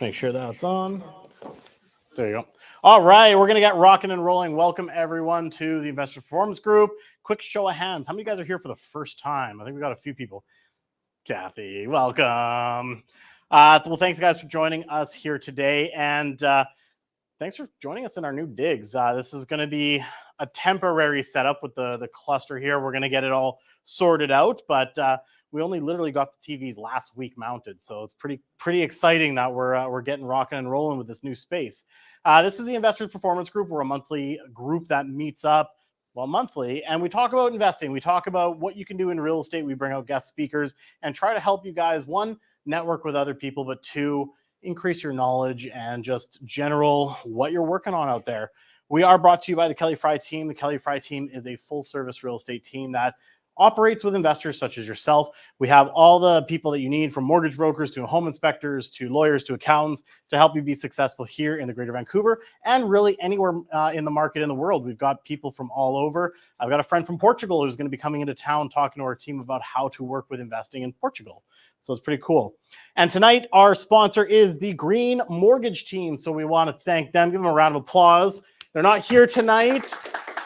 Make sure that's on. There you go. All right, we're going to get rocking and rolling. Welcome, everyone, to the Investor Performance Group. Quick show of hands. How many guys are here for the first time? I think we got a few people. Kathy, welcome. Well, thanks, guys, for joining us here today. And thanks for joining us in our new digs. This is going to be a temporary setup with the cluster here. We're going to get it all sorted out, but we only literally got the TVs last week mounted, so it's pretty exciting that we're getting rocking and rolling with this new space. This is the Investors Performance Group. We're a monthly group that meets up monthly, and we talk about investing. We talk about what you can do in real estate. We bring out guest speakers and try to help you guys, one, network with other people, but two, increase your knowledge and just general what you're working on out there. We are brought to you by the Kelly Fry team. The Kelly Fry team is a full service real estate team that operates with investors such as yourself. We have all the people that you need, from mortgage brokers to home inspectors to lawyers to accountants, to help you be successful here in the Greater Vancouver and really anywhere in the market in the world. We've got people from all over. I've got a friend from Portugal who's going to be coming into town talking to our team about how to work with investing in Portugal. So it's pretty cool. And tonight, our sponsor is the Green Mortgage team. So we want to thank them. Give them a round of applause. They're not here tonight,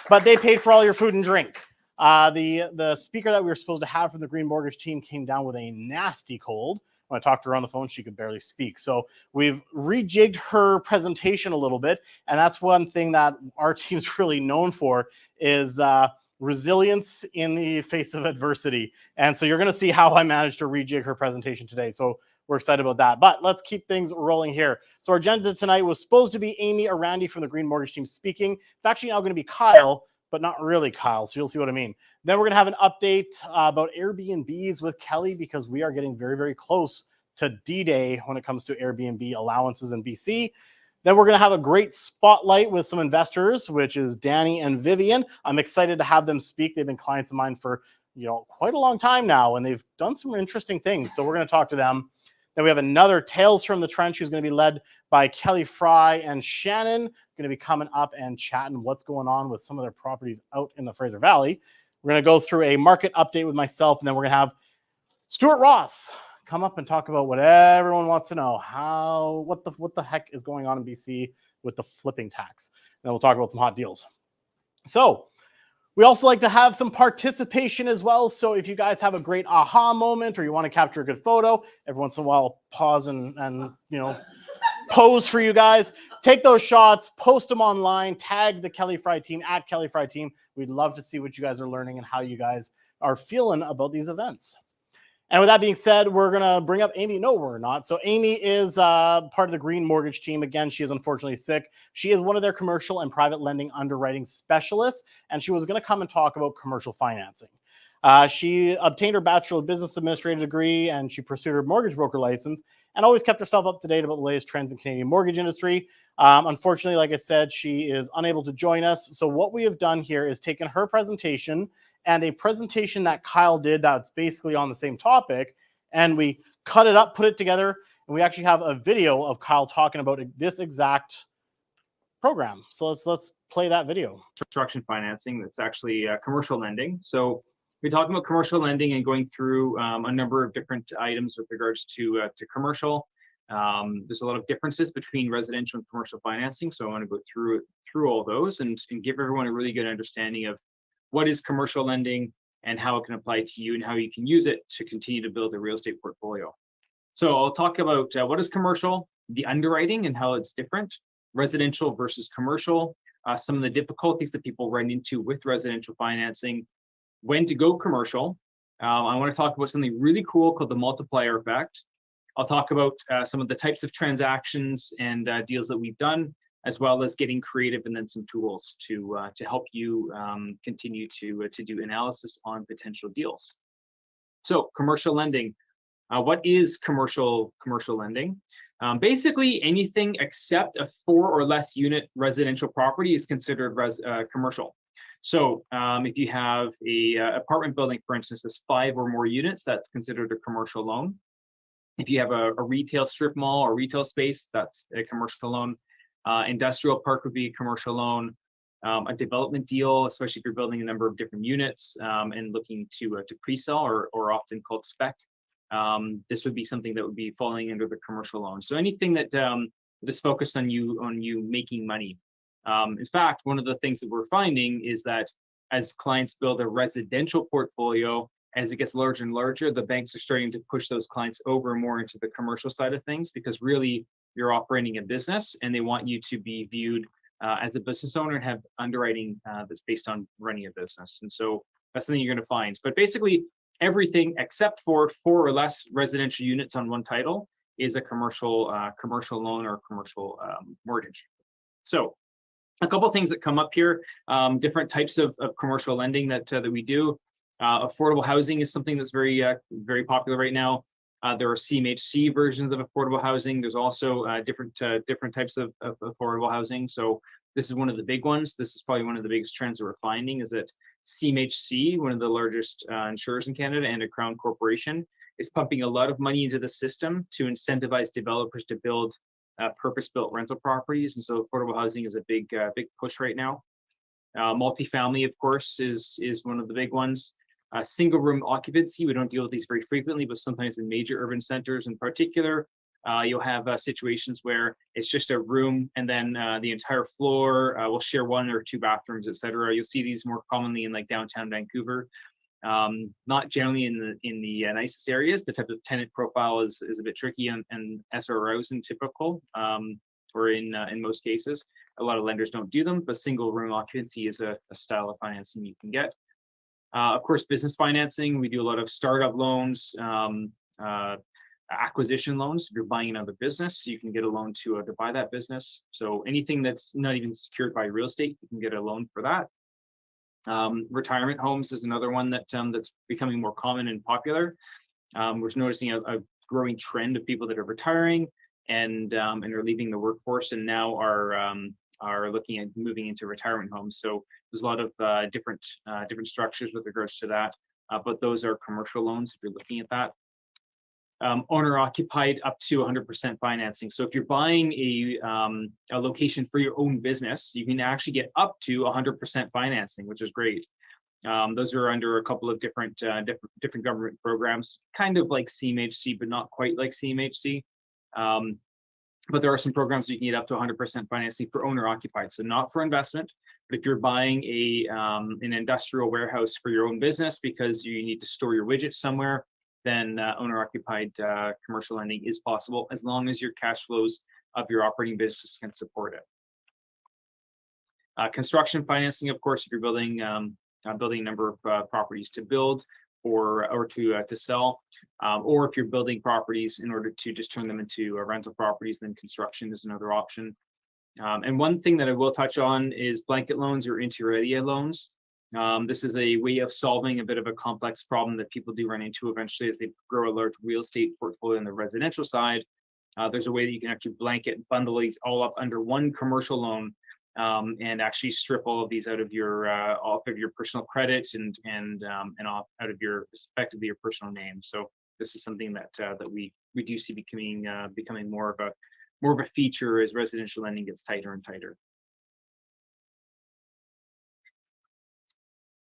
but they paid for all your food and drink. The speaker that we were supposed to have from the Green Mortgage team came down with a nasty cold. When I talked to her on the phone, she could barely speak. So we've rejigged her presentation a little bit. And that's one thing that our team's really known for is resilience in the face of adversity. And so you're going to see how I managed to rejig her presentation today. So we're excited about that. But let's keep things rolling here. So our agenda tonight was supposed to be Ami Arandi from the Green Mortgage team speaking. It's actually now going to be Kyle, but not really Kyle, so you'll see what I mean. Then we're going to have an update about Airbnbs with Kelly, because we are getting very, very close to D-Day when it comes to Airbnb allowances in BC. Then we're going to have a great spotlight with some investors, which is Danny and Vivian. I'm excited to have them speak. They've been clients of mine for quite a long time now, and they've done some interesting things. So we're going to talk to them. Then we have another Tales from the Trench, who's going to be led by Kelly Fry and Shannon, going to be coming up and chatting what's going on with some of their properties out in the Fraser Valley. We're going to go through a market update with myself, and then we're going to have Stuart Ross come up and talk about what everyone wants to know. What the heck is going on in BC with the flipping tax? And then we'll talk about some hot deals. So we also like to have some participation as well. So if you guys have a great aha moment or you want to capture a good photo, every once in a while, I'll pause and pose for you guys. Take those shots, post them online, tag the Kelly Fry team at Kelly Fry team. We'd love to see what you guys are learning and how you guys are feeling about these events. And with that being said, we're going to bring up Ami. No, we're not. So Ami is part of the Green Mortgage team. Again, she is unfortunately sick. She is one of their commercial and private lending underwriting specialists, and she was going to come and talk about commercial financing. She obtained her Bachelor of Business Administrative degree, and she pursued her mortgage broker license and always kept herself up to date about the latest trends in Canadian mortgage industry. Unfortunately, like I said, she is unable to join us. So what we have done here is taken her presentation and a presentation that Kyle did that's basically on the same topic, and we cut it up, put it together, and we actually have a video of Kyle talking about this exact program. So let's play that video. Construction financing, that's actually commercial lending. So we're talking about commercial lending and going through a number of different items with regards to commercial. There's a lot of differences between residential and commercial financing, so I want to go through all those and give everyone a really good understanding of what is commercial lending and how it can apply to you and how you can use it to continue to build a real estate portfolio. So I'll talk about what is commercial, the underwriting and how it's different, residential versus commercial, some of the difficulties that people run into with residential financing, when to go commercial. I want to talk about something really cool called the multiplier effect. I'll talk about some of the types of transactions and deals that we've done, as well as getting creative, and then some tools to help you continue to do analysis on potential deals. So commercial lending. What is commercial lending? Basically, anything except a 4 or less unit residential property is considered commercial. So if you have a apartment building, for instance, that's 5 or more units, that's considered a commercial loan. If you have a retail strip mall or retail space, that's a commercial loan. Industrial park would be a commercial loan. A development deal, especially if you're building a number of different units and looking to pre-sell or often called spec, this would be something that would be falling under the commercial loan. So anything that is focused on you making money. In fact, one of the things that we're finding is that as clients build a residential portfolio, as it gets larger and larger, the banks are starting to push those clients over more into the commercial side of things, because really you're operating a business and they want you to be viewed as a business owner and have underwriting that's based on running a business. And so that's something you're going to find. But basically, everything except for 4 or less residential units on one title is a commercial loan or commercial mortgage. So a couple of things that come up here, different types of commercial lending that we do. Affordable housing is something that's very popular right now. There are CMHC versions of affordable housing. There's also different types of affordable housing. So this is one of the big ones. This is probably one of the biggest trends that we're finding, is that CMHC, one of the largest insurers in Canada and a Crown corporation, is pumping a lot of money into the system to incentivize developers to build purpose-built rental properties. And so affordable housing is a big push right now. Multifamily, of course, is one of the big ones. Single room occupancy, we don't deal with these very frequently, but sometimes in major urban centers in particular, you'll have situations where it's just a room and then the entire floor will share 1 or 2 bathrooms, etc. You'll see these more commonly in like downtown Vancouver. Not generally in the nicest areas. The type of tenant profile is a bit tricky and SROs and typical, or in most cases. A lot of lenders don't do them, but single room occupancy is a style of financing you can get. Of course, business financing, we do a lot of startup loans, acquisition loans. If you're buying another business, you can get a loan to buy that business. So anything that's not even secured by real estate, you can get a loan for that. Retirement homes is another one that's becoming more common and popular. We're noticing a growing trend of people that are retiring and are leaving the workforce and now are looking at moving into retirement homes. So there's a lot of different structures with regards to that, but those are commercial loans if you're looking at that. Owner occupied up to 100% financing. So if you're buying a location for your own business, you can actually get up to 100% financing, which is great. Those are under a couple of different government programs, kind of like CMHC, but not quite like CMHC. But there are some programs that you can get up to 100% financing for owner occupied, so not for investment. But if you're buying an industrial warehouse for your own business because you need to store your widgets somewhere, then owner-occupied commercial lending is possible as long as your cash flows of your operating business can support it. Construction financing, of course, if you're building a number of properties to build or to sell, or if you're building properties in order to just turn them into rental properties, then construction is another option. And one thing that I will touch on is blanket loans or inter alia loans. This is a way of solving a bit of a complex problem that people do run into eventually as they grow a large real estate portfolio on the residential side. There's a way that you can actually blanket bundle these all up under one commercial loan and actually strip all of these out of your off of your personal credit and off out of your effectively your personal name. So this is something that that we do see becoming more of a feature as residential lending gets tighter and tighter.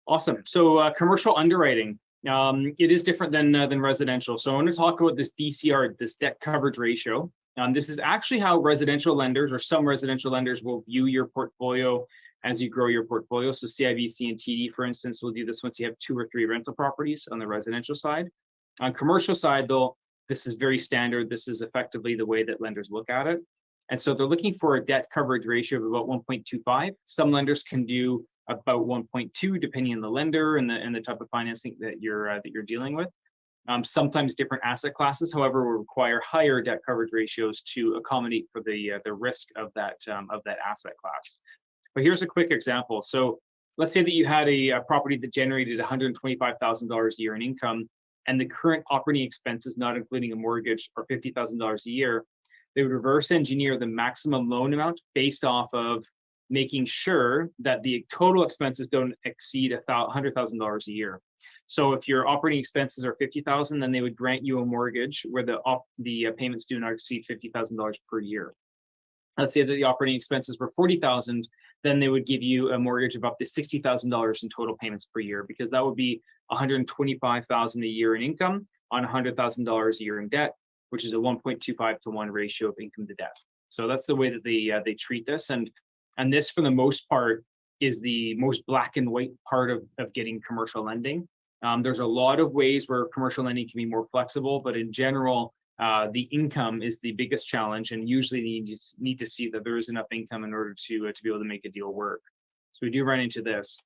Awesome. So commercial underwriting, it is different than residential. So I want to talk about this DCR, this debt coverage ratio. This is actually how residential lenders or some residential lenders will view your portfolio as you grow your portfolio. So CIBC and TD, for instance, will do this once you have 2 or 3 rental properties on the residential side. On commercial side, though, this is very standard. This is effectively the way that lenders look at it. And so they're looking for a debt coverage ratio of about 1.25. Some lenders can do about 1.2, depending on the lender and the type of financing that you're dealing with. Sometimes different asset classes, however, will require higher debt coverage ratios to accommodate for the risk of that asset class. But here's a quick example. So let's say that you had a property that generated $125,000 a year in income, and the current operating expenses, not including a mortgage, are $50,000 a year. They would reverse engineer the maximum loan amount based off of making sure that the total expenses don't exceed $100,000 a year. So if your operating expenses are $50,000, then they would grant you a mortgage where the payments do not exceed $50,000 per year. Let's say that the operating expenses were $40,000, then they would give you a mortgage of up to $60,000 in total payments per year, because that would be $125,000 a year in income, on $100,000 a year in debt, which is a 1.25 to 1 ratio of income to debt. So that's the way that they treat this, and this, for the most part, is the most black and white part of getting commercial lending. There's a lot of ways where commercial lending can be more flexible, but in general, the income is the biggest challenge, and usually you need to see that there is enough income in order to be able to make a deal work. So we do run into this.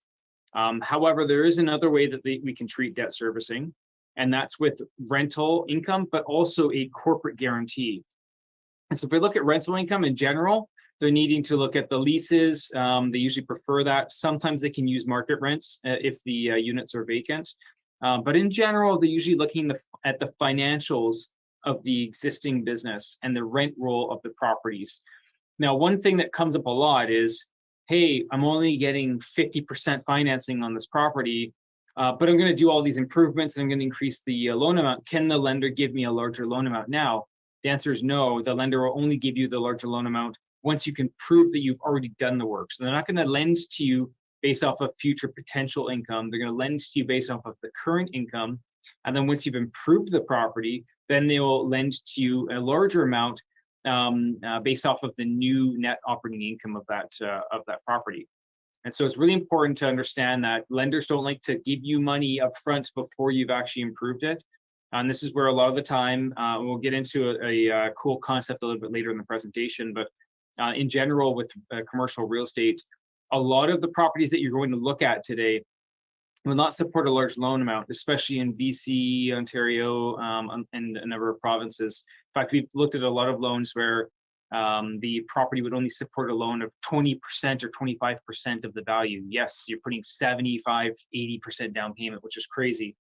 However, there is another way that we can treat debt servicing, and that's with rental income, but also a corporate guarantee. And so if we look at rental income in general, they're needing to look at the leases. They usually prefer that. Sometimes they can use market rents if the units are vacant. But in general, they're usually looking at the financials of the existing business and the rent roll of the properties. Now, one thing that comes up a lot is, hey, I'm only getting 50% financing on this property, but I'm going to do all these improvements and I'm going to increase the loan amount. Can the lender give me a larger loan amount now? The answer is no. The lender will only give you the larger loan amount once you can prove that you've already done the work. So they're not going to lend to you based off of future potential income. They're going to lend to you based off of the current income. And then once you've improved the property, then they will lend to you a larger amount based off of the new net operating income of that property. And so it's really important to understand that lenders don't like to give you money up front before you've actually improved it. And this is where a lot of the time, we'll get into a cool concept a little bit later in the presentation, but in general with commercial real estate, a lot of the properties that you're going to look at today will not support a large loan amount, especially in BC, Ontario, and a number of provinces. In fact, we've looked at a lot of loans where the property would only support a loan of 20% or 25% of the value. Yes, you're putting 75, 80% down payment, which is crazy.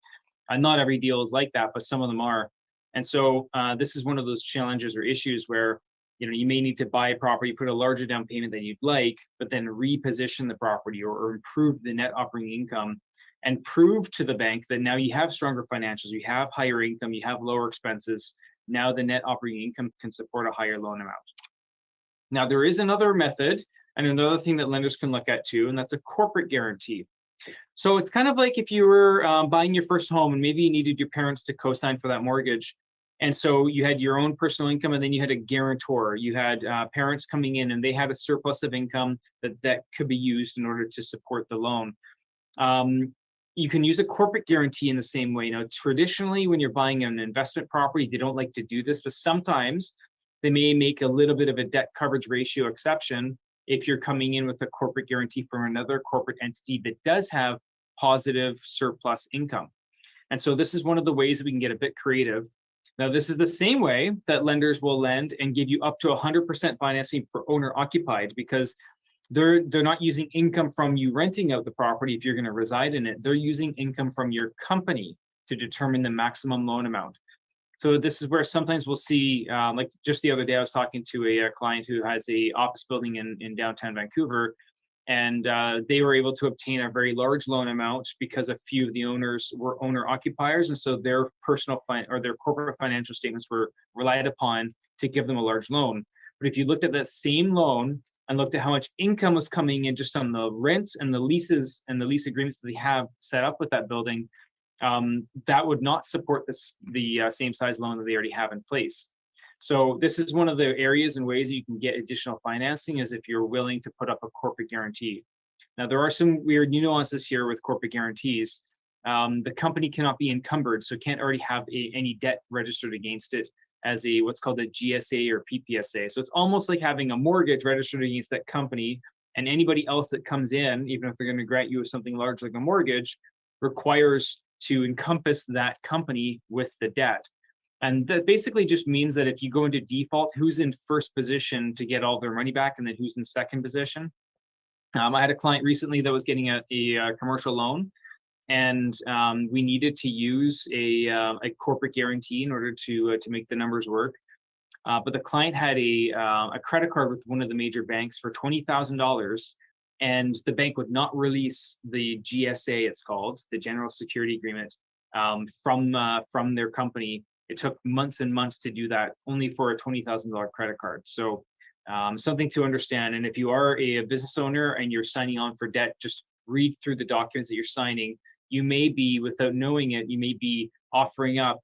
Not every deal is like that, but some of them are. And so this is one of those challenges or issues where you may need to buy a property, put a larger down payment than you'd like, but then reposition the property or improve the net operating income and prove to the bank that now you have stronger financials, you have higher income, you have lower expenses. Now the net operating income can support a higher loan amount. Now there is another method and another thing that lenders can look at too, and that's a corporate guarantee. So it's kind of like if you were buying your first home and maybe you needed your parents to co-sign for that mortgage. And so you had your own personal income and then you had a guarantor. You had parents coming in and they had a surplus of income that could be used in order to support the loan. You can use a corporate guarantee in the same way. Now, traditionally, when you're buying an investment property, they don't like to do this, but sometimes they may make a little bit of a debt coverage ratio exception if you're coming in with a corporate guarantee from another corporate entity that does have positive surplus income. And so this is one of the ways that we can get a bit creative. Now, this is the same way that lenders will lend and give you up to 100% financing for owner occupied, because they're not using income from you renting out the property if you're going to reside in it. They're using income from your company to determine the maximum loan amount. So this is where sometimes we'll see, like just the other day, I was talking to a client who has a office building in downtown Vancouver, and they were able to obtain a very large loan amount because a few of the owners were owner occupiers, and so their personal or their corporate financial statements were relied upon to give them a large loan. But if you looked at that same loan and looked at how much income was coming in just on the rents and the leases and the lease agreements that they have set up with that building, that would not support the same size loan that they already have in place. So this is one of the areas and ways you can get additional financing, is if you're willing to put up a corporate guarantee. Now, there are some weird nuances here with corporate guarantees. The company cannot be encumbered, so it can't already have any debt registered against it as what's called a GSA or PPSA. So it's almost like having a mortgage registered against that company, and anybody else that comes in, even if they're going to grant you something large like a mortgage, requires to encompass that company with the debt. And that basically just means that if you go into default, who's in first position to get all their money back, and then who's in second position. I had a client recently that was getting a commercial loan, and we needed to use a corporate guarantee in order to make the numbers work. But the client had a credit card with one of the major banks for $20,000, and the bank would not release the GSA, it's called, the General Security Agreement, from their company. It took months and months to do that, only for a $20,000 credit card. So something to understand. And if you are a business owner and you're signing on for debt, just read through the documents that you're signing. You may be, without knowing it, you may be offering up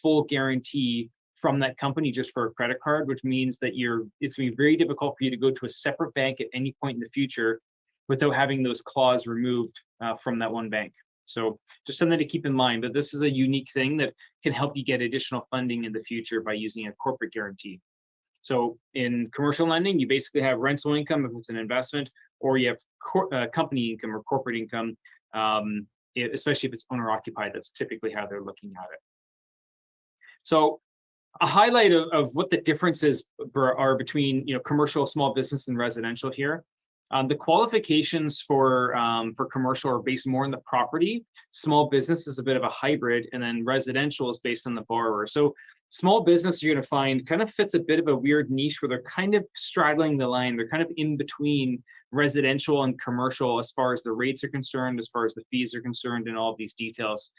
full guarantee from that company just for a credit card, which means that it's going to be very difficult for you to go to a separate bank at any point in the future without having those clause removed from that one bank. So just something to keep in mind, but this is a unique thing that can help you get additional funding in the future by using a corporate guarantee. So in commercial lending, you basically have rental income if it's an investment, or you have company income or corporate income, especially if it's owner occupied. That's typically how they're looking at it. So a highlight of what the differences are between commercial, small business, and residential here. The qualifications for commercial are based more on the property. Small business is a bit of a hybrid, and then residential is based on the borrower. So small business, you're going to find, kind of fits a bit of a weird niche where they're kind of straddling the line. They're kind of in between residential and commercial as far as the rates are concerned, as far as the fees are concerned, and all of these details.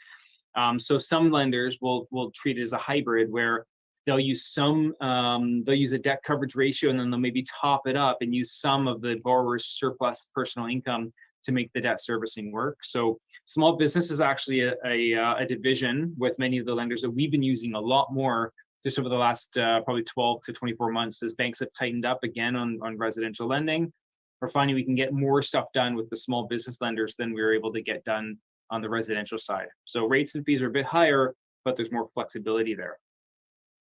So some lenders will treat it as a hybrid where they'll use a debt coverage ratio, and then they'll maybe top it up and use some of the borrower's surplus personal income to make the debt servicing work. So small business is actually a division with many of the lenders that we've been using a lot more just over the last probably 12 to 24 months as banks have tightened up again on residential lending. We're finding we can get more stuff done with the small business lenders than we were able to get done on the residential side. So rates and fees are a bit higher, but there's more flexibility there.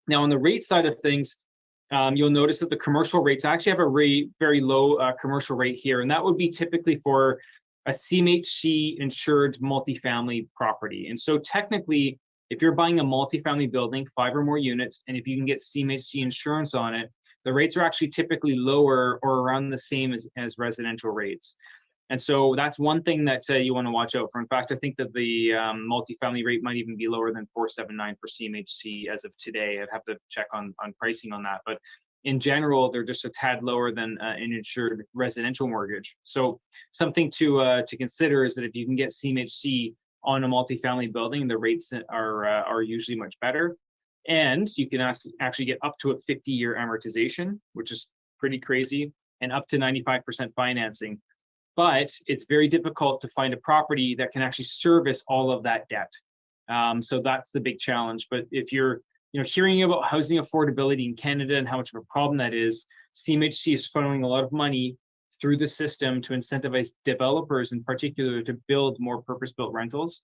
Now, on the rate side of things, you'll notice that the commercial rates actually have a very low commercial rate here, and that would be typically for a CMHC insured multifamily property. And so technically, if you're buying a multifamily building, 5 or more units, and if you can get CMHC insurance on it, the rates are actually typically lower or around the same as residential rates. And so that's one thing that you want to watch out for. In fact, I think that the multifamily rate might even be lower than 4.79 for CMHC as of today. I'd have to check on pricing on that. But in general, they're just a tad lower than an insured residential mortgage. So something to consider is that if you can get CMHC on a multifamily building, the rates are usually much better. And you can actually get up to a 50-year amortization, which is pretty crazy, and up to 95% financing. But it's very difficult to find a property that can actually service all of that debt. So that's the big challenge. But if you're hearing about housing affordability in Canada and how much of a problem that is, CMHC is funneling a lot of money through the system to incentivize developers in particular to build more purpose-built rentals.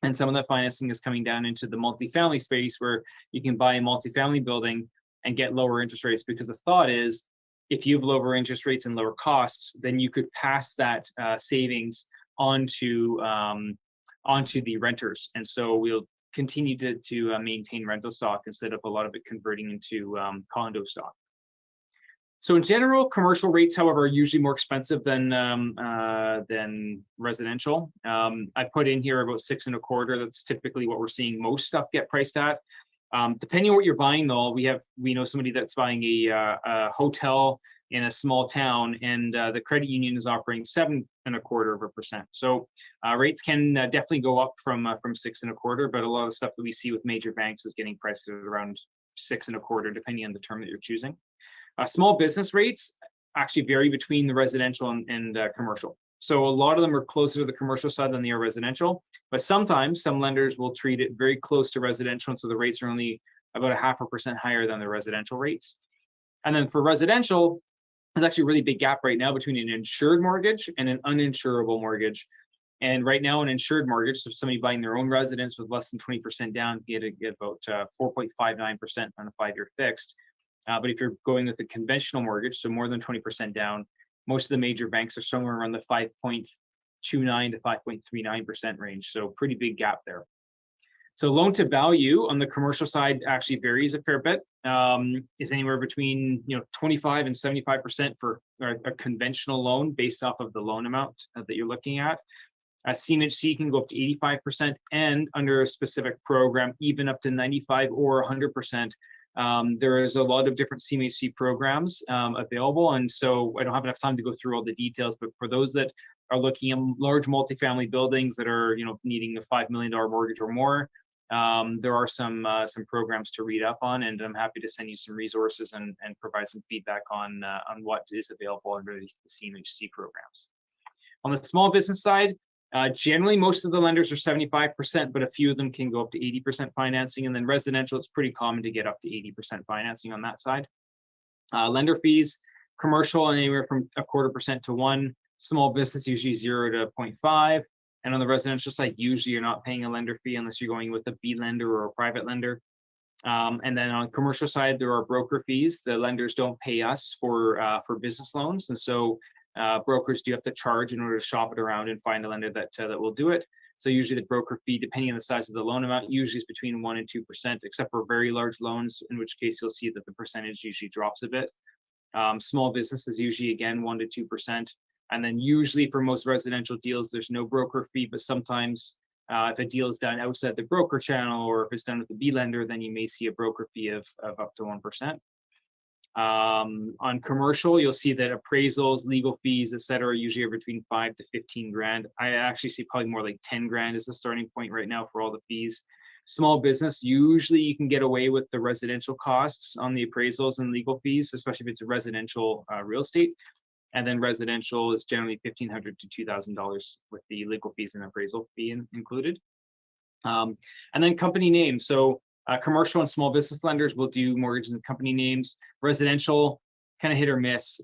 And some of that financing is coming down into the multifamily space where you can buy a multifamily building and get lower interest rates, because the thought is, if you have lower interest rates and lower costs, then you could pass that savings onto the renters. And so we'll continue to maintain rental stock instead of a lot of it converting into condo stock. So in general, commercial rates, however, are usually more expensive than residential. I put in here about 6.25. That's typically what we're seeing most stuff get priced at. Depending on what you're buying, though, we know somebody that's buying a hotel in a small town, and the credit union is offering 7.25%. So rates can definitely go up from 6.25, but a lot of stuff that we see with major banks is getting priced at around 6.25, depending on the term that you're choosing. Small business rates actually vary between the residential and commercial. So a lot of them are closer to the commercial side than they are residential, but sometimes some lenders will treat it very close to residential, and so the rates are only about 0.5% higher than the residential rates. And then for residential, there's actually a really big gap right now between an insured mortgage and an uninsurable mortgage. And right now, an insured mortgage, so somebody buying their own residence with less than 20% down, get about 4.59% on a 5-year fixed. But if you're going with a conventional mortgage, so more than 20% down, most of the major banks are somewhere around the 5.29 to 5.39% range. So pretty big gap there. So loan to value on the commercial side actually varies a fair bit. Is anywhere between 25 and 75% for a conventional loan based off of the loan amount that you're looking at. CMHC can go up to 85%, and under a specific program, even up to 95 or 100%. There is a lot of different CMHC programs available, and so I don't have enough time to go through all the details, but for those that are looking at large multifamily buildings that are needing a $5 million mortgage or more, there are some programs to read up on, and I'm happy to send you some resources and provide some feedback on what is available under the CMHC programs. On the small business side, Generally, most of the lenders are 75%, but a few of them can go up to 80% financing. And then residential, it's pretty common to get up to 80% financing on that side. Lender fees, commercial anywhere from 0.25% to 1%. Small business usually 0 to 0.5. And on the residential side, usually you're not paying a lender fee unless you're going with a B lender or a private lender. And then on commercial side, there are broker fees. The lenders don't pay us for business loans, and so brokers do have to charge in order to shop it around and find a lender that will do it. So usually the broker fee, depending on the size of the loan amount, usually is between 1% and 2%, except for very large loans, in which case you'll see that the percentage usually drops a bit. Small businesses usually again 1% to 2%, and then usually for most residential deals, there's no broker fee, but sometimes if a deal is done outside the broker channel, or if it's done with the B lender, then you may see a broker fee of up to 1%. On commercial, you'll see that appraisals, legal fees, etc., usually are between 5 to 15 grand. I actually see probably more like 10 grand is the starting point right now for all the fees. Small business, usually you can get away with the residential costs on the appraisals and legal fees, especially if it's a residential real estate. And then residential is generally $1,500 to $2,000 with the legal fees and appraisal fee included. And then company names. So commercial and small business lenders will do mortgages in company names. Residential, kind of hit or miss.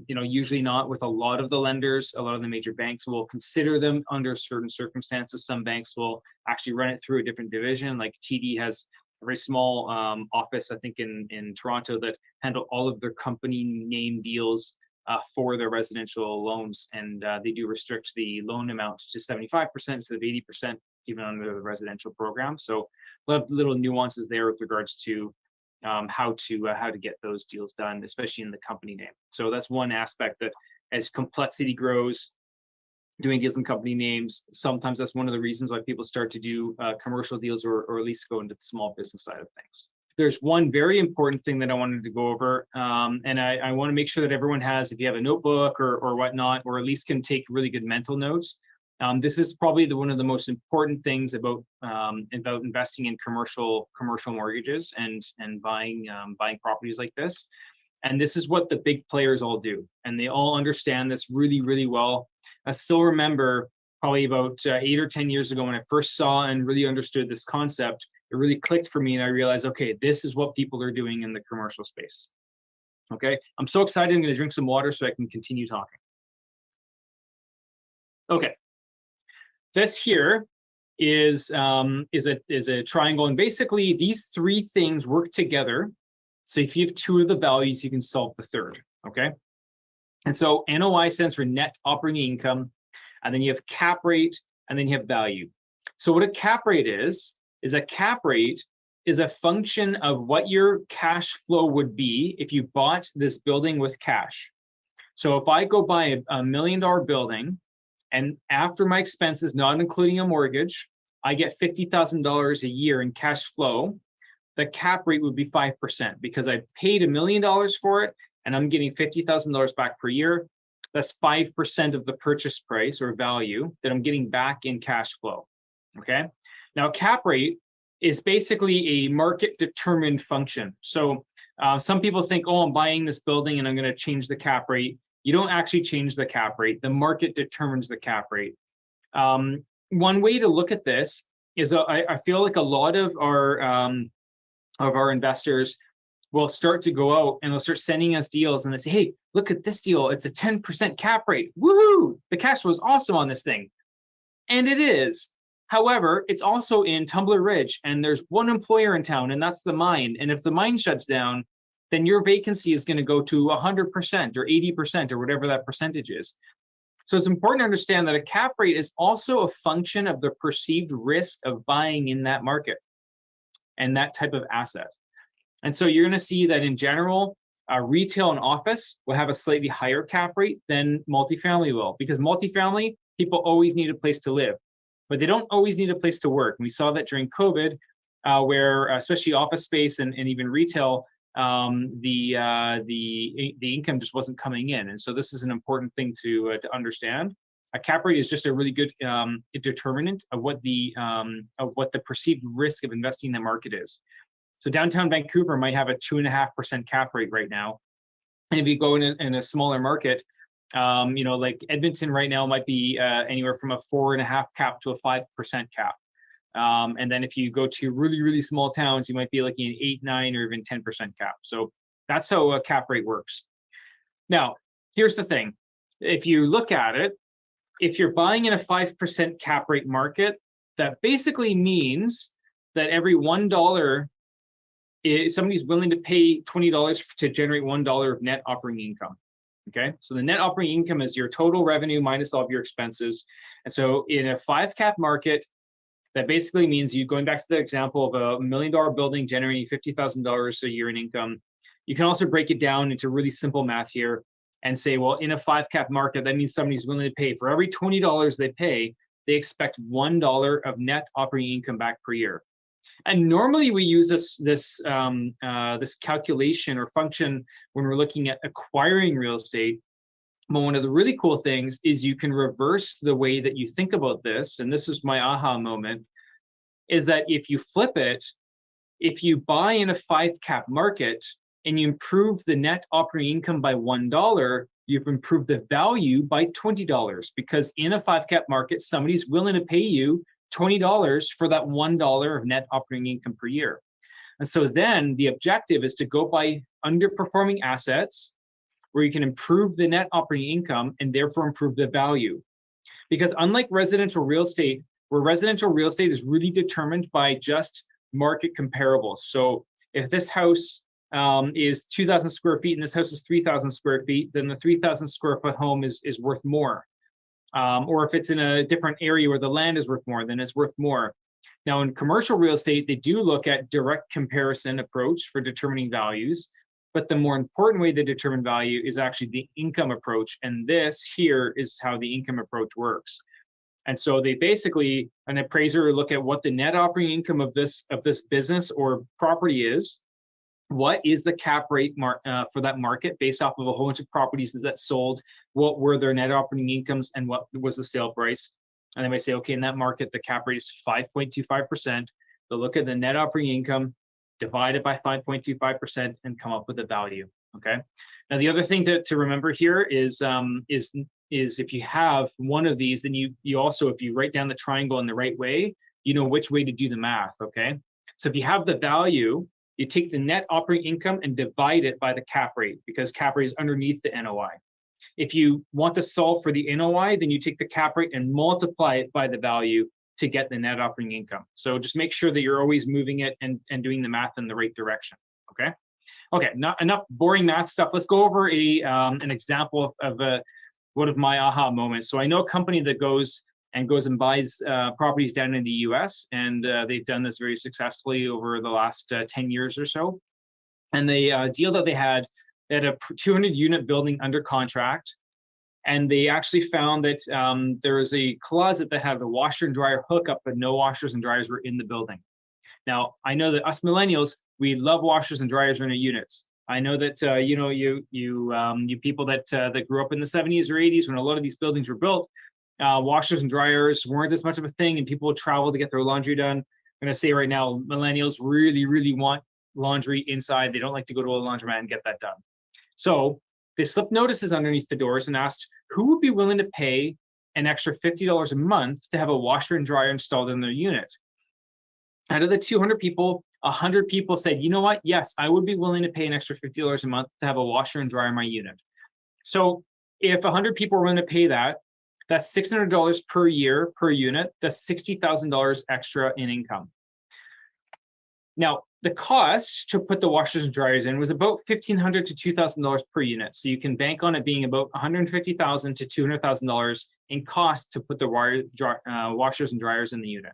Usually not with a lot of the lenders. A lot of the major banks will consider them under certain circumstances. Some banks will actually run it through a different division. Like TD has a very small office, I think, in Toronto that handle all of their company name deals for their residential loans, and they do restrict the loan amount to 75% instead of 80%, even under the residential program. So a lot of little nuances there with regards to how to get those deals done, especially in the company name. So that's one aspect that, as complexity grows, doing deals in company names, sometimes that's one of the reasons why people start to do commercial deals, or at least go into the small business side of things. There's one very important thing that I wanted to go over, and I want to make sure that everyone has, if you have a notebook or whatnot, or at least can take really good mental notes. This is probably one of the most important things about investing in commercial mortgages and buying properties like this. And this is what the big players all do, and they all understand this really, really well. I still remember probably about 8 or 10 years ago when I first saw and really understood this concept. It really clicked for me, and I realized, okay, this is what people are doing in the commercial space. Okay, I'm so excited. I'm going to drink some water so I can continue talking. Okay, this here is a triangle, and basically these three things work together. So if you have two of the values, you can solve the third. Okay, and so NOI stands for net operating income, and then you have cap rate, and then you have value. So what a cap rate is a cap rate is a function of what your cash flow would be if you bought this building with cash. So if I go buy a $1 million building, and after my expenses, not including a mortgage, I get $50,000 a year in cash flow, the cap rate would be 5%, because I paid $1 million for it and I'm getting $50,000 back per year. That's 5% of the purchase price or value that I'm getting back in cash flow. Okay. Now, cap rate is basically a market determined function. So some people think, oh, I'm buying this building and I'm going to change the cap rate. You don't actually change the cap rate. The market determines the cap rate. One way to look at this is I feel like a lot of our investors will start to go out and they'll start sending us deals, and they say, hey, look at this deal. It's a 10% cap rate. Woohoo! The cash flow is awesome on this thing. And it is. However, it's also in Tumbler Ridge, and there's one employer in town, and that's the mine. And if the mine shuts down, then your vacancy is going to go to 100% or 80% or whatever that percentage is. So it's important to understand that a cap rate is also a function of the perceived risk of buying in that market and that type of asset. And so you're going to see that in general, retail and office will have a slightly higher cap rate than multifamily will, because multifamily, people always need a place to live, but they don't always need a place to work. And we saw that during COVID, where especially office space and even retail, the income just wasn't coming in. And so this is an important thing to understand. A cap rate is just a really good determinant of what the perceived risk of investing in the market is. So downtown Vancouver might have a 2.5% cap rate right now. And if you go in a smaller market, Like Edmonton right now might be anywhere from a 4.5 cap to a 5% cap. And then if you go to really, really small towns, you might be looking at 8, 9, or even 10% cap. So that's how a cap rate works. Now, here's the thing. If you look at it, if you're buying in a 5% cap rate market, that basically means that every $1 somebody's willing to pay $20 to generate $1 of net operating income. Okay, so the net operating income is your total revenue minus all of your expenses. And so in a 5 cap market, that basically means you, going back to the example of a $1 million building generating $50,000 a year in income, you can also break it down into really simple math here and say, well, in a 5 cap market, that means somebody's willing to pay for every $20 they pay, they expect $1 of net operating income back per year. And normally we use this calculation or function when we're looking at acquiring real estate. But one of the really cool things is you can reverse the way that you think about this. And this is my aha moment, is that if you flip it, if you buy in a 5 cap market and you improve the net operating income by $1, you've improved the value by $20, because in a 5 cap market, somebody's willing to pay you $20 for that $1 of net operating income per year. And so then the objective is to go buy underperforming assets where you can improve the net operating income and therefore improve the value. Because unlike residential real estate, where residential real estate is really determined by just market comparables. So if this house is 2,000 square feet and this house is 3,000 square feet, then the 3,000 square foot home is worth more. Or if it's in a different area where the land is worth more, then it's worth more. Now in commercial real estate, they do look at direct comparison approach for determining values, but the more important way to determine value is actually the income approach. And this here is how the income approach works. And so they basically, an appraiser will look at what the net operating income of this business or property is. What is the cap rate for that market based off of a whole bunch of properties that sold? What were their net operating incomes and what was the sale price? And they might say, okay, in that market, the cap rate is 5.25%. They'll look at the net operating income, divide it by 5.25%, and come up with a value. Okay. Now the other thing to remember here is if you have one of these, then you also, if you write down the triangle in the right way, you know which way to do the math. Okay. So if you have the value, you take the net operating income and divide it by the cap rate, because cap rate is underneath the NOI. If you want to solve for the NOI, then you take the cap rate and multiply it by the value to get the net operating income. So just make sure that you're always moving it and doing the math in the right direction. Okay. Okay. Not enough boring math stuff. Let's go over an example of one of my aha moments. So I know a company that goes and buys properties down in the US, and they've done this very successfully over the last 10 years or so. And the deal that they had a 200 unit building under contract, and they actually found that there was a closet that had a washer and dryer hookup, but no washers and dryers were in the building. Now, I know that us millennials, we love washers and dryers in our units. I know that you people that grew up in the 70s or 80s when a lot of these buildings were built, washers and dryers weren't as much of a thing, and people would travel to get their laundry done. I'm going to say right now, millennials really, really want laundry inside. They don't like to go to a laundromat and get that done. So they slipped notices underneath the doors and asked who would be willing to pay an extra $50 a month to have a washer and dryer installed in their unit. Out of the 200 people, 100 people said, you know what? Yes, I would be willing to pay an extra $50 a month to have a washer and dryer in my unit. So if 100 people are willing to pay that, that's $600 per year per unit. That's $60,000 extra in income. Now, the cost to put the washers and dryers in was about $1,500 to $2,000 per unit. So you can bank on it being about $150,000 to $200,000 in cost to put the washers and dryers in the unit.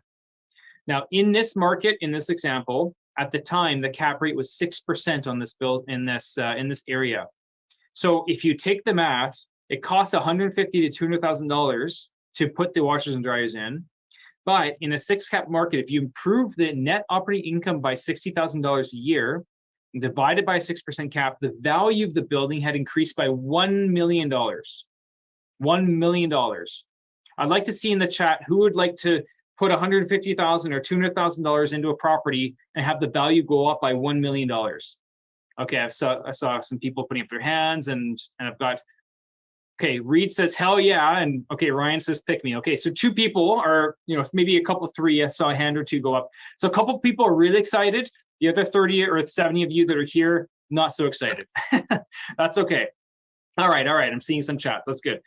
Now, in this market, in this example, at the time, the cap rate was 6% on this build in this area. So if you take the math, it costs $150,000 to $200,000 to put the washers and dryers in. But in a 6 cap market, if you improve the net operating income by $60,000 a year, and divide it by a 6% cap, the value of the building had increased by $1 million. $1 million. I'd like to see in the chat who would like to put $150,000 or $200,000 into a property and have the value go up by $1 million. Okay, I saw some people putting up their hands, and I've got Okay, Reed says, hell yeah. And okay, Ryan says, pick me. Okay, so 2 people are, maybe a couple, 3, I saw a hand or 2 go up. So a couple people are really excited. The other 30 or 70 of you that are here, not so excited. That's okay. All right. I'm seeing some chat. That's good.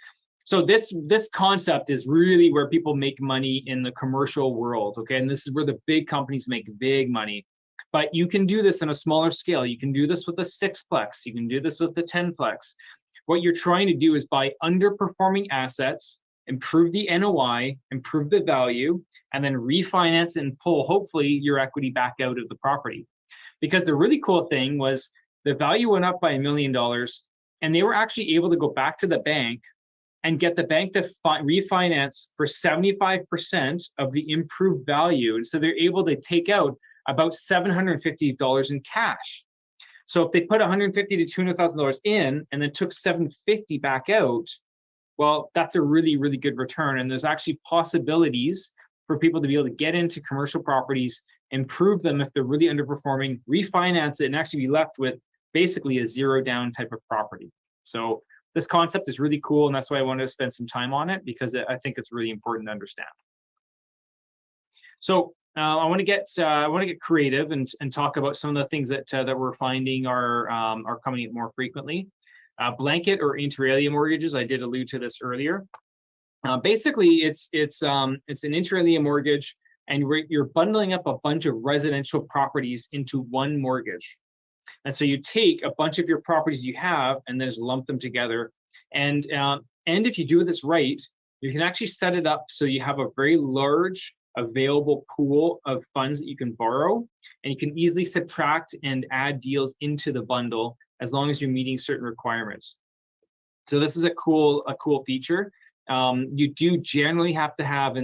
So this concept is really where people make money in the commercial world, okay? And this is where the big companies make big money. But you can do this on a smaller scale. You can do this with a 6-plex. You can do this with a 10-plex. What you're trying to do is buy underperforming assets, improve the NOI, improve the value, and then refinance and pull, hopefully, your equity back out of the property. Because the really cool thing was the value went up by $1 million, and they were actually able to go back to the bank and get the bank to refinance for 75% of the improved value. And so they're able to take out about $750 in cash. So if they put $150,000 to $200,000 in and then took $750 back out, well, that's a really, really good return. And there's actually possibilities for people to be able to get into commercial properties, improve them if they're really underperforming, refinance it, and actually be left with basically a 0 down type of property. So this concept is really cool, and that's why I wanted to spend some time on it, because I think it's really important to understand. So I want to get creative and talk about some of the things that we're finding are coming in more frequently. Blanket or inter alia mortgages. I did allude to this earlier. Basically, it's an inter alia mortgage, and you're bundling up a bunch of residential properties into one mortgage. And so you take a bunch of your properties you have and then just lump them together. And if you do this right, you can actually set it up so you have a very large available pool of funds that you can borrow, and you can easily subtract and add deals into the bundle as long as you're meeting certain requirements. So this is a cool feature. You do generally have to have,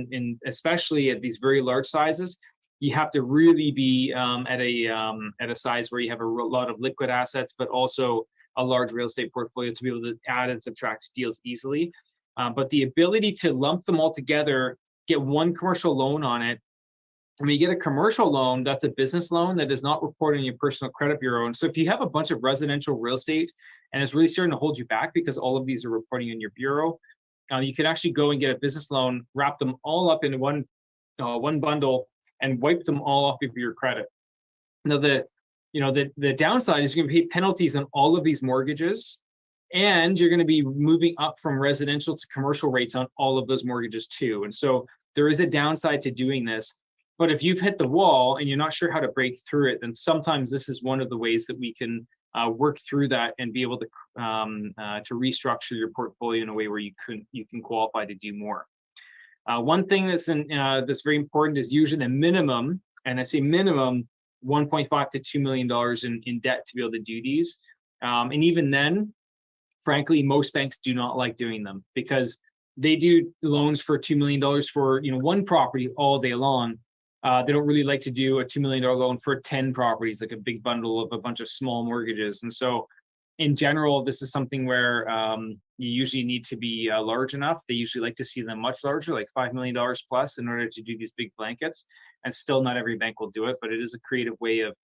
especially at these very large sizes, you have to really be at a size where you have a lot of liquid assets, but also a large real estate portfolio to be able to add and subtract deals easily. But the ability to lump them all together, get one commercial loan on it. When you get a commercial loan, that's a business loan that is not reported in your personal credit bureau. And so if you have a bunch of residential real estate and it's really starting to hold you back because all of these are reporting in your bureau, you can actually go and get a business loan, wrap them all up in one bundle, and wipe them all off of your credit. Now, the downside is you're going to pay penalties on all of these mortgages, and you're going to be moving up from residential to commercial rates on all of those mortgages too. And so there is a downside to doing this. But if you've hit the wall and you're not sure how to break through it, then sometimes this is one of the ways that we can work through that and be able to restructure your portfolio in a way where you can qualify to do more. One thing that's very important is usually the minimum, and I say minimum, $1.5 to $2 million in debt to be able to do these. And even then, frankly, most banks do not like doing them because they do loans for $2 million for one property all day long. They don't really like to do a $2 million loan for 10 properties, like a big bundle of a bunch of small mortgages. And so in general, this is something where you usually need to be large enough. They usually like to see them much larger, like $5 million plus, in order to do these big blankets. And still not every bank will do it, but it is a creative way of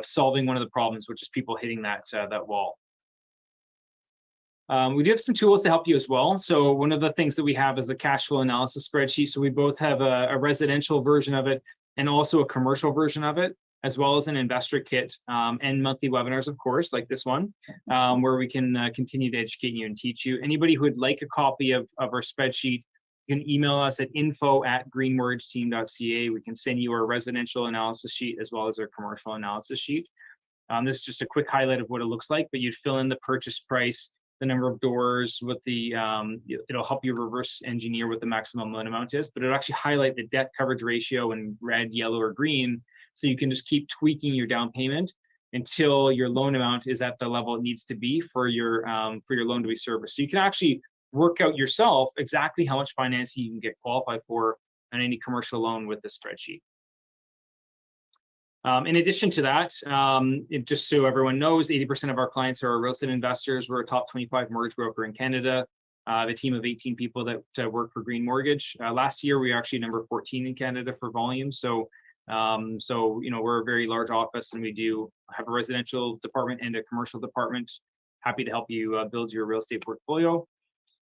solving one of the problems, which is people hitting that wall. We do have some tools to help you as well. So one of the things that we have is a cash flow analysis spreadsheet. So we both have a residential version of it and also a commercial version of it, as well as an investor kit and monthly webinars, of course, like this one, where we can continue to educate you and teach you. Anybody who would like a copy of our spreadsheet, you can email us at info@greenmortgageteam.ca. We can send you our residential analysis sheet as well as our commercial analysis sheet. This is just a quick highlight of what it looks like, but you'd fill in the purchase price, the number of doors, what the it'll help you reverse engineer what the maximum loan amount is, but it'll actually highlight the debt coverage ratio in red, yellow, or green, so you can just keep tweaking your down payment until your loan amount is at the level it needs to be for your loan to be serviced. So you can actually work out yourself exactly how much financing you can get qualified for on any commercial loan with this spreadsheet. In addition to that, just so everyone knows, 80% of our clients are real estate investors. We're a top 25 mortgage broker in Canada. The team of 18 people that work for Green Mortgage. Last year, we were actually number 14 in Canada for volume. So we're a very large office, and we do have a residential department and a commercial department. Happy to help you build your real estate portfolio.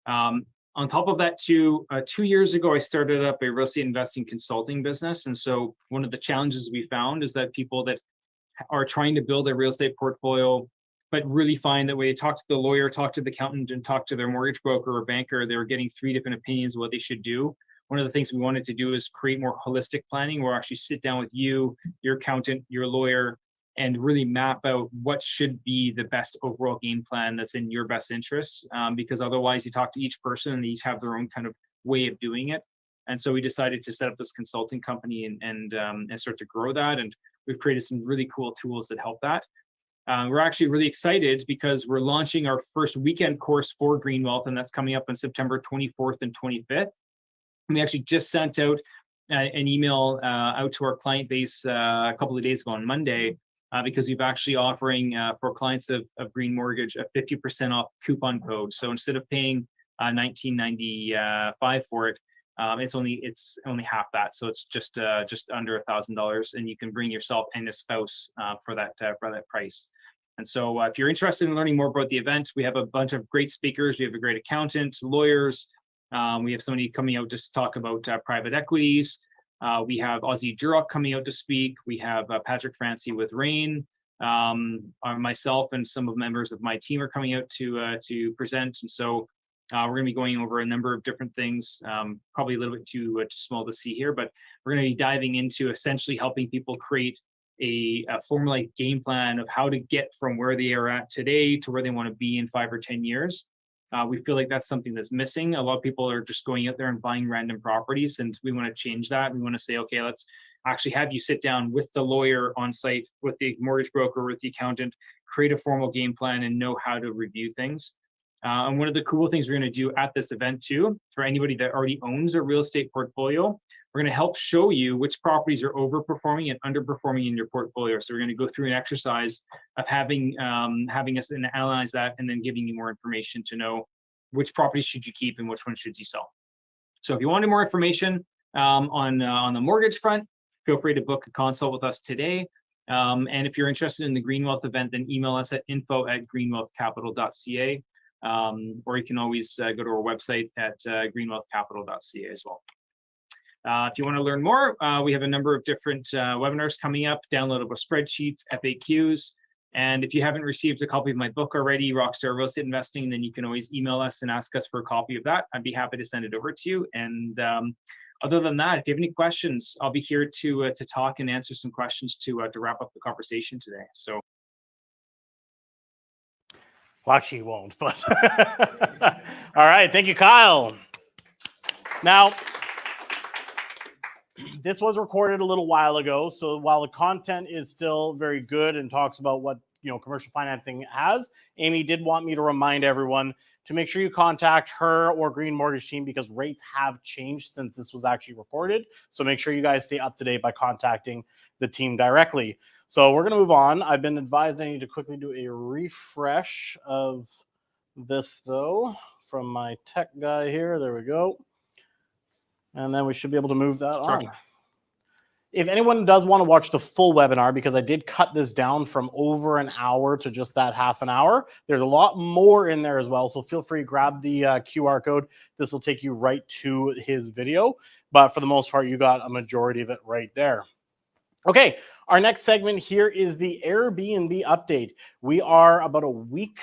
On top of that, too, 2 years ago, I started up a real estate investing consulting business. And so one of the challenges we found is that people that are trying to build a real estate portfolio, but really find that when they talk to the lawyer, talk to the accountant, and talk to their mortgage broker or banker, they're getting 3 different opinions of what they should do. One of the things we wanted to do is create more holistic planning, where actually sit down with you, your accountant, your lawyer, and really map out what should be the best overall game plan that's in your best interests. Because otherwise you talk to each person and they each have their own kind of way of doing it. And so we decided to set up this consulting company and start to grow that. And we've created some really cool tools that help that. We're actually really excited because we're launching our first weekend course for Green Wealth, and that's coming up on September 24th and 25th. And we actually just sent out an email out to our client base a couple of days ago on Monday, because we've actually offering for clients of Green Mortgage a 50% off coupon code. So instead of paying $19.95 for it, it's only half that. So it's just under $1,000, and you can bring yourself and a spouse for that price. And so if you're interested in learning more about the event, we have a bunch of great speakers. We have a great accountant, lawyers. We have somebody coming out to talk about private equities. We have Ozzie Jurok coming out to speak. We have Patrick Francie with RAIN. Myself and some of members of my team are coming out to present. And so we're going to be going over a number of different things, probably a little bit too small to see here, but we're going to be diving into essentially helping people create a formulaic game plan of how to get from where they are at today to where they want to be in 5 or 10 years. We feel like that's something that's missing. A lot of people are just going out there and buying random properties, and we want to change that. We want to say, okay, let's actually have you sit down with the lawyer on site, with the mortgage broker, with the accountant, create a formal game plan and know how to review things. And one of the cool things we're going to do at this event too, for anybody that already owns a real estate portfolio, we're going to help show you which properties are overperforming and underperforming in your portfolio. So we're going to go through an exercise of having us analyze that, and then giving you more information to know which properties should you keep and which ones should you sell. So if you wanted more information on the mortgage front, feel free to book a consult with us today. And if you're interested in the Green Wealth event, then email us at info@greenwealthcapital.ca. Or you can always go to our website at greenwealthcapital.ca as well. If you want to learn more, we have a number of different webinars coming up, downloadable spreadsheets, FAQs. And if you haven't received a copy of my book already, Rockstar Real Estate Investing, then you can always email us and ask us for a copy of that. I'd be happy to send it over to you. And other than that, if you have any questions, I'll be here to talk and answer some questions to wrap up the conversation today. So. Well, actually, he won't, but all right. Thank you, Kyle. Now, this was recorded a little while ago, so while the content is still very good and talks about what commercial financing has, Amy did want me to remind everyone to make sure you contact her or Green Mortgage team, because rates have changed since this was actually recorded. So make sure you guys stay up to date by contacting the team directly. So we're going to move on. I've been advised I need to quickly do a refresh of this, though, from my tech guy here. There we go. And then we should be able to move that on. If anyone does want to watch the full webinar, because I did cut this down from over an hour to just that half an hour, there's a lot more in there as well. So feel free to grab the QR code. This will take you right to his video. But for the most part, you got a majority of it right there. Okay, our next segment here is the Airbnb update. We are about a week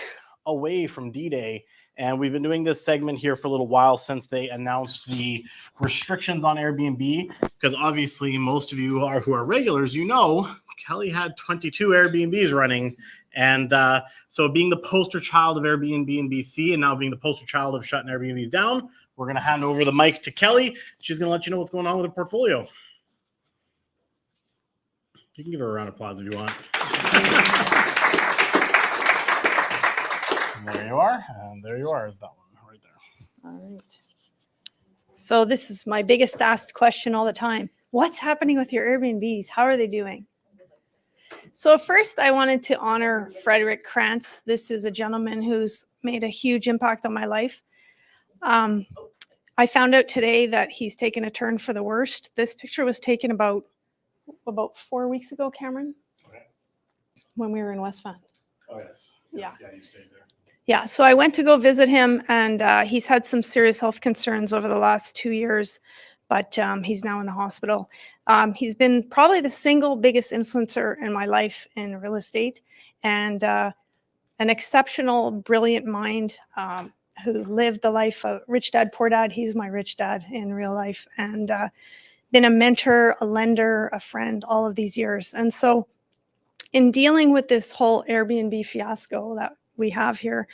away from D-Day, and we've been doing this segment here for a little while since they announced the restrictions on Airbnb, because obviously most of you who are regulars, Kelly had 22 Airbnbs running. And so being the poster child of Airbnb in BC and now being the poster child of shutting Airbnbs down, we're going to hand over the mic to Kelly. She's going to let you know what's going on with her portfolio. You can give her a round of applause if you want. There you are, and there you are, that one right there. All right. So this is my biggest asked question all the time. What's happening with your Airbnbs? How are they doing? So first, I wanted to honor Frederick Krantz. This is a gentleman who's made a huge impact on my life. I found out today that he's taken a turn for the worst. This picture was taken about 4 weeks ago, Cameron, okay, when we were in West Van. Oh, yes. Yeah. Yeah, you stayed there. Yeah, so I went to go visit him, and he's had some serious health concerns over the last 2 years, but he's now in the hospital. He's been probably the single biggest influencer in my life in real estate, and an exceptional, brilliant mind who lived the life of rich dad, poor dad. He's my rich dad in real life, and been a mentor, a lender, a friend all of these years. And so in dealing with this whole Airbnb fiasco that we have here,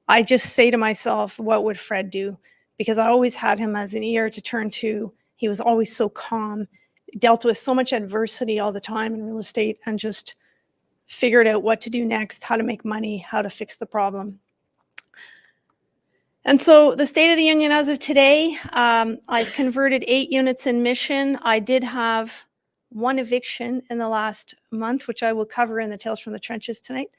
I just say to myself, what would Fred do? Because I always had him as an ear to turn to. He was always so calm, dealt with so much adversity all the time in real estate, and just figured out what to do next, how to make money, how to fix the problem. And so the State of the Union as of today, I've converted 8 units in Mission. I did have 1 eviction in the last month, which I will cover in the Tales from the Trenches tonight.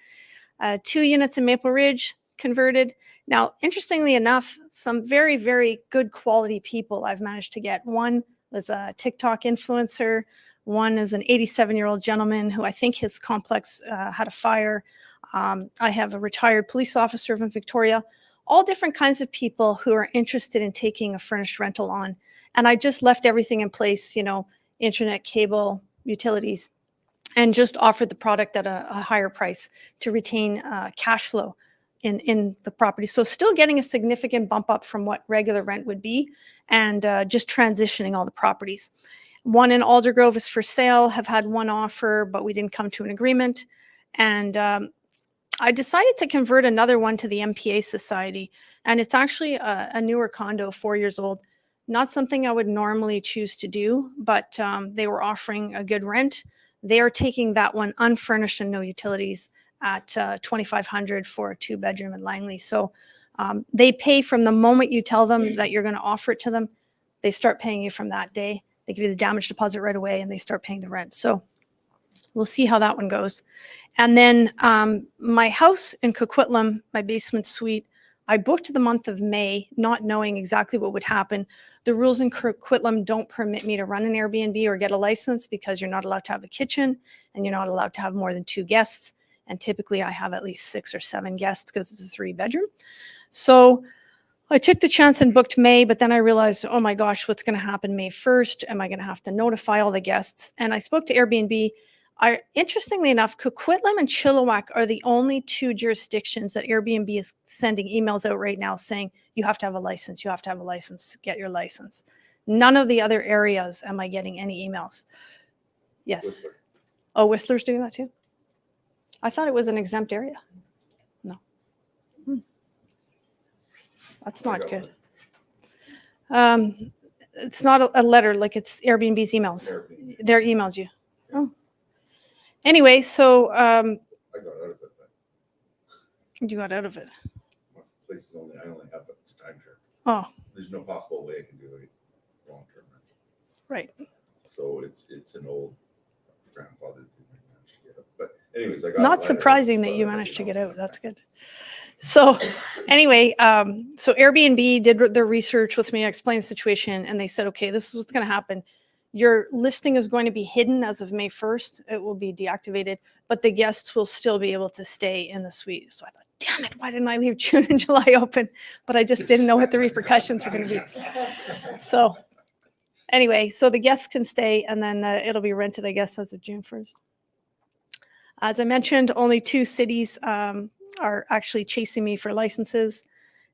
2 units in Maple Ridge converted. Now, interestingly enough, some very, very good quality people I've managed to get. One was a TikTok influencer. One is an 87-year-old gentleman who I think his complex had a fire. I have a retired police officer from Victoria. All different kinds of people who are interested in taking a furnished rental on. And I just left everything in place, internet, cable, utilities, and just offered the product at a higher price to retain cash flow in the property. So still getting a significant bump up from what regular rent would be, and just transitioning all the properties. One in Aldergrove is for sale, have had 1 offer, but we didn't come to an agreement. And I decided to convert another one to the MPA Society, and it's actually a newer condo, 4 years old. Not something I would normally choose to do, but they were offering a good rent. They are taking that one unfurnished and no utilities at $2,500 for a 2-bedroom in Langley. So they pay from the moment you tell them that you're going to offer it to them. They start paying you from that day. They give you the damage deposit right away, and they start paying the rent. So we'll see how that one goes. And then my house in Coquitlam, my basement suite, I booked the month of May, not knowing exactly what would happen. The rules in Coquitlam don't permit me to run an Airbnb or get a license, because you're not allowed to have a kitchen and you're not allowed to have more than 2 guests. And typically I have at least 6 or 7 guests because it's a 3-bedroom. So I took the chance and booked May, but then I realized, oh my gosh, what's going to happen May 1st? Am I going to have to notify all the guests? And I spoke to Airbnb. Interestingly enough, Coquitlam and Chilliwack are the only 2 jurisdictions that Airbnb is sending emails out right now saying, you have to have a license, you have to have a license, get your license. None of the other areas am I getting any emails. Yes. Whistler. Oh, Whistler's doing that too? I thought it was an exempt area. No. That's not good. It's not a letter, like it's Airbnb's emails. Airbnb. Their emails you. Yeah. Oh. Anyway, so I got out of it. You got out of it. Places I only have it's timeshare. Oh. There's no possible way I can do a long-term rental. Right. So it's an old grandfather thing I managed to get up. But anyways, I got not surprising that you managed to get out. That's good. So anyway, so Airbnb did their research with me. I explained the situation, and they said, okay, this is what's going to happen. Your listing is going to be hidden as of May 1st. It will be deactivated, but the guests will still be able to stay in the suite. So I thought, damn it, why didn't I leave June and July open? But I just didn't know what the repercussions were going to be. So anyway, so the guests can stay, and then it'll be rented, I guess, as of June 1st. As I mentioned, only 2 cities are actually chasing me for licenses.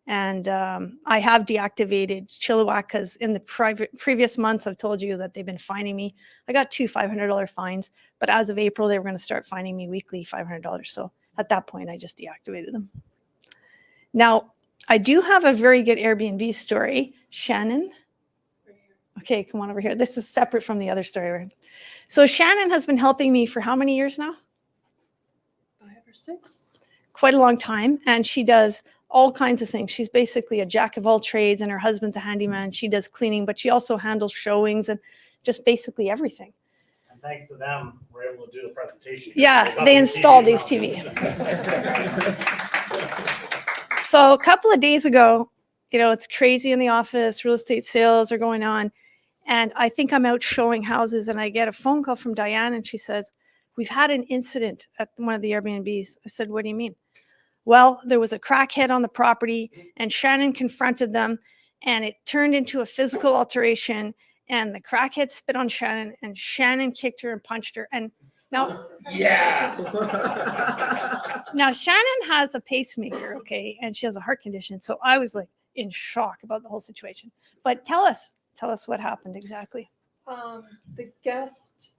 And I have deactivated Chilliwack because in the previous months, I've told you that they've been fining me. I got 2 $500 fines, but as of April, they were going to start fining me weekly $500. So at that point, I just deactivated them. Now, I do have a very good Airbnb story. Shannon? Okay, come on over here. This is separate from the other story. Right? So Shannon has been helping me for how many years now? 5 or 6. Quite a long time. And she does all kinds of things. She's basically a jack of all trades, and her husband's a handyman. She does cleaning, but she also handles showings and just basically everything. And thanks to them, we're able to do the presentation. Yeah, they installed these TV. So a couple of days ago, it's crazy in the office. Real estate sales are going on. And I think I'm out showing houses, and I get a phone call from Diane, and she says, we've had an incident at one of the Airbnbs. I said, what do you mean? Well, there was a crackhead on the property, and Shannon confronted them, and it turned into a physical alteration, and the crackhead spit on Shannon, and Shannon kicked her and punched her. And now Shannon has a pacemaker, okay, and she has a heart condition. So I was like in shock about the whole situation. But tell us what happened exactly. The guest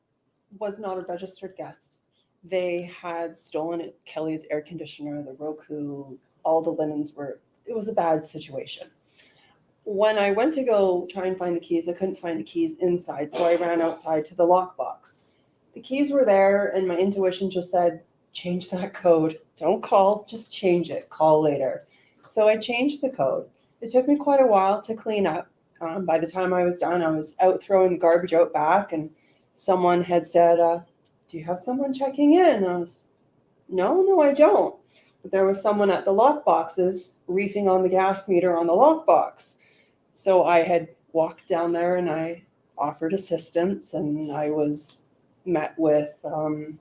was not a registered guest. They had stolen Kelly's air conditioner, the Roku, all the linens it was a bad situation. When I went to go try and find the keys, I couldn't find the keys inside, so I ran outside to the lockbox. The keys were there, and my intuition just said, change that code. Don't call, just change it. Call later. So I changed the code. It took me quite a while to clean up. By the time I was done, I was out throwing the garbage out back, and someone had said, do you have someone checking in? And I was, no, I don't. But there was someone at the lockboxes reefing on the gas meter on the lockbox. So I had walked down there and I offered assistance, and I was met with some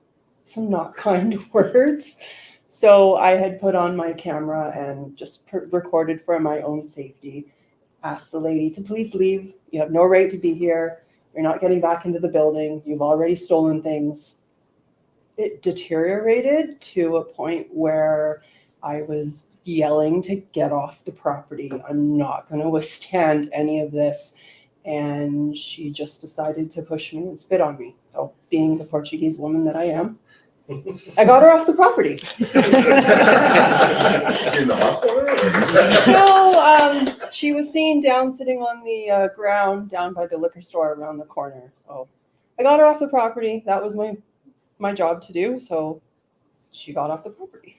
not kind words. So I had put on my camera and just recorded for my own safety. Asked the lady to please leave. You have no right to be here. You're not getting back into the building. You've already stolen things. It deteriorated to a point where I was yelling to get off the property. I'm not going to withstand any of this. And she just decided to push me and spit on me. So being the Portuguese woman that I am, I got her off the property. In the hospital? No, she was seen down sitting on the ground down by the liquor store around the corner. So I got her off the property. That was my job to do. So she got off the property.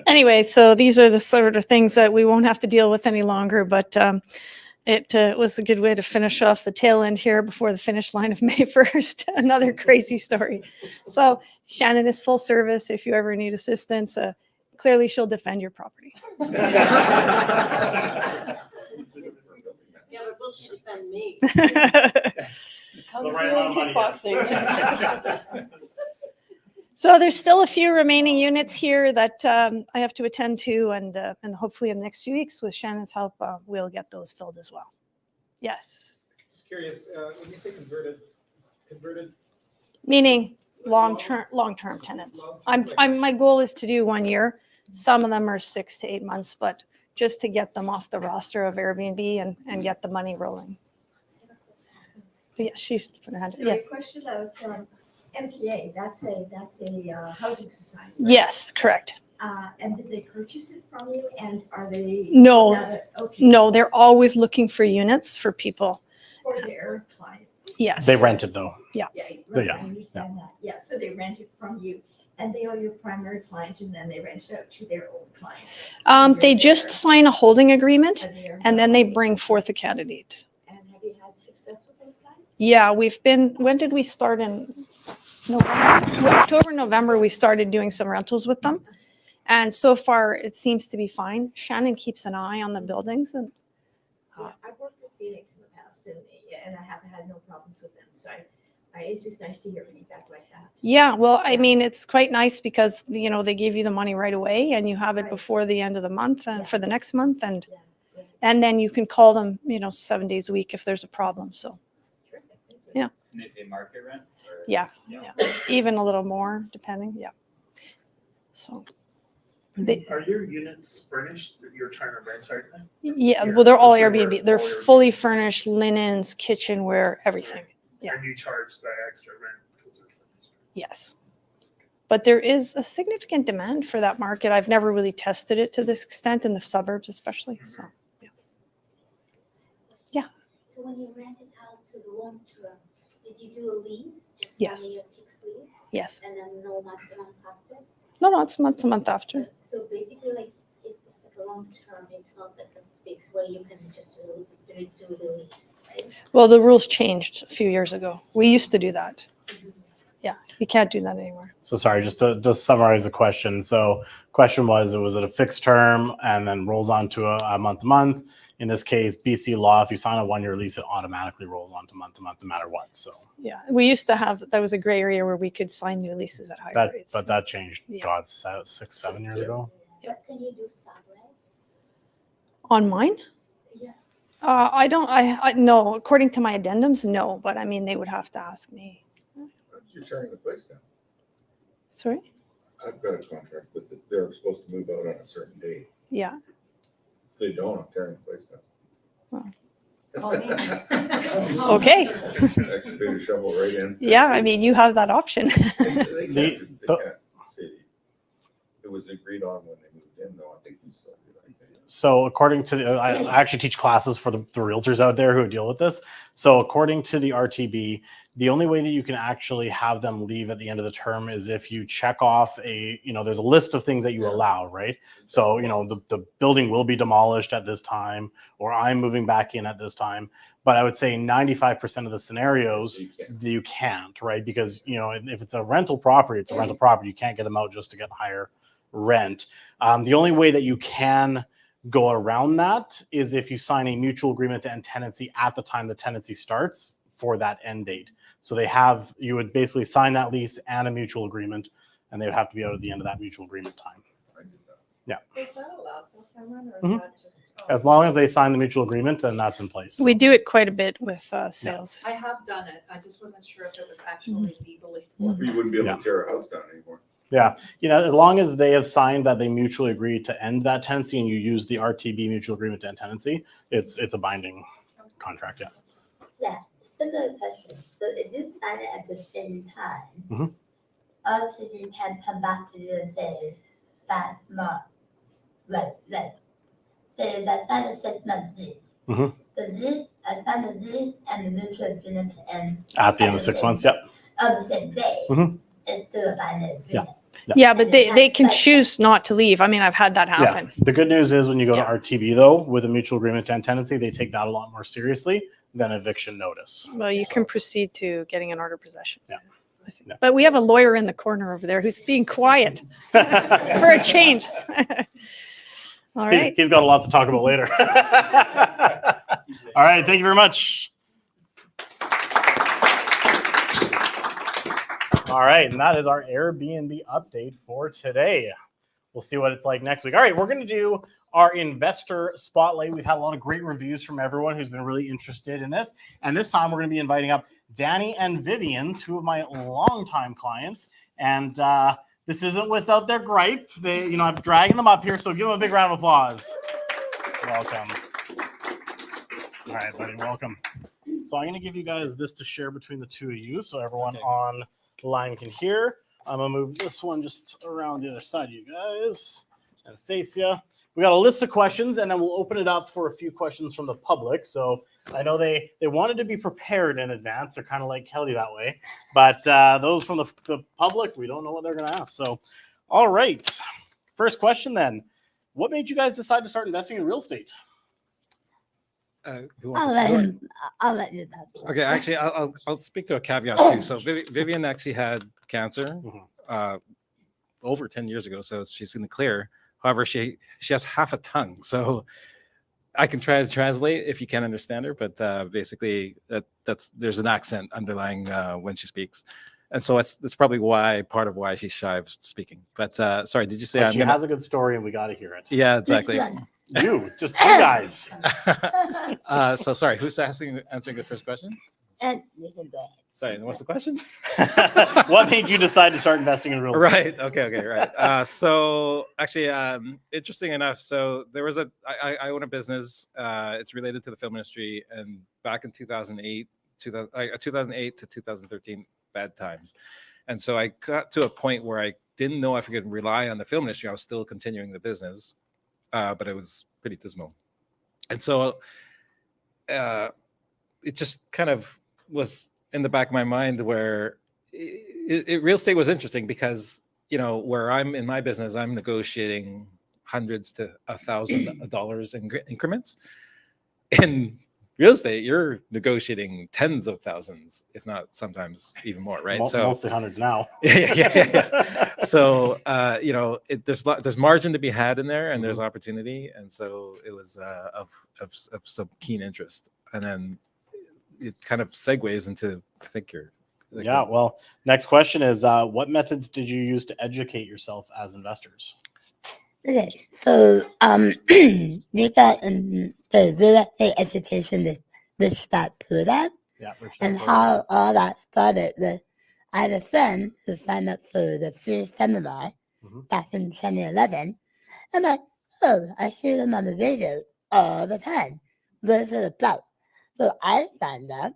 Anyway, so these are the sort of things that we won't have to deal with any longer, but it was a good way to finish off the tail end here before the finish line of May 1st. Another crazy story. So Shannon is full service. If you ever need assistance, clearly she'll defend your property. Yeah, but will she defend me? Kung Fu and kickboxing. So there's still a few remaining units here that I have to attend to, and hopefully in the next few weeks, with Shannon's help, we'll get those filled as well. Yes. Just curious, when you say converted, Meaning long-term tenants. My goal is to do 1 year. Some of them are 6 to 8 months, but just to get them off the roster of Airbnb and get the money rolling. But yeah, she's gonna have So yes. a question about MPA, that's a housing society. Yes, correct. And did they purchase it from you, and are they? No. Okay. No, they're always looking for units for people. For their clients. Yes. They rented though. Yeah, right, Yeah. I understand that. Yeah, so they rent it from you, and they are your primary client, and then they rent it out to their own clients. They just sign a holding agreement, And they're- and then they bring forth a candidate. And have you had success with those guys? Yeah, when did we start in November? October, November, we started doing some rentals with them. And so far, it seems to be fine. Shannon keeps an eye on the buildings, and Yeah, I've worked with Phoenix in the past, and I haven't had no problems with them, so it's just nice to hear feedback like that. yeah, well, I mean, it's quite nice because, they give you the money right away, and you have it Right. before the end of the month and Yeah. for the next month, and Yeah. then you can call them, 7 days a week if there's a problem. So Terrific, thank you. Yeah. And they market rent? Or- yeah, even a little more depending. Yeah. So are your units furnished that you're trying to rent, aren't they? yeah, Yeah, well, they're all so they're Airbnb. They're all Airbnb. fully furnished, linens, kitchenware, everything. Yeah. And you charge that extra rent because they're furnished. Yes. But there is a significant demand for that market. I've never really tested it to this extent in the suburbs, especially. So, So when you rent it out to the long term, did you do a lease? Just Yes. only a fixed lease? yes. And then no month after? No, it's a month after. So basically like it's like a long term, it's not like a fixed where you can just really do the lease, right? Well, the rules changed a few years ago. We used to do that. Yeah, you can't do that anymore. So sorry, just to summarize the question. So question was it a fixed term and then rolls on to a month to month? In this case, BC law, if you sign a 1-year lease, it automatically rolls on to month, no matter what. So Yeah, we used to have, that was a gray area where we could sign new leases at higher rates. that changed, Yeah. God, 6, 7 years ago. Can you do sublet? On mine? Yeah. I don't, no, according to my addendums, no, but I mean, they would have to ask me. You're tearing the place down. Sorry? I've got a contract with it. They're supposed to move out on a certain date. Yeah. If they don't, I'm tearing the place down. Okay. Excavator shovel right in. Yeah, I mean, you have that option. They can't say it was agreed on when they moved in, though. I think you still do that. So according to I actually teach classes for the realtors out there who deal with this. So according to the RTB, the only way that you can actually have them leave at the end of the term is if you check off there's a list of things that you allow, right? So, the building will be demolished at this time, or I'm moving back in at this time. But I would say 95% of the scenarios you can't, right? Because, if it's a rental property, it's a rental property. You can't get them out just to get higher rent. The only way that you can go around that is if you sign a mutual agreement to end tenancy at the time the tenancy starts for that end date. So you would basically sign that lease and a mutual agreement, and they would have to be out at the end of that mutual agreement time. Yeah. Is that allowed this summer, or is Mhm. that just? As long as they sign the mutual agreement, then that's in place. We do it quite a bit with sales. I have done it. I just wasn't sure if it was actually legally. You wouldn't be able Yeah. to tear a house down anymore. Yeah. As long as they have signed that they mutually agree to end that tenancy and you use the RTB mutual agreement to end tenancy, it's a binding contract. Yeah. Yeah, similar question. So if you sign it at the same time, Mhm. obviously you can come back to you and say that month. Right. Say that sign a 6-month lease. Mhm. The lease, I sign the lease and the mutual agreement to end At the end of 6 months. Yep. on the same day. Mhm. It's still a binding agreement. Yeah, but they can choose not to leave. I mean, I've had that happen. Yeah. The good news is when you go Yeah. to RTB, though, with a mutual agreement to end tenancy, they take that a lot more seriously than eviction notice. Well, you can proceed to getting an order of possession. Yeah. I think. Yeah. But we have a lawyer in the corner over there who's being quiet for a change. All right. He's got a lot to talk about later. All right. Thank you very much. All right. And that is our Airbnb update for today. We'll see what it's like next week. All right. We're going to do our investor spotlight. We've had a lot of great reviews from everyone who's been really interested in this. And this time we're going to be inviting up Danny and Vivian, two of my longtime clients. And this isn't without their gripe. I'm dragging them up here. So give them a big round of applause. Welcome. All right, buddy. Welcome. So I'm going to give you guys this to share between the two of you so everyone on the line can hear. I'm going to move this one just around the other side of you guys and face you. We got a list of questions, and then we'll open it up for a few questions from the public. So I know they wanted to be prepared in advance. They're kind of like Kelly that way. But those from the public, we don't know what they're going to ask. So, all right. First question then. What made you guys decide to start investing in real estate? I'll let you know. Okay, actually, I'll speak to a caveat too. So Vivian actually had cancer over 10 years ago, so she's in the clear. However, she has half a tongue, so I can try to translate if you can't understand her. But basically, there's an accent underlying when she speaks, and so that's probably part of why she's shy of speaking. But sorry, did you say She has a good story, and we got to hear it. Yeah, exactly. Just you guys. So sorry, who's answering the first question? And you can go ahead. Sorry, and what's the question? What made you decide to start investing in real estate? Right. Okay. Right. So actually, interesting enough, so there was I own a business. It's related to the film industry, and back in 2008 to 2013, bad times, and so I got to a point where I didn't know if I could rely on the film industry. I was still continuing the business, but it was pretty dismal, and so it just kind of was in the back of my mind where real estate was interesting because, where I'm in my business, I'm negotiating hundreds to $1,000 in increments. In real estate, you're negotiating tens of thousands, if not sometimes even more, right? Mostly hundreds now. Yeah. So, there's margin to be had in there, and there's opportunity. And so it was of some keen interest. And then it kind of segues into, I think Well, next question is, what methods did you use to educate yourself as investors? Okay, so you got the real estate education with that program, Yeah, Rich and Dad how all that started with, I had a friend who signed up for the free seminar Mhm. back in 2011. I'm like, oh, I hear them on the radio all the time. What is it about? So I signed up,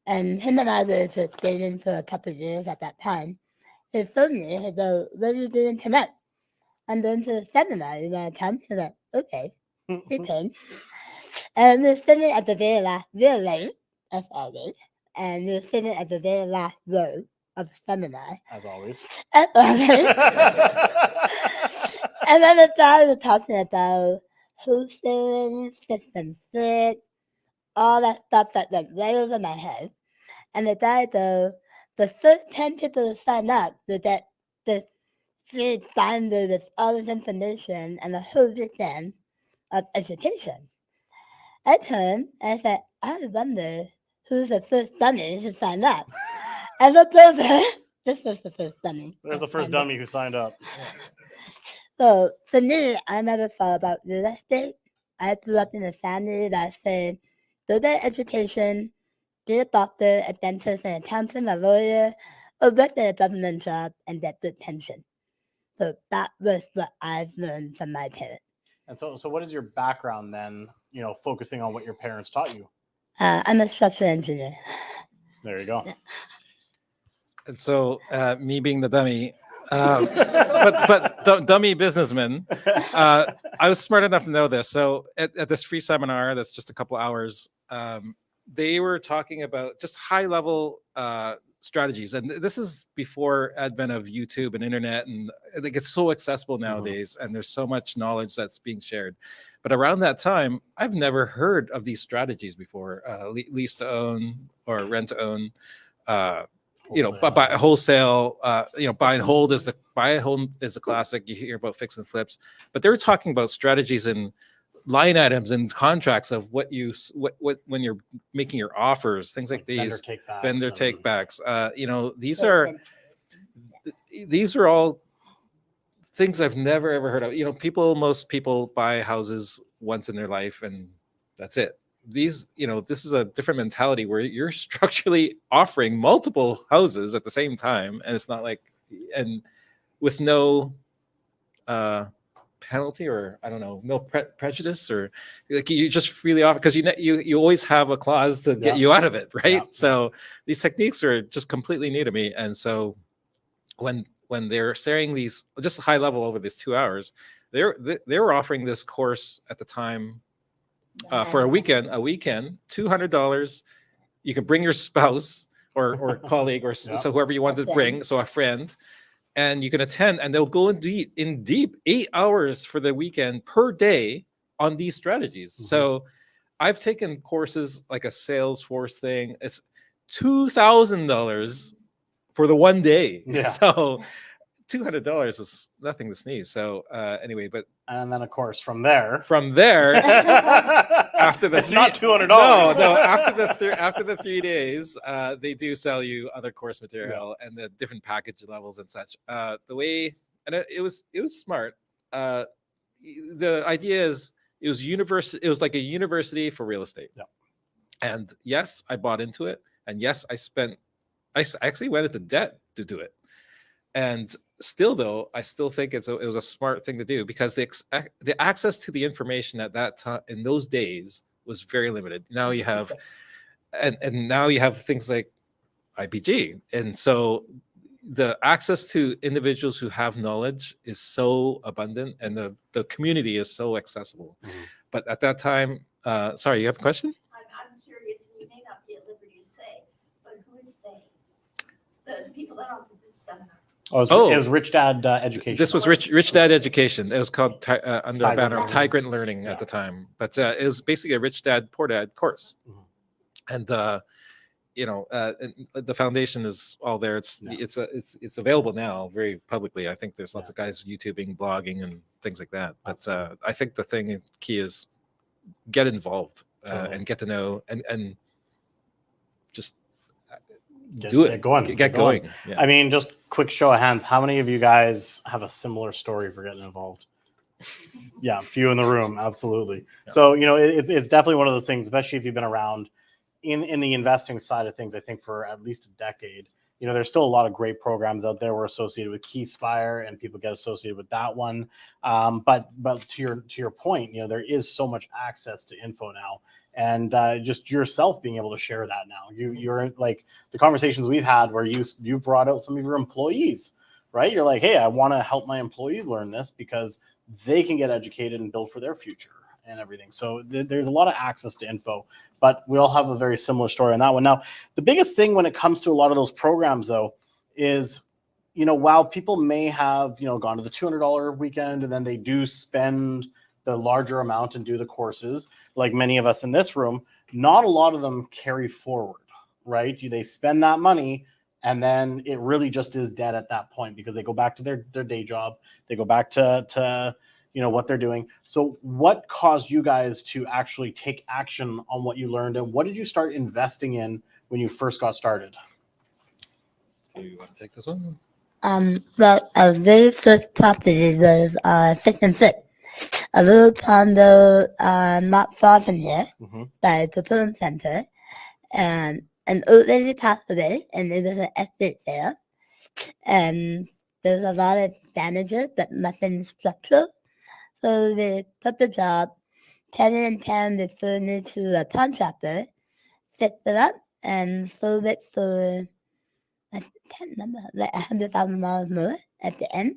and him and I were just dating for a couple of years at that time. He told me, he goes, what are you doing tonight? I'm going to the seminar. You want to come? He's like, okay. He came. And we were sitting at the very late, as always. And we were sitting at the very last row of the seminar. As always. As always. And then the guy was talking about hosting, system fit, all that stuff that went right over my head. And the guy goes, the first 10 people who sign up will get the free binder with all this information and a whole weekend of education. I turned and I said, I wonder who's the first dummy who signed up. And looked over, this was the first dummy. There's the that first signed up. dummy who signed up. So for me, I never thought about real estate. I grew up in a family that said, go get education, be a doctor, a dentist, an accountant, a lawyer, or work at a government job and get good pension. So that was what I've learned from my parents. And so what is your background then, focusing on what your parents taught you? I'm a structural engineer. There you go. And so, me being the dummy, dummy businessman, I was smart enough to know this. So at this free seminar, that's just a couple hours, they were talking about just high level strategies. And this is before advent of YouTube and internet. And it gets so accessible nowadays. And there's so much knowledge that's being shared. But around that time, I've never heard of these strategies before. Lease to own or rent to own. Buy wholesale, buy and hold is the classic. You hear about fix and flips, but they're talking about strategies and line items and contracts of what when you're making your offers, things like these vendor take backs. These are all things I've never ever heard of. Most people buy houses once in their life and that's it. This is a different mentality where you're structurally offering multiple houses at the same time, and it's not like, and with no penalty or I don't know, no prejudice, or like you just freely offer because you always have a clause to get you out of it, right? Yeah. So these techniques are just completely new to me, and so when they're sharing these just high level over these 2 hours, they were offering this course at the time. For a weekend, $200. You can bring your spouse or colleague or so whoever you want to bring, so a friend, and you can attend, and they'll go in deep 8 hours for the weekend per day on these strategies. Mm-hmm. So I've taken courses like a Salesforce thing. It's $2,000 for the one day. Yeah. So $200 was nothing to sneeze. So anyway, and then of course from there after the it's not $200. No, after the 3 days, they do sell you other course material and the different package levels and such. The way, and it was smart. The idea is it was like a university for real estate. Yeah. And yes, I bought into it, and yes, I actually went into debt to do it. And still, though, I still think it was a smart thing to do because the access to the information at that time in those days was very limited. Now you have, and now you have things like IPG, and so the access to individuals who have knowledge is so abundant, and the community is so accessible. Mm-hmm. But at that time, sorry, you have a question? I'm curious, and you may not be at liberty to say, but who is they? The people that offered this seminar. It was Rich Dad Education. This was Rich Dad Education. It was called under a banner of Tigrant Learning at the time, but it was basically a Rich Dad Poor Dad course. Mm-hmm. And the foundation is all there. It's available now very publicly. I think there's lots of guys YouTubing, blogging, and things like that. But I think the key is get involved and get to know and just. Get going. Yeah. I mean, just quick show of hands. How many of you guys have a similar story for getting involved? Yeah, few in the room, absolutely. Yeah. So, it's definitely one of those things, especially if you've been around in the investing side of things, I think for at least a decade. There's still a lot of great programs out there. We're associated with KeySpire, and people get associated with that one. But to your point, there is so much access to info now, and just yourself being able to share that now. You're like the conversations we've had where you brought out some of your employees, right? You're like, hey, I want to help my employees learn this because they can get educated and build for their future and everything. So there's a lot of access to info, but we all have a very similar story on that one. Now, the biggest thing when it comes to a lot of those programs, though, is, while people may have, gone to the $200 weekend and then they do spend the larger amount and do the courses, like many of us in this room, not a lot of them carry forward, right? They spend that money and then it really just is dead at that point because they go back to their day job. They go back to what they're doing. So what caused you guys to actually take action on what you learned, and what did you start investing in when you first got started? Do you want to take this one? Well, our very first property was 6 and 6. A little condo not far from here by the film center. And an old lady passed away, and it was an estate sale. And there's a lot of damages, but nothing structural. So they took the job, Penny and Pam referred me to a contractor, fixed it up, and sold it for, I can't remember, like $100,000 more at the end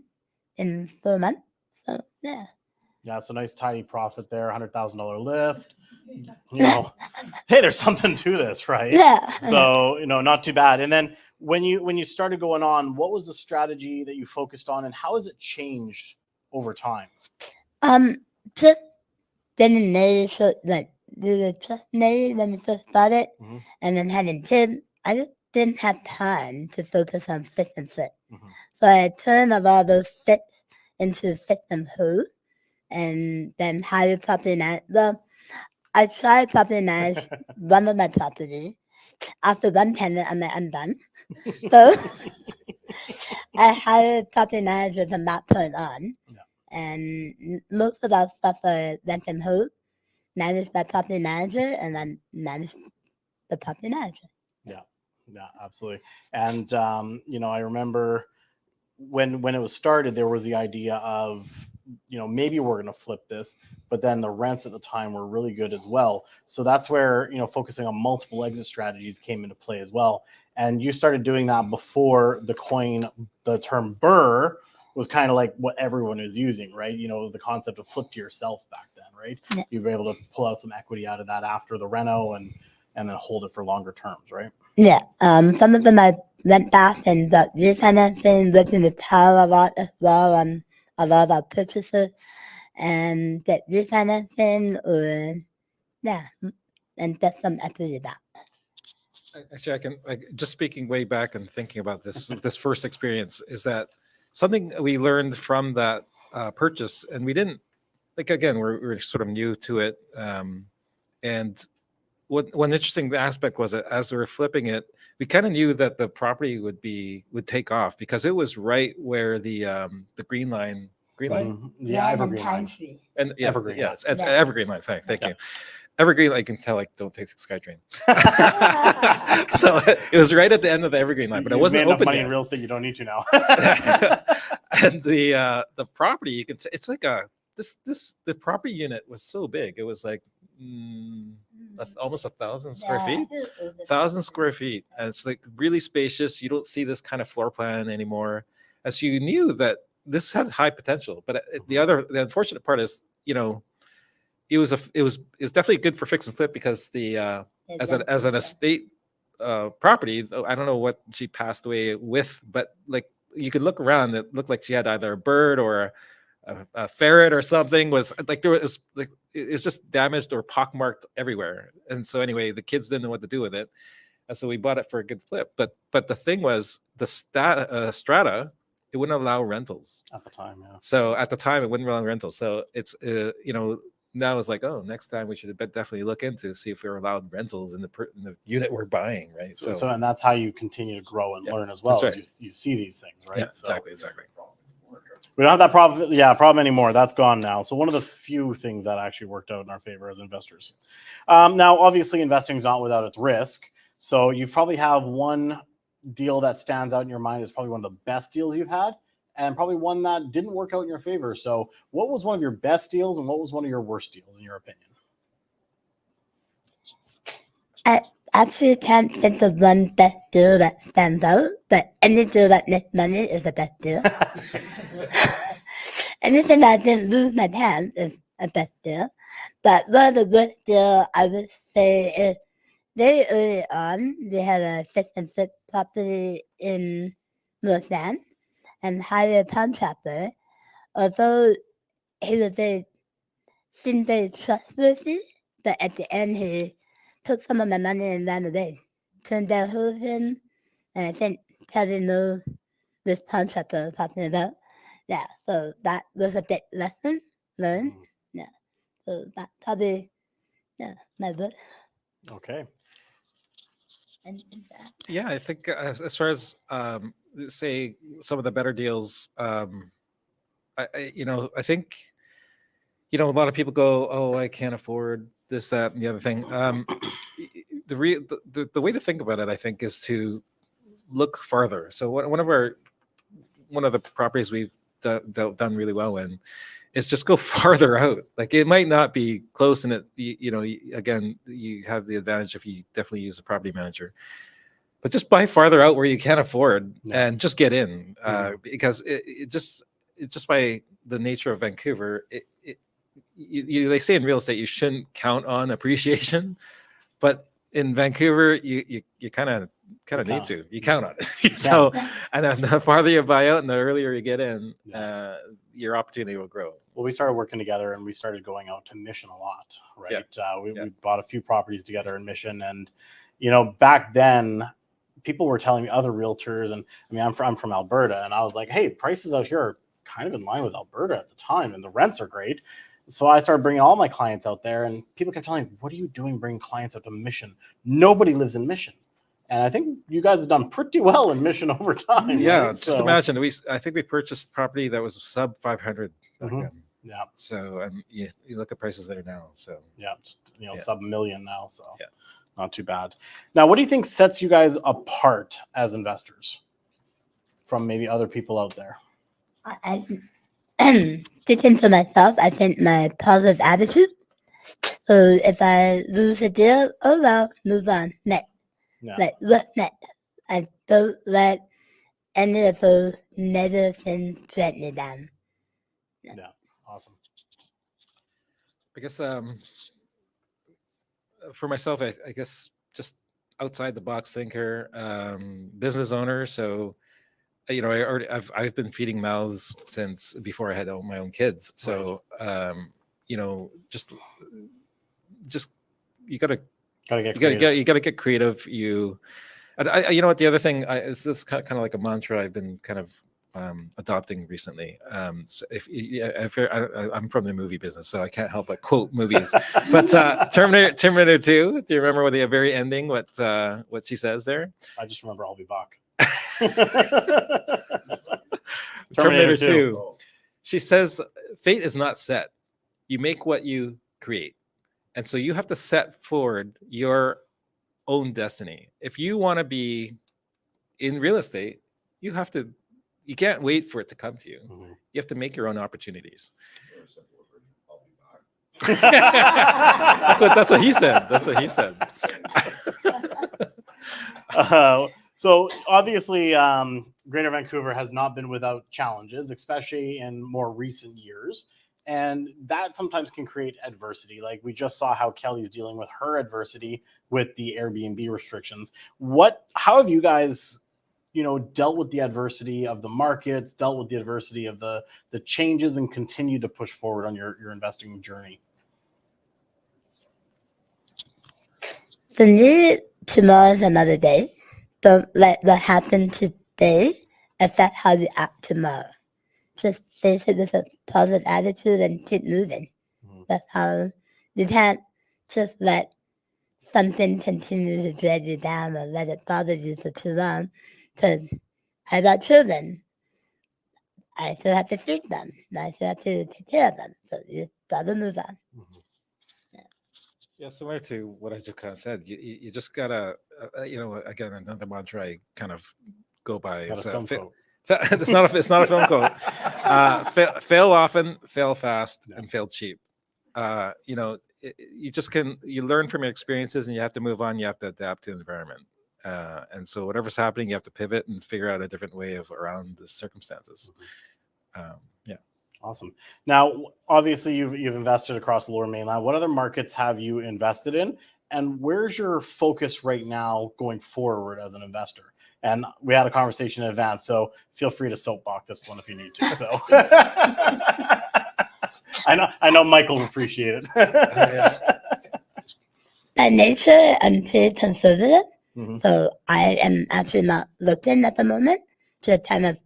in 4 months. So, yeah. Yeah, so nice tidy profit there, $100,000 lift. Hey, there's something to this, right? Yeah. So, not too bad. And then when you started going on, what was the strategy that you focused on, and how has it changed over time? Just getting married, so like we were just married when we first started, and then having kids. I just didn't have time to focus on 6 and 6. So I turned a lot of those 6 into 6 and Ho, and then hired property management. Well, I tried property manage one of my properties. After one tenant, I'm done. So I hired property manager from that point on. And most of our stuff are rent and hold, managed by property manager, and then managed the property manager. Yeah, absolutely. And I remember when it was started, there was the idea of maybe we're going to flip this, but then the rents at the time were really good as well. So that's where focusing on multiple exit strategies came into play as well. And you started doing that before the term BRRRR was kind of like what everyone is using, right? It was the concept of flip to yourself back then, right? Yeah. You were able to pull out some equity out of that after the reno and then hold it for longer terms, right? Yeah. Some of them I went back and got refinancing, working with Power a lot as well on a lot of our purchases, and get refinancing and get some equity back. Actually, just speaking way back and thinking about this first experience is that something we learned from that purchase, and we didn't, again, we're sort of new to it. And one interesting aspect was that as we were flipping it, we kind of knew that the property would take off because it was right where the green line. Yeah, Evergreen line. And Evergreen line. It's Evergreen line. Sorry, thank you. Evergreen, I can tell I don't take SkyTrain. So it was right at the end of the Evergreen line, but it wasn't open money yet. in real estate, you don't need to now. And the property, you can it's like the property unit was so big. It was like almost 1,000 square feet. 1,000 square feet. And it's like really spacious. You don't see this kind of floor plan anymore. As you knew that this had high potential. But the unfortunate part is, it was definitely good for fix and flip because as an estate property, I don't know what she passed away with, but like you could look around, it looked like she had either a bird or a ferret or something. Was like there was like it's just damaged or pockmarked everywhere. And so anyway, the kids didn't know what to do with it, and so we bought it for a good flip. But the thing was the strata. It wouldn't allow rentals at the time. Yeah. So at the time, it wouldn't allow rentals. So it's now it's like, oh, next time we should definitely look into see if we're allowed rentals in the unit we're buying, right? So and that's how you continue to grow and learn as well. Right. As you see these things, right? Yeah, exactly. We don't have that problem anymore. That's gone now. So one of the few things that actually worked out in our favor as investors. Now, obviously, investing is not without its risk. So you probably have one deal that stands out in your mind as probably one of the best deals you've had, and probably one that didn't work out in your favor. So what was one of your best deals, and what was one of your worst deals, in your opinion? I actually can't think of one best deal that stands out, but any deal that makes money is a best deal. Anything that didn't lose my pants is a best deal. But one of the worst deal I would say is very early on, we had a fix and flip property in Lausanne and hired a contractor. Although he was seemed very trustworthy, but at the end he took some of my money and ran away. Turned out who was him, and I think Kelly knows this contractor I was talking about. Yeah, so that was a big lesson learned. Yeah, so that probably, my book. Okay. Yeah, I think as far as say some of the better deals, I think a lot of people go, oh, I can't afford this, that, and the other thing. The way to think about it, I think, is to look farther. So one of the properties we've done really well in is just go farther out. Like, it might not be close, and again, you have the advantage if you definitely use a property manager, but just buy farther out where you can afford and just get in, because it just by the nature of Vancouver, they say in real estate you shouldn't count on appreciation, but in Vancouver you kind of need to. You count on it. So, and then the farther you buy out and the earlier you get in, your opportunity will grow. Well, we started working together and we started going out to Mission a lot, right? We bought a few properties together in Mission, and back then people were telling me, other realtors, and I mean, I'm from Alberta, and I was like, hey, prices out here are kind of in line with Alberta at the time, and the rents are great. So I started bringing all my clients out there, and people kept telling me, what are you doing bringing clients out to Mission? Nobody lives in Mission. And I think you guys have done pretty well in Mission over time. Yeah, right? just imagine, I think we purchased property that was sub 500 back then. Yeah. So, and you look at prices there now. So just, sub million now. So not too bad. Now, what do you think sets you guys apart as investors from maybe other people out there? Speaking for myself, I think my positive attitude. So if I lose a deal, oh well, move on, next. Like, what next? I don't let any of those negative things drag me down. Yeah, awesome. I guess for myself, I guess just outside the box thinker, business owner. So I've been feeding mouths since before I had my own kids. So just you gotta get creative. You know what, the other thing is this kind of like a mantra I've been kind of adopting recently. So I'm from the movie business, so I can't help but quote movies. But Terminator 2. Do you remember the very ending? What she says there? I just remember I'll be back. Terminator 2. She says, "Fate is not set. You make what you create." And so you have to set forward your own destiny. If you want to be in real estate, you can't wait for it to come to you. You have to make your own opportunities. That's what he said. That's what he said. So obviously, Greater Vancouver has not been without challenges, especially in more recent years. And that sometimes can create adversity. Like we just saw how Kelly's dealing with her adversity with the Airbnb restrictions. How have you guys, dealt with the adversity of the markets, dealt with the adversity of the changes, and continue to push forward on your investing journey? For me, tomorrow's another day. Don't let what happened today affect how you act tomorrow. Just face it with a positive attitude and keep moving. That's how you can't just let something continue to drag you down or let it bother you for too long. Because I got children. I still have to feed them. And I still have to take care of them. So you gotta move on. Yeah, similar to what I just kind of said, you just gotta, again, another mantra I kind of go by Got a is film quote. it's not a film quote. Fail often, fail fast, and fail cheap. You learn from your experiences, and you have to move on. You have to adapt to the environment, and so whatever's happening, you have to pivot and figure out a different way around the circumstances. Yeah. Awesome. Now, obviously, you've invested across the Lower Mainland. What other markets have you invested in, and where's your focus right now going forward as an investor? And we had a conversation in advance, so feel free to soapbox this one if you need to. So, I know Michael will appreciate it. By nature, I'm pretty conservative. Mhm. So I am actually not looking at the moment to kind of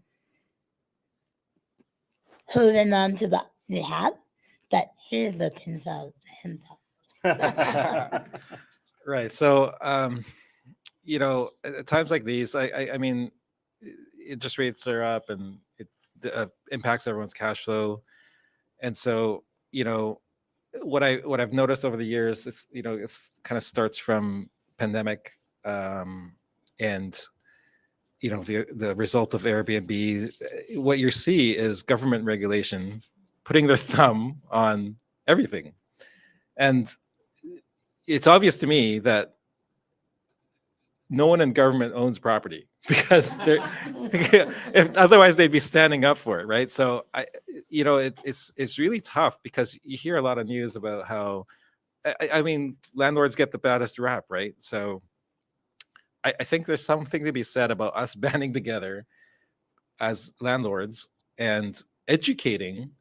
holding on to what we have, but he's looking for himself. Right. So, at times like these, I mean, interest rates are up, and it impacts everyone's cash flow. And so, what I've noticed over the years, it's kind of starts from pandemic, and the result of Airbnb. What you see is government regulation putting their thumb on everything, and it's obvious to me that no one in government owns property because if otherwise they'd be standing up for it, right? So it's really tough because you hear a lot of news about how, I mean, landlords get the baddest rap, right? So I think there's something to be said about us banding together as landlords and educating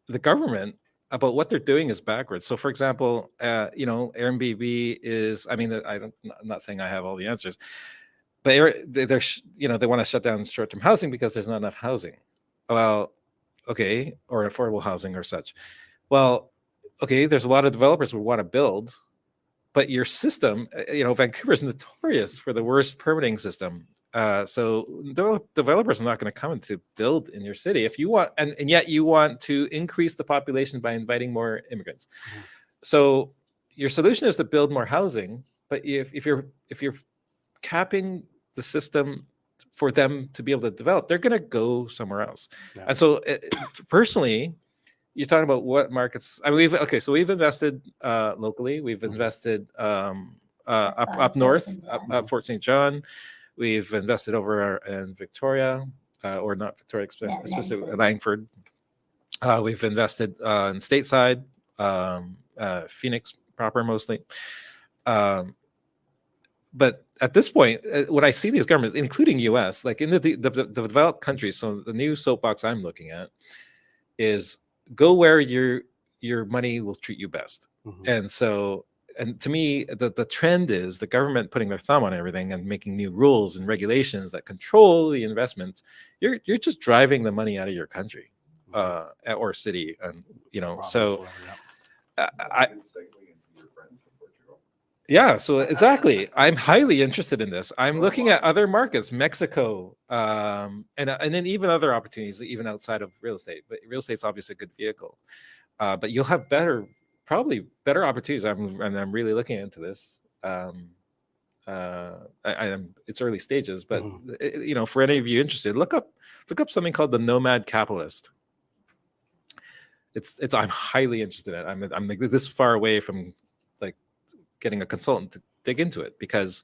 the government about what they're doing is backwards. So, for example, Airbnb is. I mean, I'm not saying I have all the answers, but they want to shut down short-term housing because there's not enough housing. Well, okay, or affordable housing or such. Well, okay, there's a lot of developers who want to build, but your system, Vancouver is notorious for the worst permitting system. So developers are not going to come to build in your city if you want, and yet you want to increase the population by inviting more immigrants. Mm-hmm. So your solution is to build more housing, but if you're capping the system for them to be able to develop, they're going to go somewhere else. Yeah. And so personally, you're talking about what markets. I mean, we've invested locally. We've invested up north, up Fort St. John. We've invested over in Victoria, or not Victoria, specifically Langford. We've invested in stateside, Phoenix proper mostly. But at this point, when I see these governments, including U.S., like in the developed countries, so the new soapbox I'm looking at is go where your money will treat you best. Mm-hmm. And to me, the trend is the government putting their thumb on everything and making new rules and regulations that control the investments. You're just driving the money out of your country, or city, and so. Yeah, so exactly. I'm highly interested in this. I'm looking at other markets, Mexico, and then even other opportunities, even outside of real estate. But real estate's obviously a good vehicle. But you'll have probably better opportunities. I'm really looking into this. It's early stages, but for any of you interested, look up something called the Nomad Capitalist. I'm highly interested in it. I'm like this far away from like getting a consultant to dig into it because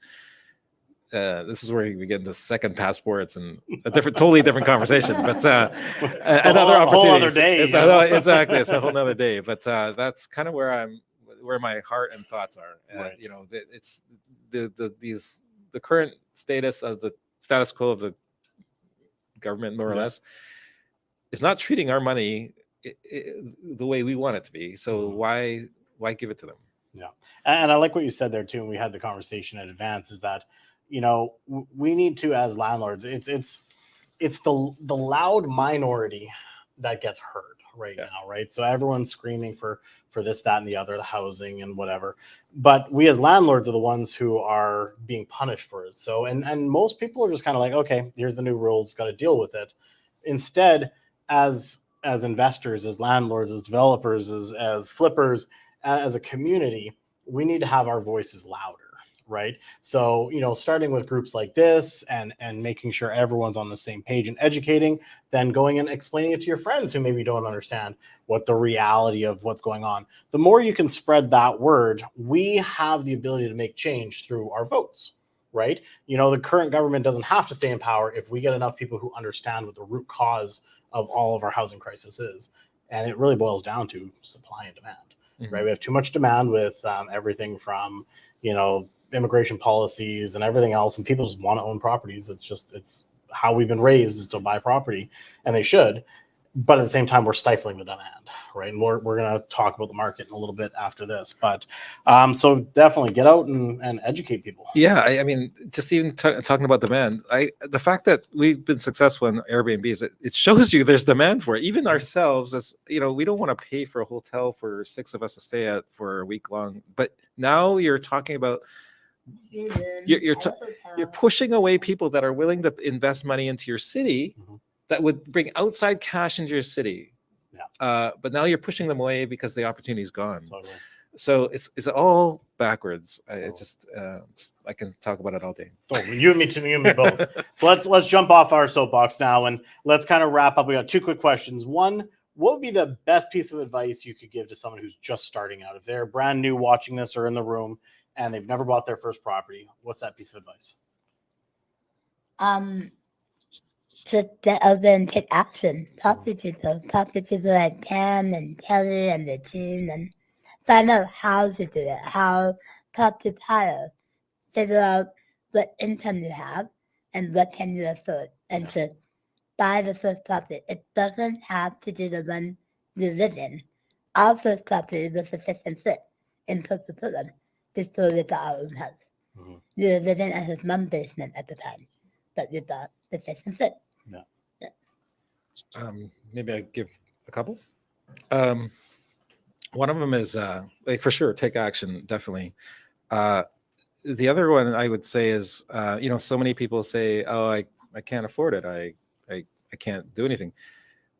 this is where we get into second passports and a totally different conversation. But and other opportunities. Whole other day. Exactly, it's a whole other day. But that's kind of where my heart and thoughts are. Right. It's the current status quo of the government, more or less, is not treating our money the way we want it to be. So why give it to them? Yeah. And I like what you said there too. And we had the conversation in advance is that, we need to, as landlords, it's the loud minority that gets heard right now. Right. So everyone's screaming for this, that, and the other, the housing and whatever. But we as landlords are the ones who are being punished for it. So, and most people are just kind of like, okay, here's the new rules, got to deal with it. Instead, as investors, as landlords, as developers, as flippers, as a community, we need to have our voices louder, right? So, starting with groups like this and making sure everyone's on the same page and educating, then going and explaining it to your friends who maybe don't understand what the reality of what's going on. The more you can spread that word, we have the ability to make change through our votes, right? The current government doesn't have to stay in power if we get enough people who understand what the root cause of all of our housing crisis is. And it really boils down to supply and demand, right? We have too much demand with everything from, immigration policies and everything else, and people just want to own properties. It's how we've been raised, is to buy property, and they should. But at the same time, we're stifling the demand, right? And we're going to talk about the market in a little bit after this. But so definitely get out and educate people. Yeah, I mean, just even talking about demand, the fact that we've been successful in Airbnbs, it shows you there's demand for it. Even ourselves, as we don't want to pay for a hotel for 6 of us to stay at for a week long. But now you're talking about you're pushing away people that are willing to invest money into your city that would bring outside cash into your city. Yeah. But now you're pushing them away because the opportunity is gone. Totally. So it's all backwards. I can talk about it all day. Totally. You and me both. So let's jump off our soapbox now and let's kind of wrap up. We got 2 quick questions. One, what would be the best piece of advice you could give to someone who's just starting out? If they're brand new watching this or in the room and they've never bought their first property, what's that piece of advice? To get over and take action. Talk to people like Cam and Kelly and the team, and find out how to do it. Talk to Tyler. Figure out what income you have and what can you afford, and to buy the first property. It doesn't have to be the one you live in. Our first property was a 6 and 6 in Purple Portland before we bought our own house. We were living in his mom's basement at the time, but we bought the 6 and 6. Maybe I give a couple. One of them is for sure, take action, definitely. The other one I would say is, so many people say, "Oh, I can't afford it. I can't do anything."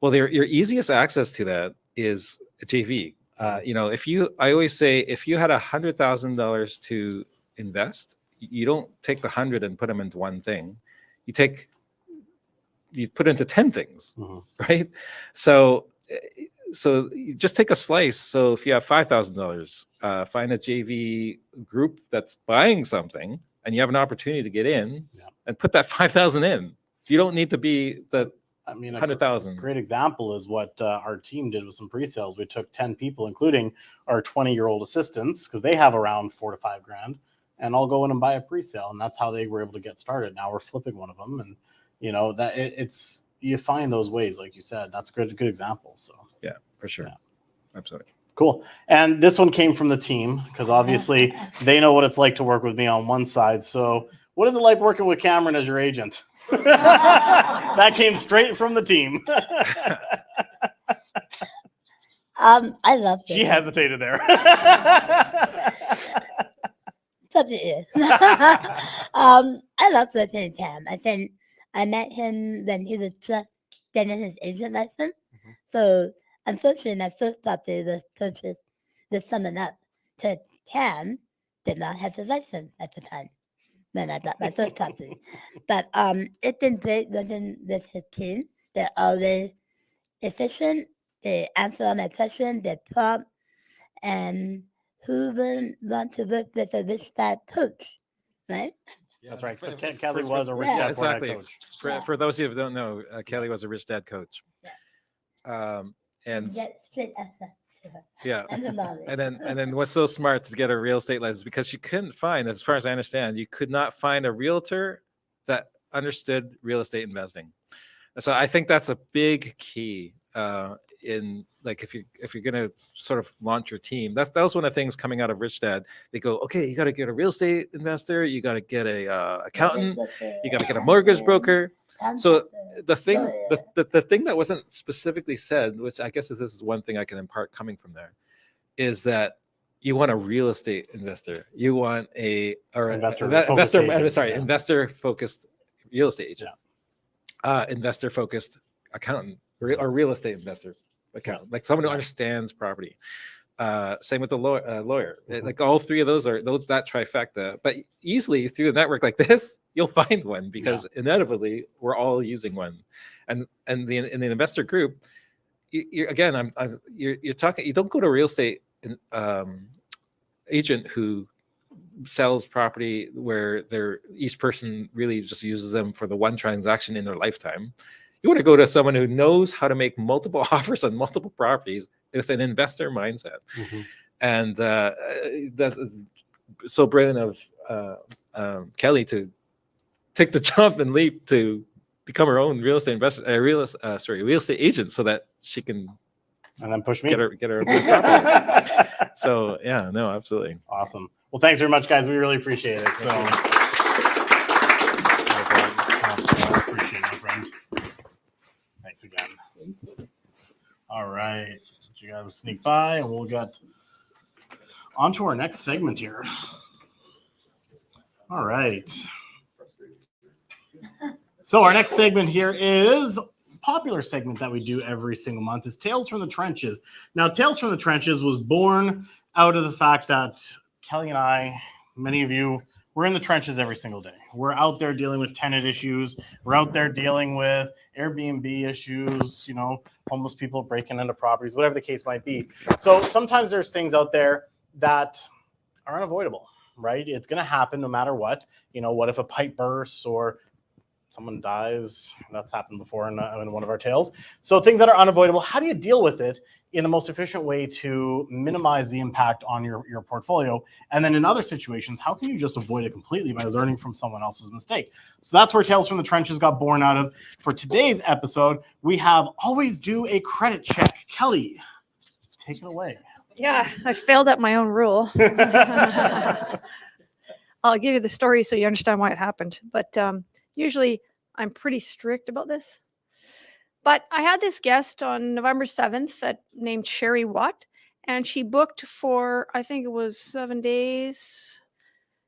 Well, your easiest access to that is a JV. I always say, if you had $100,000 to invest, you don't take the 100 and put them into one thing. You put into 10 things, right? So you just take a slice. So if you have $5,000, find a JV group that's buying something, and you have an opportunity to get in, and put that 5,000 in. You don't need to be the 100,000. Great example is what our team did with some pre-sales. We took 10 people, including our 20-year-old assistants, because they have around $4,000 to $5,000, and I'll go in and buy a pre-sale, and that's how they were able to get started. Now we're flipping one of them, and that it's you find those ways, like you said. That's a good example. So yeah, for sure. Absolutely. Cool. And this one came from the team, because obviously they know what it's like to work with me on one side. So what is it like working with Cameron as your agent? That came straight from the team. I love it. She hesitated there. Probably is. I love working with Cam. I think I met him when he was just getting his agent license. So unfortunately, my first property was purchased with someone else. So Cam did not have his license at the time when I bought my first property. But it's been great working with his team. They're always efficient. They answer all my questions. They're prompt. And who wouldn't want to work with a rich dad coach, right? That's right. So Kelly was a rich dad coach. For those of you who don't know, Kelly was a rich dad coach. And then what's so smart to get a real estate license, because she couldn't find, as far as I understand, you could not find a realtor that understood real estate investing. So I think that's a big key in, like, if you're gonna sort of launch your team. That was one of the things coming out of Rich Dad. They go, okay, you got to get a real estate investor, you got to get a accountant, you got to get a mortgage broker. So the thing that wasn't specifically said, which I guess this is one thing I can impart coming from there, is that you want a real estate investor. You want investor focused real estate agent. Investor focused accountant or real estate investor accountant, like someone who understands property. Same with the lawyer. Like all three of those are that trifecta. But easily through a network like this, you'll find one because inevitably we're all using one. And in the investor group, you're talking. You don't go to a real estate agent who sells property where each person really just uses them for the one transaction in their lifetime. You want to go to someone who knows how to make multiple offers on multiple properties with an investor mindset. And that is so brilliant of Kelly to take the jump and leap to become her own real estate investor, real estate agent, so that she can and then push me get her properties. So yeah, no, absolutely awesome. Well, thanks very much, guys. We really appreciate it. So I appreciate it, my friend. Thanks again. All right, you guys sneak by, and we'll get on to our next segment here. All right. So our next segment here is a popular segment that we do every single month is Tales from the Trenches. Now, Tales from the Trenches was born out of the fact that Kelly and I, many of you, we're in the trenches every single day. We're out there dealing with tenant issues. We're out there dealing with Airbnb issues, homeless people breaking into properties, whatever the case might be. So sometimes there's things out there that are unavoidable, right? It's going to happen no matter what. What if a pipe bursts or someone dies? That's happened before in one of our tales. So things that are unavoidable, how do you deal with it in the most efficient way to minimize the impact on your portfolio? And then in other situations, how can you just avoid it completely by learning from someone else's mistake? So that's where Tales from the Trenches got born out of. For today's episode, we have Always Do a Credit Check. Kelly, take it away. Yeah, I failed at my own rule. I'll give you the story so you understand why it happened. But usually I'm pretty strict about this. But I had this guest on November 7th named Sherry Watt, and she booked for, I think it was 7 days.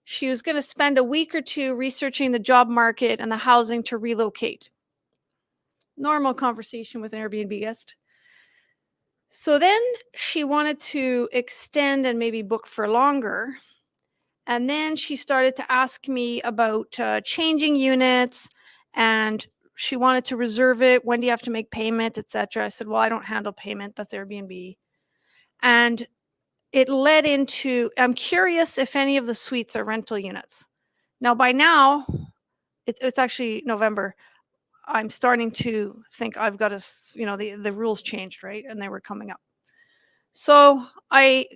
She was going to spend a week or two researching the job market and the housing to relocate. Normal conversation with an Airbnb guest. So then she wanted to extend and maybe book for longer. And then she started to ask me about changing units, and she wanted to reserve it. When do you have to make payment, etc. I said, well, I don't handle payment. That's Airbnb. And it led into, I'm curious if any of the suites are rental units. Now, by now, it's actually November. I'm starting to think I've got to, the rules changed, right? And they were coming up. So I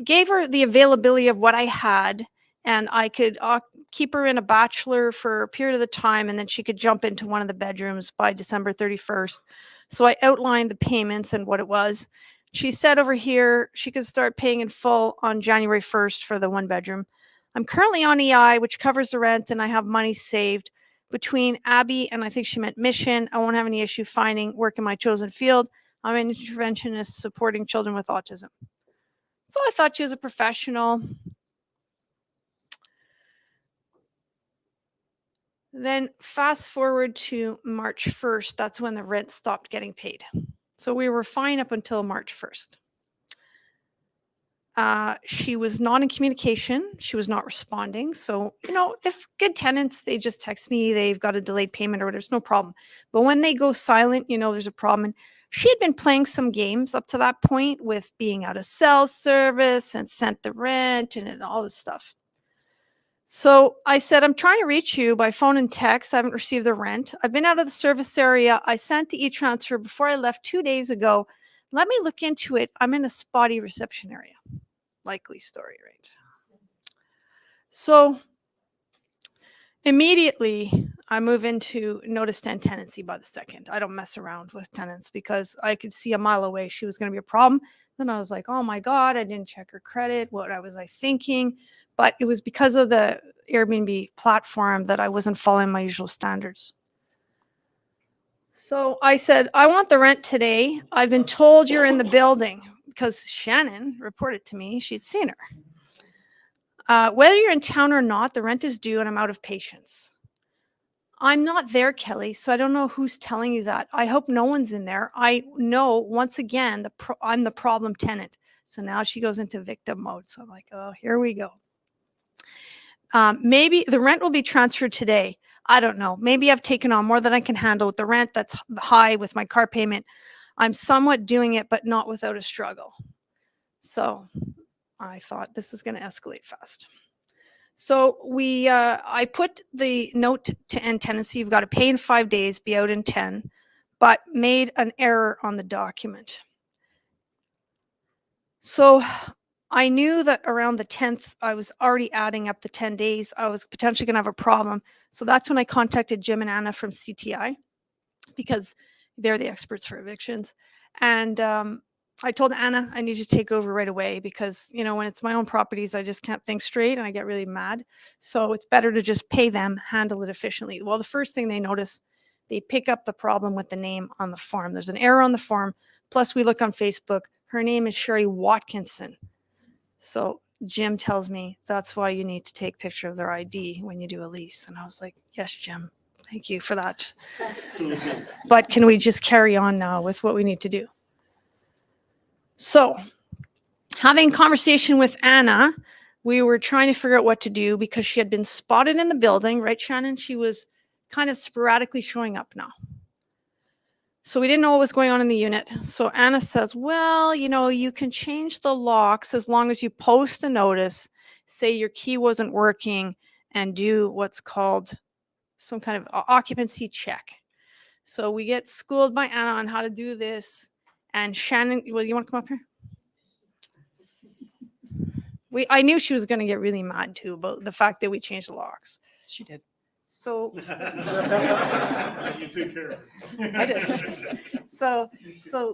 gave her the availability of what I had, and I could keep her in a bachelor for a period of the time, and then she could jump into one of the bedrooms by December 31st. So I outlined the payments and what it was. She said over here she could start paying in full on January 1st for the one bedroom. I'm currently on EI, which covers the rent, and I have money saved. Between Abby and I think she meant Mission, I won't have any issue finding work in my chosen field. I'm an interventionist supporting children with autism. So I thought she was a professional. Then fast forward to March 1st, that's when the rent stopped getting paid. So we were fine up until March 1st. She was not in communication. She was not responding. So, if good tenants, they just text me, they've got a delayed payment or whatever, there's no problem. But when they go silent, there's a problem. And she had been playing some games up to that point with being out of cell service and sent the rent and all this stuff. So I said, I'm trying to reach you by phone and text. I haven't received the rent. I've been out of the service area. I sent the e-transfer before I left 2 days ago. Let me look into it. I'm in a spotty reception area. Likely story, right? So immediately I move into notice to end tenancy by the 2nd. I don't mess around with tenants because I could see a mile away she was going to be a problem. Then I was like, oh my God, I didn't check her credit. What was I thinking? But it was because of the Airbnb platform that I wasn't following my usual standards. So I said, I want the rent today. I've been told you're in the building because Shannon reported to me she'd seen her. Whether you're in town or not, the rent is due and I'm out of patience. I'm not there, Kelly, so I don't know who's telling you that. I hope no one's in there. I know, once again, I'm the problem tenant. So now she goes into victim mode. So I'm like, oh, here we go. Maybe the rent will be transferred today. I don't know. Maybe I've taken on more than I can handle with the rent that's high with my car payment. I'm somewhat doing it, but not without a struggle. So I thought this is going to escalate fast. So I put the note to end tenancy. You've got to pay in 5 days, be out in 10, but made an error on the document. So I knew that around the 10th, I was already adding up the 10 days. I was potentially going to have a problem. So that's when I contacted Jim and Anna from CTI, because they're the experts for evictions. And I told Anna, I need you to take over right away, because, you know, when it's my own properties, I just can't think straight and I get really mad. So it's better to just pay them, handle it efficiently. Well, the first thing they notice, they pick up the problem with the name on the form. There's an error on the form. Plus we look on Facebook. Her name is Sherry Watkinson. So Jim tells me that's why you need to take a picture of their ID when you do a lease. And I was like, yes, Jim, thank you for that. But can we just carry on now with what we need to do? So having a conversation with Anna, we were trying to figure out what to do, because she had been spotted in the building, right, Shannon? She was kind of sporadically showing up now. So we didn't know what was going on in the unit. So Anna says, well, you know, you can change the locks as long as you post a notice, say your key wasn't working, and do what's called some kind of occupancy check. So we get schooled by Anna on how to do this. And Shannon, well, you want to come up here? I knew she was going to get really mad too about the fact that we changed the locks. She did. So You took care of it. I did. So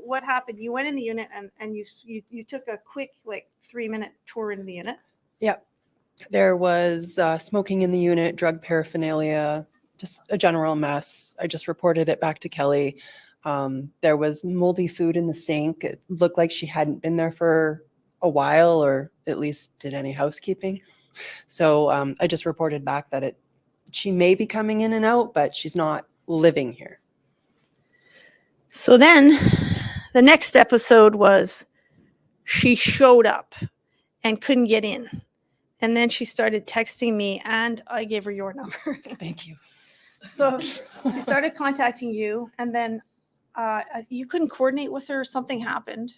what happened? You went in the unit and you took a quick, like, 3-minute tour into the unit. Yep. There was smoking in the unit, drug paraphernalia, just a general mess. I just reported it back to Kelly. There was moldy food in the sink. It looked like she hadn't been there for a while, or at least did any housekeeping. So I just reported back that she may be coming in and out, but she's not living here. So then the next episode was she showed up and couldn't get in. And then she started texting me, and I gave her your number. Thank you. So she started contacting you, and then you couldn't coordinate with her. Something happened.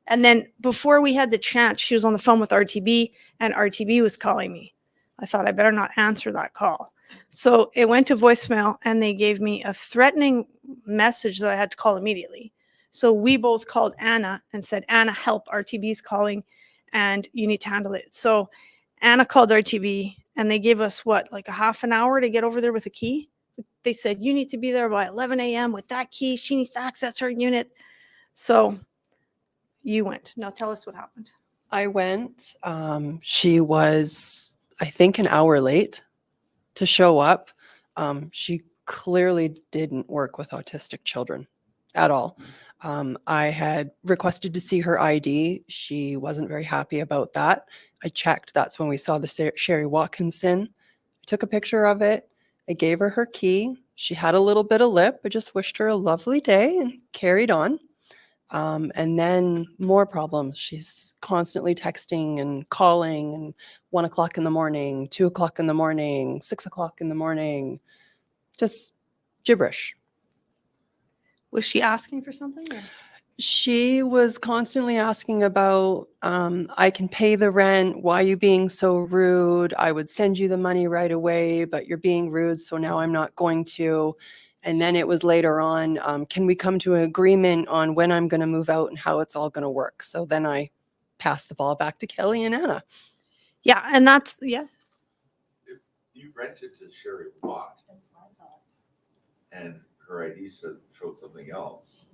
And then before we had the chance, she was on the phone with RTB, and RTB was calling me. I thought I better not answer that call. So it went to voicemail, and they gave me a threatening message that I had to call immediately. So we both called Anna and said, Anna, help, RTB's calling, and you need to handle it. So Anna called RTB, and they gave us like a half an hour to get over there with a key. They said, you need to be there by 11 a.m. with that key. She needs to access her unit. So you went. Now tell us what happened. I went. She was, I think, an hour late to show up. She clearly didn't work with autistic children at all. I had requested to see her ID. She wasn't very happy about that. I checked. That's when we saw the Sherry Watkinson. I took a picture of it. I gave her her key. She had a little bit of lip. I just wished her a lovely day and carried on. And then more problems. She's constantly texting and calling, and 1 o'clock in the morning, 2 o'clock in the morning, 6 o'clock in the morning, just gibberish. Was she asking for something? Or? She was constantly asking about, I can pay the rent. Why are you being so rude? I would send you the money right away, but you're being rude, so now I'm not going to. And then it was later on, can we come to an agreement on when I'm going to move out and how it's all going to work? So then I passed the ball back to Kelly and Anna. Yeah, and that's, yes. If you rented to Sherry Watt and her ID showed something else,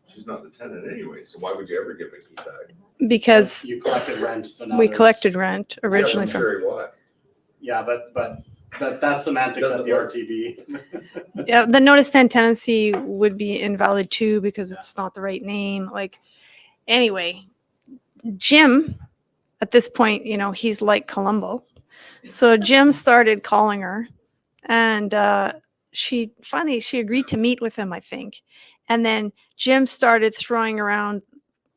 she's not the tenant anyway, so why would you ever give a key back? Because you collected rent. So now we there's- collected rent originally from from. Sherry Watt. Yeah, but that's semantics at Doesn't the work. RTB. Yeah, the notice to end tenancy would be invalid too, because it's not the right name. Like, anyway, Jim, at this point, you know, he's like Columbo. So Jim started calling her, and she agreed to meet with him, I think. And then Jim started throwing around,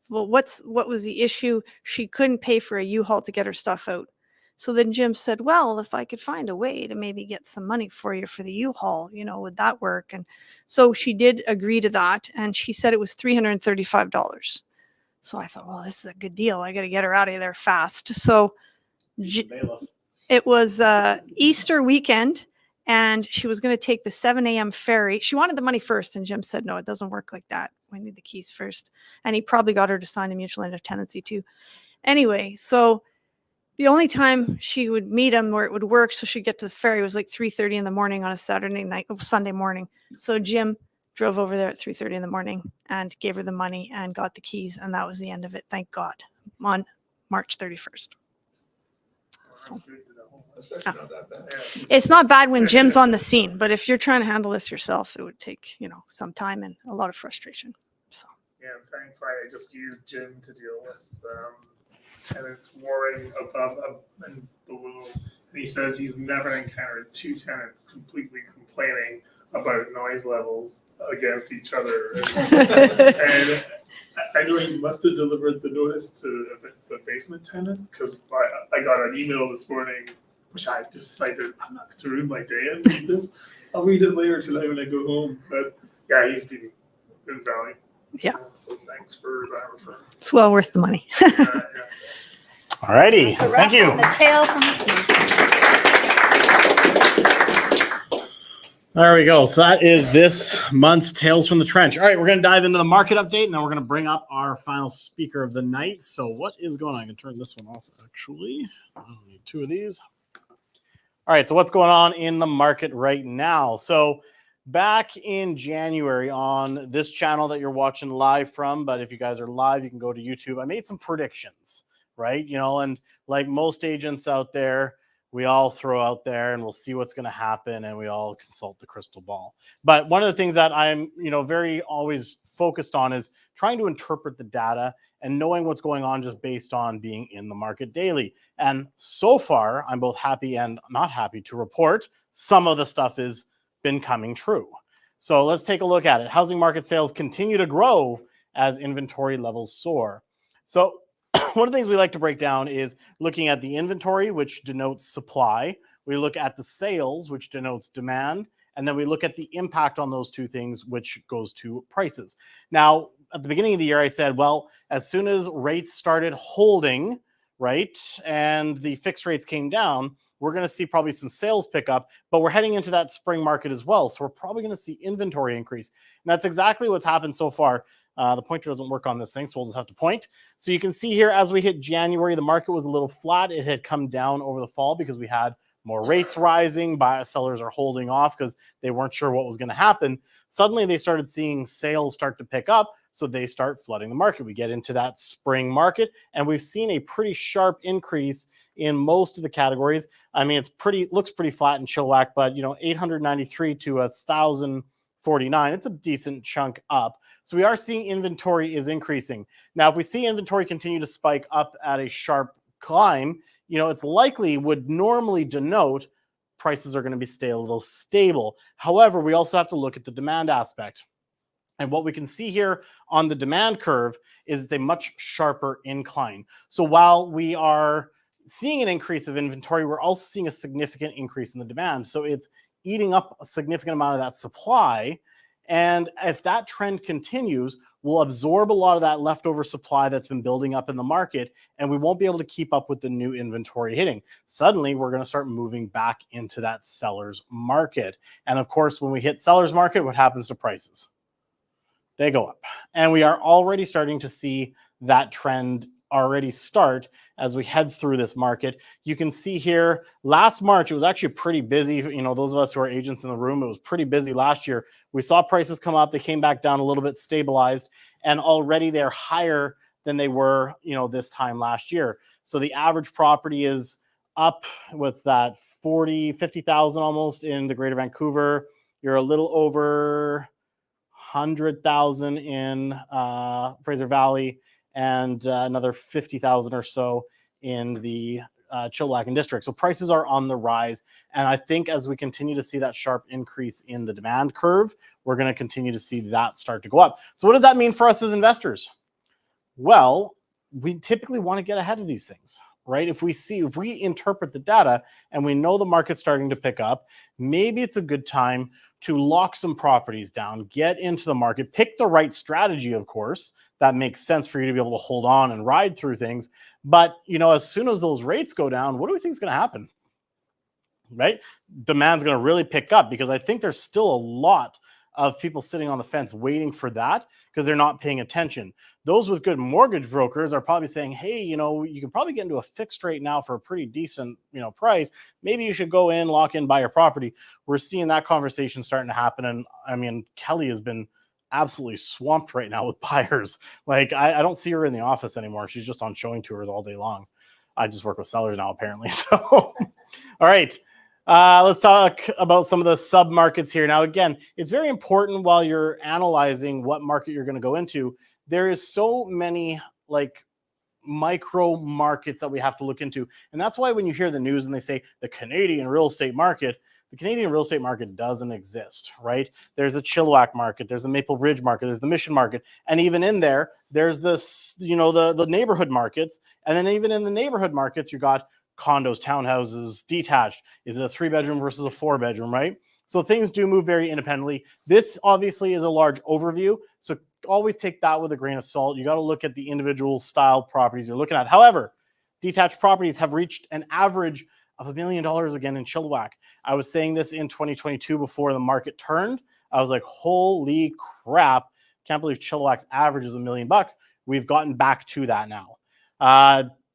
well, what was the issue? She couldn't pay for a U-Haul to get her stuff out. So then Jim said, well, if I could find a way to maybe get some money for you for the U-Haul, would that work? And so she did agree to that. And she said it was $335. So I thought, well, this is a good deal. I got to get her out of there fast. So it was Easter weekend, and she was going to take the 7 a.m. ferry. She wanted the money first, and Jim said, no, it doesn't work like that. We need the keys first. And he probably got her to sign a mutual end of tenancy too. Anyway, so the only time she would meet him where it would work, so she'd get to the ferry, was like 3:30 in the morning on a Sunday morning. So Jim drove over there at 3:30 in the morning and gave her the money and got the keys, and that was the end of it. Thank God, on March 31st. So, That's actually not that bad. it's not bad when Jim's on the scene, but if you're trying to handle this yourself, it would take, some time and a lot of frustration. So Yeah, thanks. I just used Jim to deal with tenants warring above and below. And he says he's never encountered two tenants completely complaining about noise levels against each other. And I know he must have delivered the notice to the basement tenant, because I got an email this morning, which I decided I'm not going to ruin my day and read this. I'll read it later tonight when I go home. But yeah, he's been invaluable. Yeah. So thanks for that referral. it's well worth the money. Yeah. All righty. Thank you. The tail from the snake. There we go. So that is this month's Tales from the Trench. All right, we're going to dive into the market update, and then we're going to bring up our final speaker of the night. So what is going on? I can turn this one off, actually. I don't need two of these. All right, so what's going on in the market right now? So back in January on this channel that you're watching live from, but if you guys are live, you can go to YouTube. I made some predictions, right? And like most agents out there, we all throw out there and we'll see what's going to happen, and we all consult the crystal ball. But one of the things that I'm, very always focused on is trying to interpret the data and knowing what's going on just based on being in the market daily. And so far, I'm both happy and not happy to report some of the stuff has been coming true. So let's take a look at it. Housing market sales continue to grow as inventory levels soar. So one of the things we like to break down is looking at the inventory, which denotes supply. We look at the sales, which denotes demand. And then we look at the impact on those two things, which goes to prices. Now, at the beginning of the year, I said, well, as soon as rates started holding, right, and the fixed rates came down, we're going to see probably some sales pick up, but we're heading into that spring market as well. So we're probably going to see inventory increase. And that's exactly what's happened so far. The pointer doesn't work on this thing, so we'll just have to point. So you can see here, as we hit January, the market was a little flat. It had come down over the fall because we had more rates rising. Sellers are holding off because they weren't sure what was going to happen. Suddenly, they started seeing sales start to pick up, so they start flooding the market. We get into that spring market, and we've seen a pretty sharp increase in most of the categories. I mean, looks pretty flat in Chilliwack, but 893 to 1,049. It's a decent chunk up. So we are seeing inventory is increasing. Now, if we see inventory continue to spike up at a sharp climb, it's likely would normally denote prices are going to stay a little stable. However, we also have to look at the demand aspect. And what we can see here on the demand curve is a much sharper incline. So while we are seeing an increase of inventory, we're also seeing a significant increase in the demand. So it's eating up a significant amount of that supply. And if that trend continues, we'll absorb a lot of that leftover supply that's been building up in the market, and we won't be able to keep up with the new inventory hitting. Suddenly, we're going to start moving back into that seller's market. And of course, when we hit seller's market, what happens to prices? They go up. And we are already starting to see that trend already start as we head through this market. You can see here, last March, it was actually pretty busy. Those of us who are agents in the room, it was pretty busy last year. We saw prices come up. They came back down a little bit, stabilized, and already they're higher than they were, this time last year. So the average property is up, what's that, 50,000 almost in the Greater Vancouver. You're a little over 100,000 in Fraser Valley, and another 50,000 or so in the Chilliwack District. So prices are on the rise. And I think as we continue to see that sharp increase in the demand curve, we're going to continue to see that start to go up. So what does that mean for us as investors? Well, we typically want to get ahead of these things, right? If we interpret the data and we know the market's starting to pick up, maybe it's a good time to lock some properties down, get into the market, pick the right strategy, of course, that makes sense for you to be able to hold on and ride through things. But, as soon as those rates go down, what do we think is going to happen? Right? Demand's going to really pick up because I think there's still a lot of people sitting on the fence waiting for that because they're not paying attention. Those with good mortgage brokers are probably saying, hey, you can probably get into a fixed rate now for a pretty decent, price. Maybe you should go in, lock in, buy your property. We're seeing that conversation starting to happen. And I mean, Kelly has been absolutely swamped right now with buyers. Like I don't see her in the office anymore. She's just on showing tours all day long. I just work with sellers now, apparently. So, all right. Let's talk about some of the sub markets here. Now, again, it's very important while you're analyzing what market you're going to go into. There is so many micro markets that we have to look into. And that's why when you hear the news and they say the Canadian real estate market doesn't exist, right? There's the Chilliwack market, there's the Maple Ridge market, there's the Mission market. And even in there, there's this, the neighborhood markets. And then even in the neighborhood markets, you got condos, townhouses, detached. Is it a 3-bedroom versus a 4-bedroom, right? So things do move very independently. This obviously is a large overview. So always take that with a grain of salt. You got to look at the individual style properties you're looking at. However, detached properties have reached an average of $1 million again in Chilliwack. I was saying this in 2022 before the market turned. I was like, holy crap. Can't believe Chilliwack's average is $1 million. We've gotten back to that now.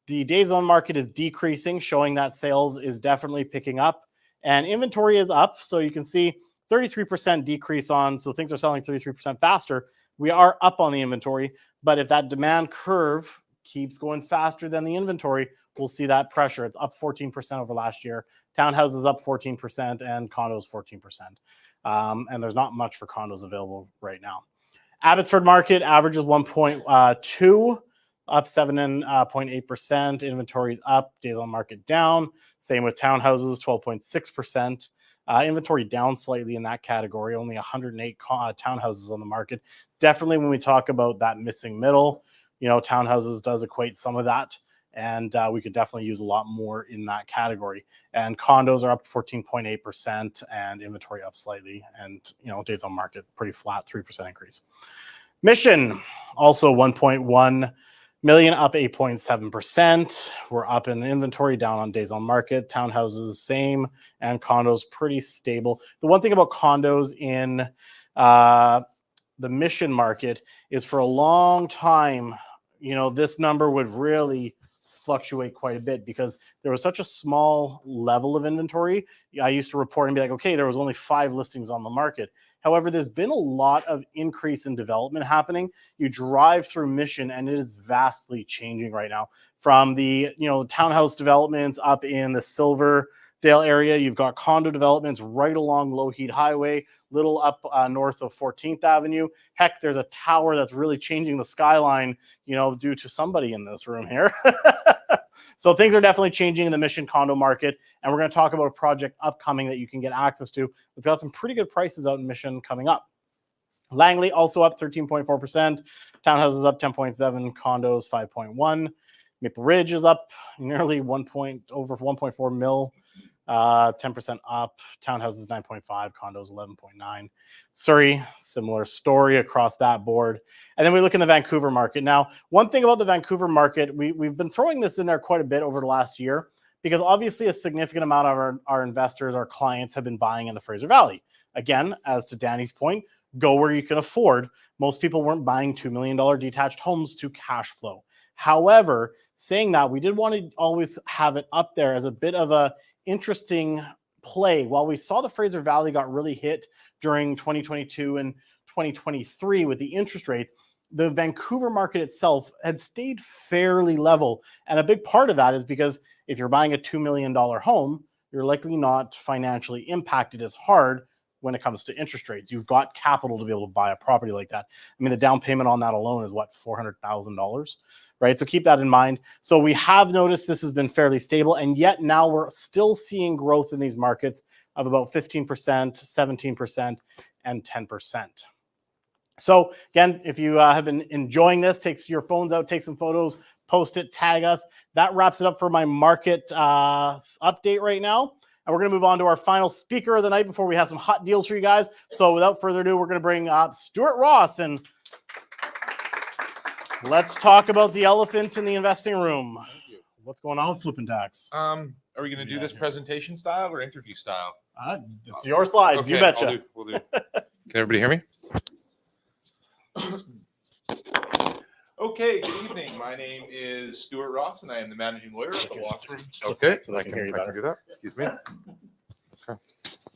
The days on market is decreasing, showing that sales is definitely picking up and inventory is up. So you can see 33% decrease on, so things are selling 33% faster. We are up on the inventory, but if that demand curve keeps going faster than the inventory, we'll see that pressure. It's up 14% over last year. Townhouses up 14% and condos 14%. And there's not much for condos available right now. Abbotsford market averages 1.2. Up 7.8%. Inventory is up. Days on market down. Same with townhouses, 12.6%. Inventory down slightly in that category. Only 108 townhouses on the market. Definitely when we talk about that missing middle, townhouses does equate some of that. And we could definitely use a lot more in that category. And condos are up 14.8% and inventory up slightly. And, days on market, pretty flat, 3% increase. Mission, also 1.1 million, up 8.7%. We're up in inventory, down on days on market. Townhouses, same, and condos pretty stable. The one thing about condos in the Mission market is for a long time, this number would really fluctuate quite a bit because there was such a small level of inventory. I used to report and be like, okay, there was only 5 listings on the market. However, there's been a lot of increase in development happening. You drive through Mission and it is vastly changing right now. From the, townhouse developments up in the Silverdale area, you've got condo developments right along Lougheed Highway, little up north of 14th Avenue. Heck, there's a tower that's really changing the skyline, due to somebody in this room here. So things are definitely changing in the Mission condo market. And we're going to talk about a project upcoming that you can get access to. It's got some pretty good prices out in Mission coming up. Langley also up 13.4%. Townhouses up 10.7%. Condos 5.1%. Maple Ridge is up nearly over 1.4 mil. 10% up. Townhouses 9.5, condos 11.9. Surrey, similar story across that board. And then we look in the Vancouver market. Now, one thing about the Vancouver market, we've been throwing this in there quite a bit over the last year because obviously a significant amount of our investors, our clients have been buying in the Fraser Valley. Again, as to Danny's point, go where you can afford. Most people weren't buying $2 million detached homes to cash flow. However, saying that, we did want to always have it up there as a bit of a interesting play. While we saw the Fraser Valley got really hit during 2022 and 2023 with the interest rates, the Vancouver market itself had stayed fairly level. And a big part of that is because if you're buying a $2 million home, you're likely not financially impacted as hard when it comes to interest rates. You've got capital to be able to buy a property like that. I mean, the down payment on that alone is what, $400,000, right? So keep that in mind. So we have noticed this has been fairly stable, and yet now we're still seeing growth in these markets of about 15%, 17%, and 10%. So again, if you have been enjoying this, take your phones out, take some photos, post it, tag us. That wraps it up for my market update right now. And we're going to move on to our final speaker of the night before we have some hot deals for you guys. So without further ado, we're going to bring Stuart Ross, and let's talk about the elephant in the investing room. What's going on with flipping tax? Are we going to do this presentation style or interview style? It's your slides. Okay, You betcha. we'll do. Can everybody hear me? Okay, good evening. My name is Stuart Ross, and I am the managing lawyer at the law firm. Okay, so I can hear you better. do that. Excuse me.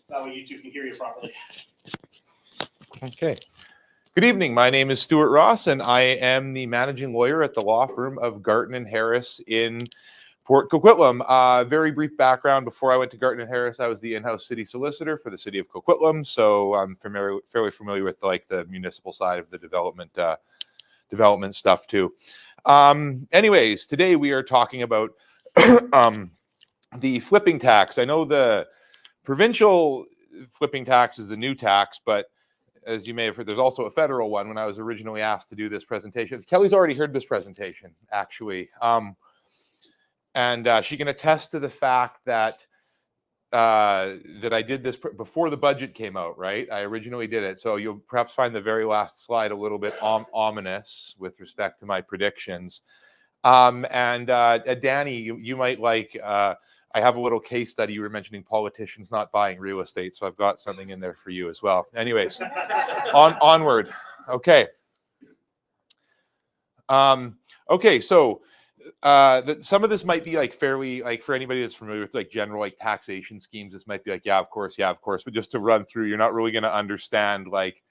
That way you two can hear you properly. Okay. Good evening. My name is Stuart Ross, and I am the managing lawyer at the law firm of Garton Harris in Port Coquitlam. Very brief background. Before I went to Garton Harris, I was the in-house city solicitor for the city of Coquitlam, so I'm fairly familiar with like the municipal side of the development stuff too. Anyways, today we are talking about the flipping tax. I know the provincial flipping tax is the new tax, but as you may have heard, there's also a federal one. When I was originally asked to do this presentation, Kelly's already heard this presentation, actually. And she can attest to the fact that that I did this before the budget came out, right? I originally did it. So you'll perhaps find the very last slide a little bit ominous with respect to my predictions. Danny, you might like, I have a little case study. You were mentioning politicians not buying real estate. So I've got something in there for you as well. Anyways, onward. Okay. Okay, so some of this might be like fairly, like for anybody that's familiar with like general like taxation schemes, this might be like, yeah, of course. But just to run through, you're not really going to understand like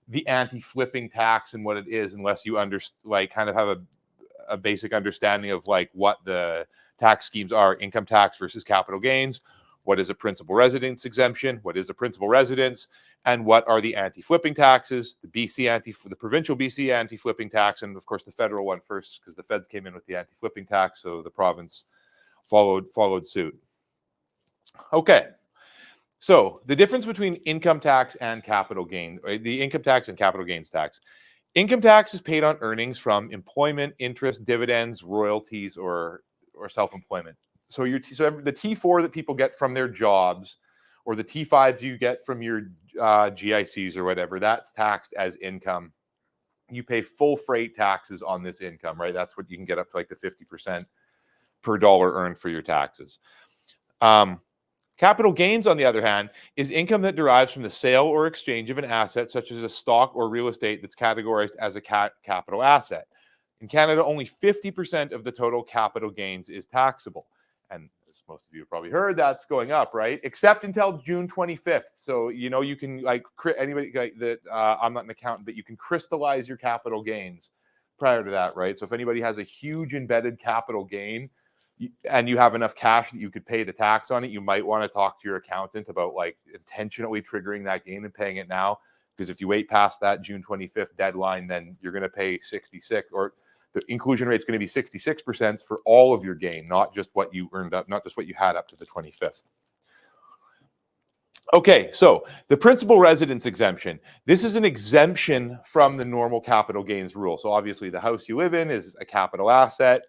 the anti-flipping tax and what it is unless you kind of have a basic understanding of like what the tax schemes are: income tax versus capital gains. What is a principal residence exemption? What is a principal residence? And what are the anti-flipping taxes? The provincial BC anti-flipping tax, and of course the federal one first, because the feds came in with the anti-flipping tax, so the province followed suit. Okay, so the difference between income tax and capital gain, the income tax and capital gains tax. Income tax is paid on earnings from employment, interest, dividends, royalties, or self-employment. So the T4 that people get from their jobs, or the T5s you get from your GICs or whatever, that's taxed as income. You pay full freight taxes on this income, right? That's what you can get up to like the 50% per dollar earned for your taxes. Capital gains, on the other hand, is income that derives from the sale or exchange of an asset, such as a stock or real estate that's categorized as a capital asset. In Canada, only 50% of the total capital gains is taxable. And as most of you have probably heard, that's going up, right? Except until June 25th. So, you can like anybody like that. I'm not an accountant, but you can crystallize your capital gains prior to that, right? So if anybody has a huge embedded capital gain and you have enough cash that you could pay the tax on it, you might want to talk to your accountant about like intentionally triggering that gain and paying it now. Because if you wait past that June 25th deadline, then you're going to pay 66, or the inclusion rate is going to be 66% for all of your gain, not just what you earned up, not just what you had up to the 25th. Okay, so the principal residence exemption. This is an exemption from the normal capital gains rule. So obviously the house you live in is a capital asset,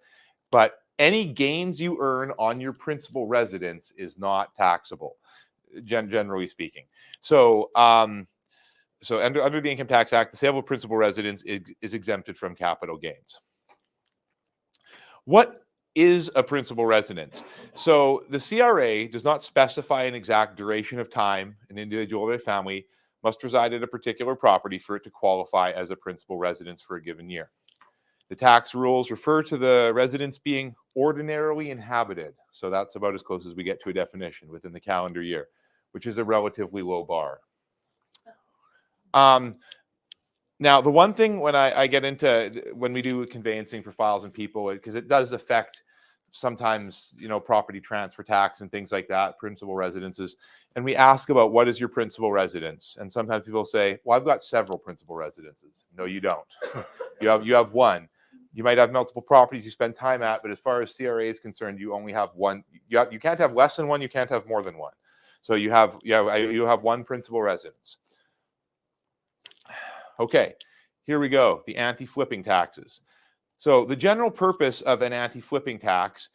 but any gains you earn on your principal residence is not taxable, generally speaking. So, so under the Income Tax Act, the sale of a principal residence is exempted from capital gains. What is a principal residence? So the CRA does not specify an exact duration of time an individual or their family must reside at a particular property for it to qualify as a principal residence for a given year. The tax rules refer to the residence being ordinarily inhabited. So that's about as close as we get to a definition within the calendar year, which is a relatively low bar. Now, the one thing when I get into, when we do conveyancing for files and people, because it does affect sometimes, you know, property transfer tax and things like that, principal residences. And we ask about what is your principal residence? And sometimes people say, well, I've got several principal residences. No, you don't. you have one. You might have multiple properties you spend time at, but as far as CRA is concerned, you only have one. You can't have less than one. You can't have more than one. So you have one principal residence. Okay, here we go. The anti-flipping taxes. So the general purpose of an anti-flipping tax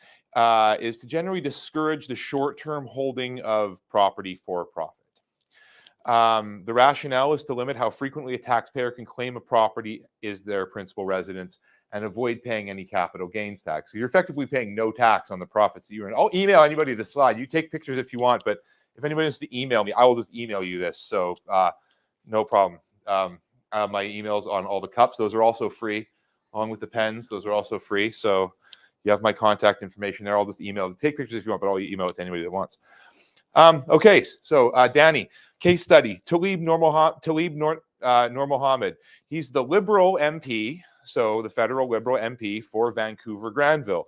is to generally discourage the short-term holding of property for profit. The rationale is to limit how frequently a taxpayer can claim a property is their principal residence and avoid paying any capital gains tax. So you're effectively paying no tax on the profits that you earn. I'll email anybody the slide. You take pictures if you want, but if anybody wants to email me, I will just email you this. So no problem. My emails on all the cups, those are also free, along with the pens. Those are also free. So you have my contact information there. I'll just email. Take pictures if you want, but I'll email it to anybody that wants. Okay, so Danny, case study. Talib Nur Mohammed. He's the Liberal MP, so the federal Liberal MP for Vancouver Granville.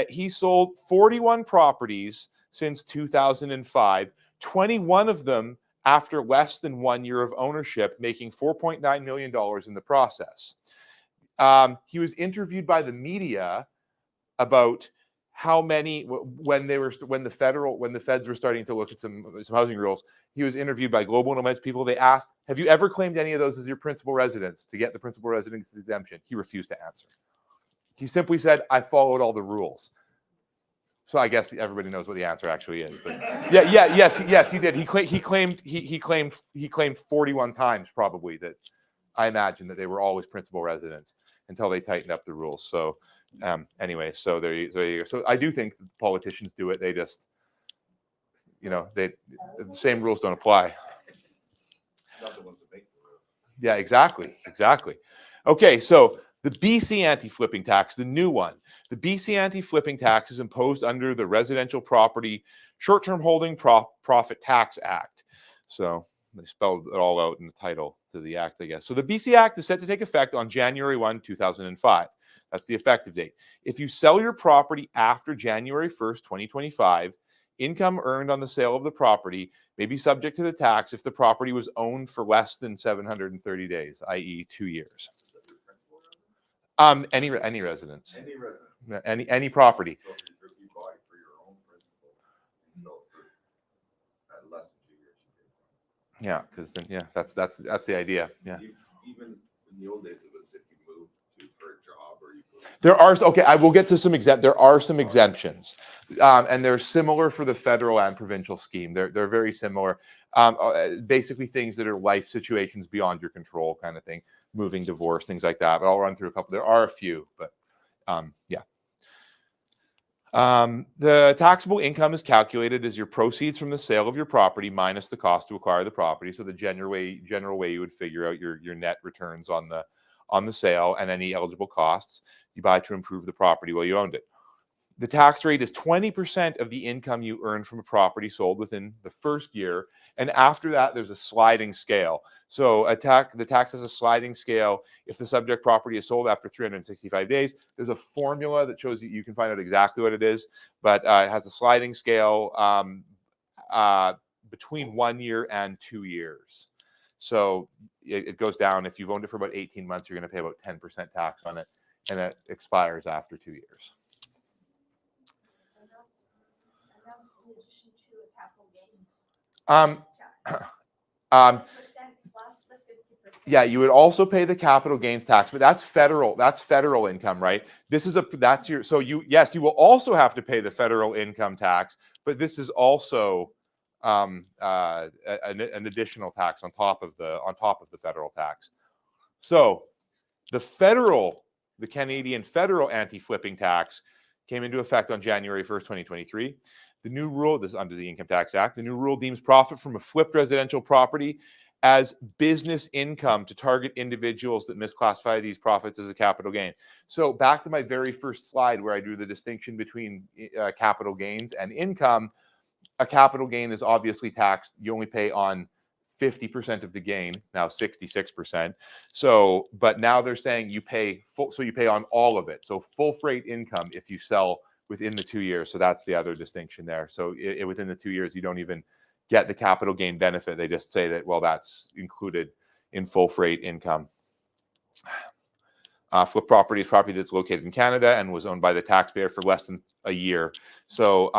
He sold 41 properties since 2005, 21 of them after less than 1 year of ownership, making $4.9 million in the process. He was interviewed by the media about how many, when the feds were starting to look at some housing rules. He was interviewed by Global Nomad people. They asked, have you ever claimed any of those as your principal residence to get the principal residence exemption? He refused to answer. He simply said, I followed all the rules. So I guess everybody knows what the answer actually is. But yes, he did. He claimed 41 times probably that I imagine that they were always principal residents until they tightened up the rules. So anyway, so there you go. So I do think politicians do it. They just, you know, the same rules don't apply. Not the ones that make the rules. Yeah, exactly. Okay, so the BC anti-flipping tax, the new one. The BC anti-flipping tax is imposed under the Residential Property Short-Term Holding Profit Tax Act. So they spelled it all out in the title to the act, I guess. So the BC Act is set to take effect on January 1, 2005. That's the effective date. If you sell your property after January 1st, 2025, income earned on the sale of the property may be subject to the tax if the property was owned for less than 730 days, i.e. 2 years. Any residence. Any resident. Any property. So if you buy for your own principal and sell it for less than 2 years. Yeah, because then that's the idea. Yeah. Even in the old days, it was if you moved for a job or you moved. There are I will get to some There are some exemptions, and they're similar for the federal and provincial scheme. They're very similar. Basically, things that are life situations beyond your control, kind of thing. Moving, divorce, things like that. But I'll run through a couple. There are a few, but yeah. The taxable income is calculated as your proceeds from the sale of your property minus the cost to acquire the property. So the general way you would figure out your net returns on the sale and any eligible costs you buy to improve the property while you owned it. The tax rate is 20% of the income you earn from a property sold within the first year. And after that, there's a sliding scale. So the tax has a sliding scale. If the subject property is sold after 365 days, there's a formula that shows you can find out exactly what it is. But it has a sliding scale between 1 year and 2 years. So it goes down. If you've owned it for about 18 months, you're going to pay about 10% tax on it. And it expires after 2 years. Yeah, you would also pay the capital gains tax, but that's federal income, right? You will also have to pay the federal income tax, but this is also an additional tax on top of the federal tax. So the Canadian federal anti-flipping tax came into effect on January 1st, 2023. The new rule, this is under the Income Tax Act, the new rule deems profit from a flipped residential property as business income to target individuals that misclassify these profits as a capital gain. So back to my very first slide where I drew the distinction between capital gains and income. A capital gain is obviously taxed. You only pay on 50% of the gain, now 66%. So, but now they're saying you pay on all of it. So full freight income if you sell within the 2 years. So that's the other distinction there. So within the 2 years, you don't even get the capital gain benefit. They just say that, well, that's included in full freight income. Flip property is property that's located in Canada and was owned by the taxpayer for less than a year. So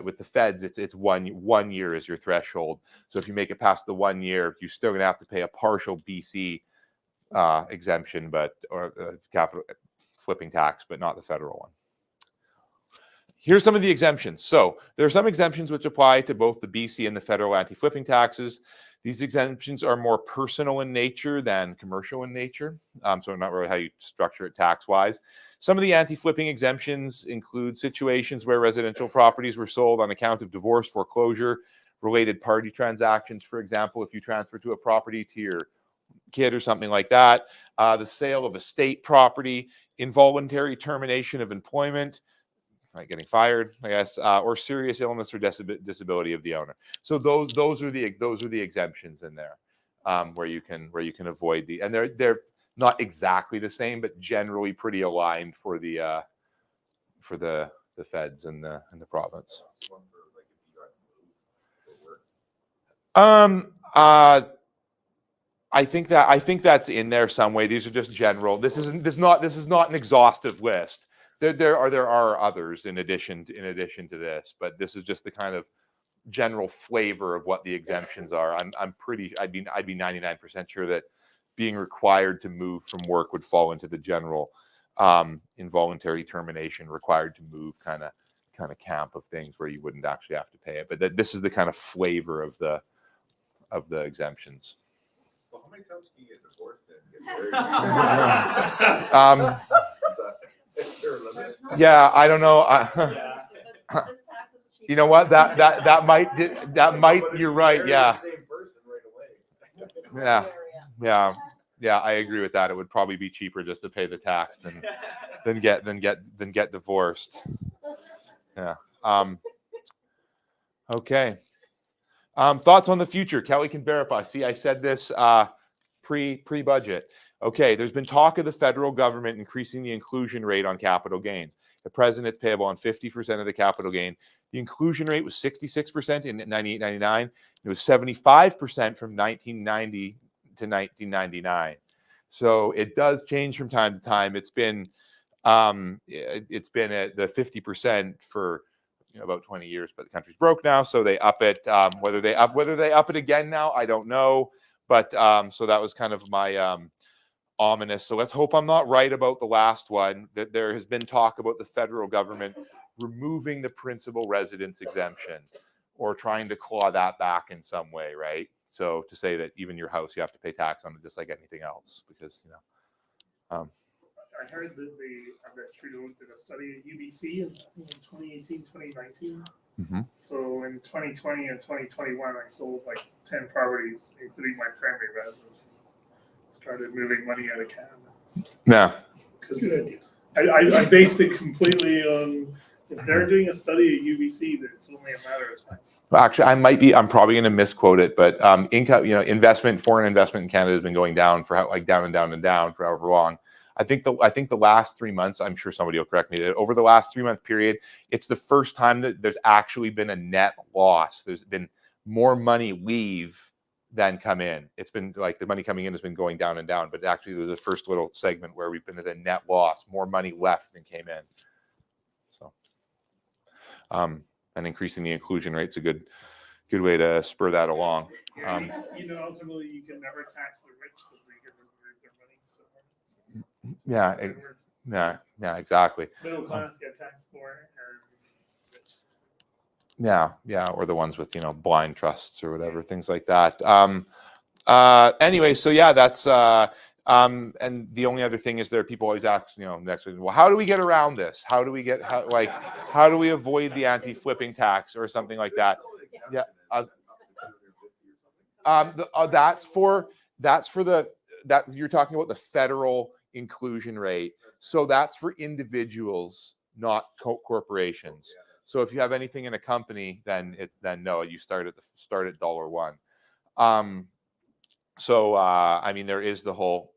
with the feds, it's one year is your threshold. So if you make it past the 1 year, you're still going to have to pay a partial BC exemption, or capital flipping tax, but not the federal one. Here's some of the exemptions. So there are some exemptions which apply to both the BC and the federal anti-flipping taxes. These exemptions are more personal in nature than commercial in nature. So not really how you structure it tax-wise. Some of the anti-flipping exemptions include situations where residential properties were sold on account of divorce, foreclosure, related party transactions. For example, if you transfer to a property to your kid or something like that, the sale of estate property, involuntary termination of employment, like getting fired, I guess, or serious illness or disability of the owner. So those are the exemptions in there, where you can avoid and they're not exactly the same, but generally pretty aligned for the feds and the province. I think that's in there some way. These are just general. This is not an exhaustive list. There are others in addition to this, but this is just the kind of general flavor of what the exemptions are. I'd be 99% sure that being required to move from work would fall into the general involuntary termination, required to move kind of camp of things where you wouldn't actually have to pay it. But this is the kind of flavor of the exemptions. Well, how many times can you get divorced and get married? Yeah, I don't know. You know what? That might. You're right. Yeah. Yeah. I agree with that. It would probably be cheaper just to pay the tax than get divorced. Yeah. Okay. Thoughts on the future? Kelly can verify. See, I said this pre-budget. Okay, there's been talk of the federal government increasing the inclusion rate on capital gains. The president's payable on 50% of the capital gain. The inclusion rate was 66% in 98-99. It was 75% from 1990 to 1999. So it does change from time to time. It's been at the 50% for about 20 years, but the country's broke now, so they up it. Whether they up it again now, I don't know. But so that was kind of my ominous. So let's hope I'm not right about the last one, that there has been talk about the federal government removing the principal residence exemption or trying to claw that back in some way, right? So to say that even your house, you have to pay tax on it just like anything else, because, I heard that Trudeau did a study at UBC in 2018, 2019. Mm-hmm. So in 2020 and 2021, I sold like 10 properties, including my primary residence. Started moving money out of Canada. Yeah. Because I based it completely on, if they're doing a study at UBC, then it's only a matter of time. Well, actually, I'm probably going to misquote it, but income, foreign investment in Canada has been going down for down and down and down for however long. I think the last 3 months, I'm sure somebody will correct me, that over the last 3 month period, it's the first time that there's actually been a net loss. There's been more money leave than come in. It's been like the money coming in has been going down and down, but actually there's the first little segment where we've been at a net loss, more money left than came in. So, and increasing the inclusion rate's a good way to spur that along. Ultimately you can never tax the rich because they can move their money. So Yeah, exactly. Middle class get taxed more, and rich. Yeah, or the ones with blind trusts or whatever, things like that. Anyway, so yeah, that's and the only other thing is there people always ask, next week, well, how do we get around this? How do we avoid the anti-flipping tax or something like that? Yeah. You're talking about the federal inclusion rate. So that's for individuals, not corporations. So if you have anything in a company, then no, you start at $1. There is the whole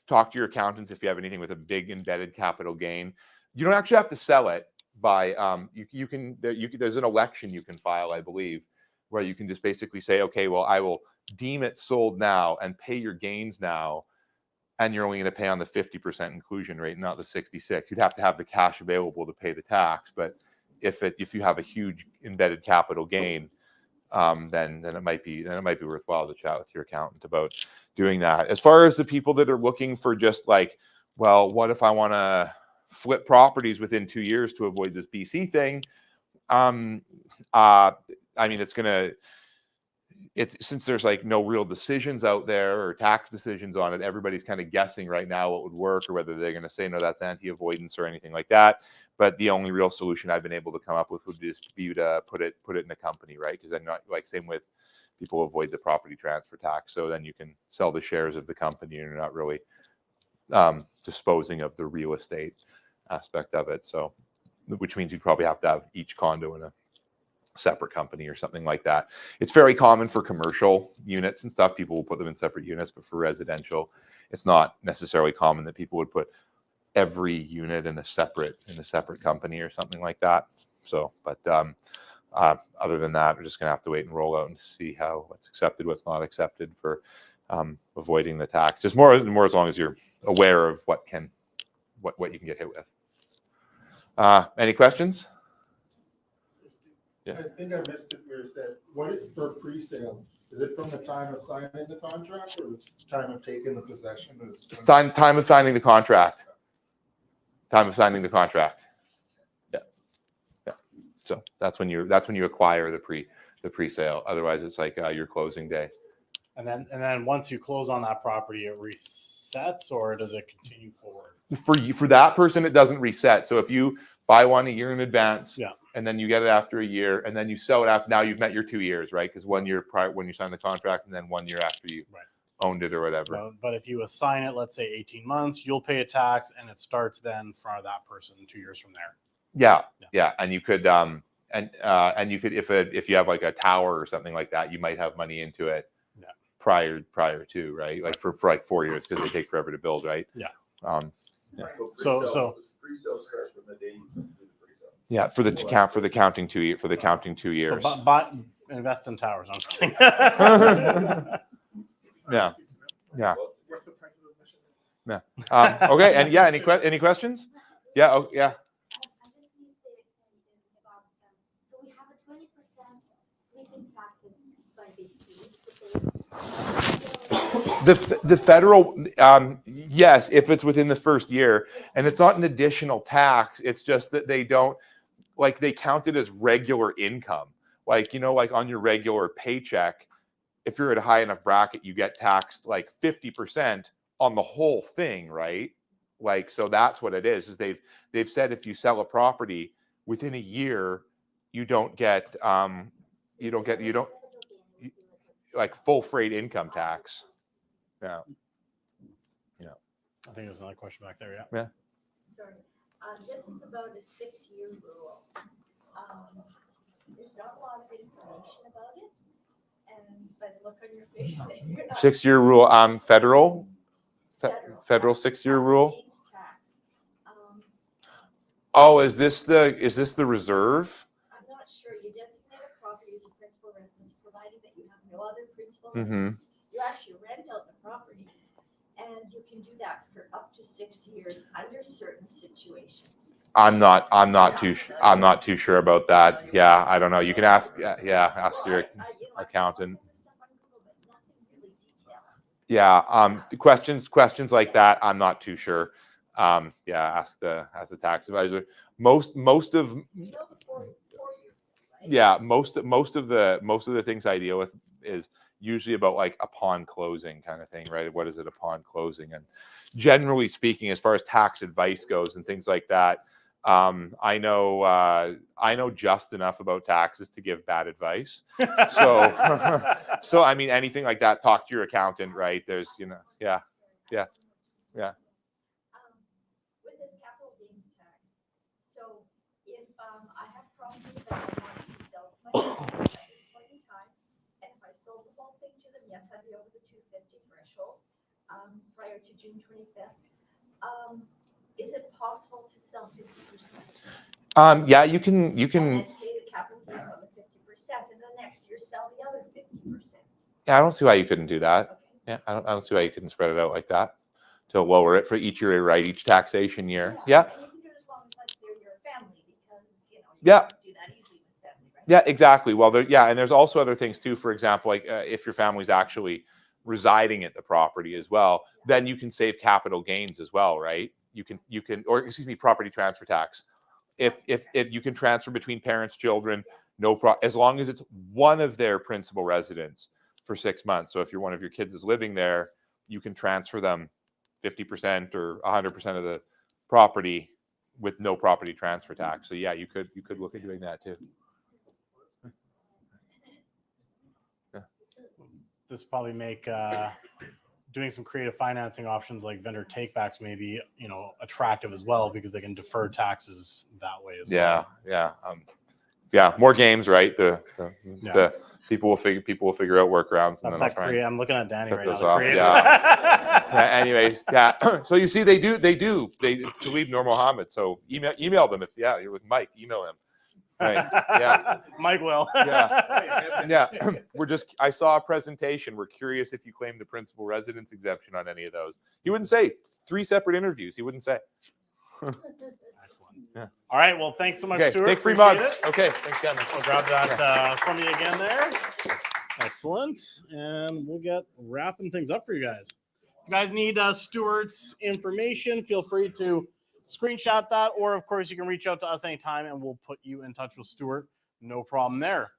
talk to your accountants if you have anything with a big embedded capital gain. You don't actually have to sell it, by there's an election you can file, I believe, where you can just basically say, okay, well, I will deem it sold now and pay your gains now, and you're only going to pay on the 50% inclusion rate, not the 66. You'd have to have the cash available to pay the tax, but if you have a huge embedded capital gain, then it might be worthwhile to chat with your accountant about doing that. As far as the people that are looking for just like, well, what if I want to flip properties within 2 years to avoid this BC thing? I mean, since there's like no real decisions out there or tax decisions on it, everybody's kind of guessing right now what would work, or whether they're going to say, no, that's anti-avoidance or anything like that. But the only real solution I've been able to come up with would just be to put it in a company, right? Because then, not like, same with people avoid the property transfer tax. So then you can sell the shares of the company and you're not really disposing of the real estate aspect of it. So, which means you'd probably have to have each condo in a separate company or something like that. It's very common for commercial units and stuff. People will put them in separate units, but for residential, it's not necessarily common that people would put every unit in a separate company or something like that. So, but other than that, we're just going to have to wait and roll out and see what's accepted, what's not accepted for avoiding the tax. Just more as long as you're aware of what you can get hit with. Any questions? Yeah. I think I missed it where it said, for pre-sales, is it from the time of signing the contract or the time of taking the possession? Time of signing the contract. Time of signing the contract. Yeah. So that's when you acquire the pre-sale. Otherwise, it's like your closing day. And then once you close on that property, it resets, or does it continue forward? For that person, it doesn't reset. So if you buy one a year in advance, yeah, and then you get it after a year, and then you sell it after, now you've met your 2 years, right? Because 1 year prior when you sign the contract, and then 1 year after you owned it or whatever. But if you assign it, let's say 18 months, you'll pay a tax, and it starts then for that person 2 years from there. Yeah. And you could and you could, if you have like a tower or something like that, you might have money into it prior to, right? Like for like 4 years, because they take forever to build, right? Yeah. So pre-sale starts from the day you do the pre-sale. Yeah, for the counting 2 year, for the counting 2 years. So invest in towers. I'm just kidding. Yeah. Okay. And yeah, any questions? Yeah. Oh, yeah. So we have a 20% living taxes by BC. The federal, yes, if it's within the first year, and it's not an additional tax, it's just that they don't, like, they count it as regular income. Like, like on your regular paycheck, if you're at a high enough bracket, you get taxed like 50% on the whole thing, right? Like, so that's what it is they've said if you sell a property within a year, you don't get like full freight income tax. Yeah. I think there's another question back there. Yeah. Sorry. This is about a 6-year rule. There's not a lot of information about it, but look on your face. 6-year rule. Federal 6-year rule. Oh, is this the reserve? I'm not sure. You designate a property as a principal residence, provided that you have no other principal Mm-hmm. residence. You actually rent out the property, and you can do that for up to 6 years under certain situations. I'm not too sure about that. Yeah, I don't know. You can ask ask your accountant. Yeah, the questions like that, I'm not too sure. Ask the tax advisor. Most of the things I deal with is usually about like upon closing kind of thing, right? What is it upon closing? And generally speaking, as far as tax advice goes and things like that, I know just enough about taxes to give bad advice. So so I mean, anything like that, talk to your accountant, right? There's With this capital gains tax, so if I have property that I want to sell to my clients at this point in time, and if I sold the whole thing to them, yes, I'd be over the 250 threshold prior to June 25th. Is it possible to sell 50%? Yeah, you can. And then pay the capital gain on the 50%, and then next year sell the other 50%. Yeah, I don't see why you couldn't do that. Okay. Yeah, I don't see why you couldn't spread it out like that to lower it for each year, right? Each taxation year. Yeah. And you can do it as long as like they're your family, because you Yeah. can't do that easily with family, right? Yeah, exactly. Well, and there's also other things too. For example, like if your family's actually residing at the property as well, then you can save capital gains as well, right? You can, or excuse me, property transfer tax. If you can transfer between parents, children, as long as it's one of their principal residents for 6 months. So if one of your kids is living there, you can transfer them 50% or 100% of the property with no property transfer tax. So yeah, you could look at doing that too. This probably make doing some creative financing options like vendor takebacks maybe, attractive as well, because they can defer taxes that way as well. Yeah, more games, right? The people will figure out workworkarounds. And That's then I'm looking at Danny right now. Off. Yeah. Anyways, yeah. So you see, they Talib Nur Mohammed. So email them if you're with Mike. Email him. Right. Yeah. Mike will. Yeah. I saw a presentation. We're curious if you claim the principal residence exemption on any of those. He wouldn't say. 3 separate interviews. He wouldn't say. Excellent. Yeah. All right. Well, thanks so much, Okay, Stuart. take free Appreciate mugs. it. Okay. Thanks, Kevin. We'll grab that from you again there. Excellent. And we'll get wrapping things up for you guys. If you guys need Stuart's information, feel free to screenshot that, or of course you can reach out to us anytime and we'll put you in touch with Stuart. No problem there.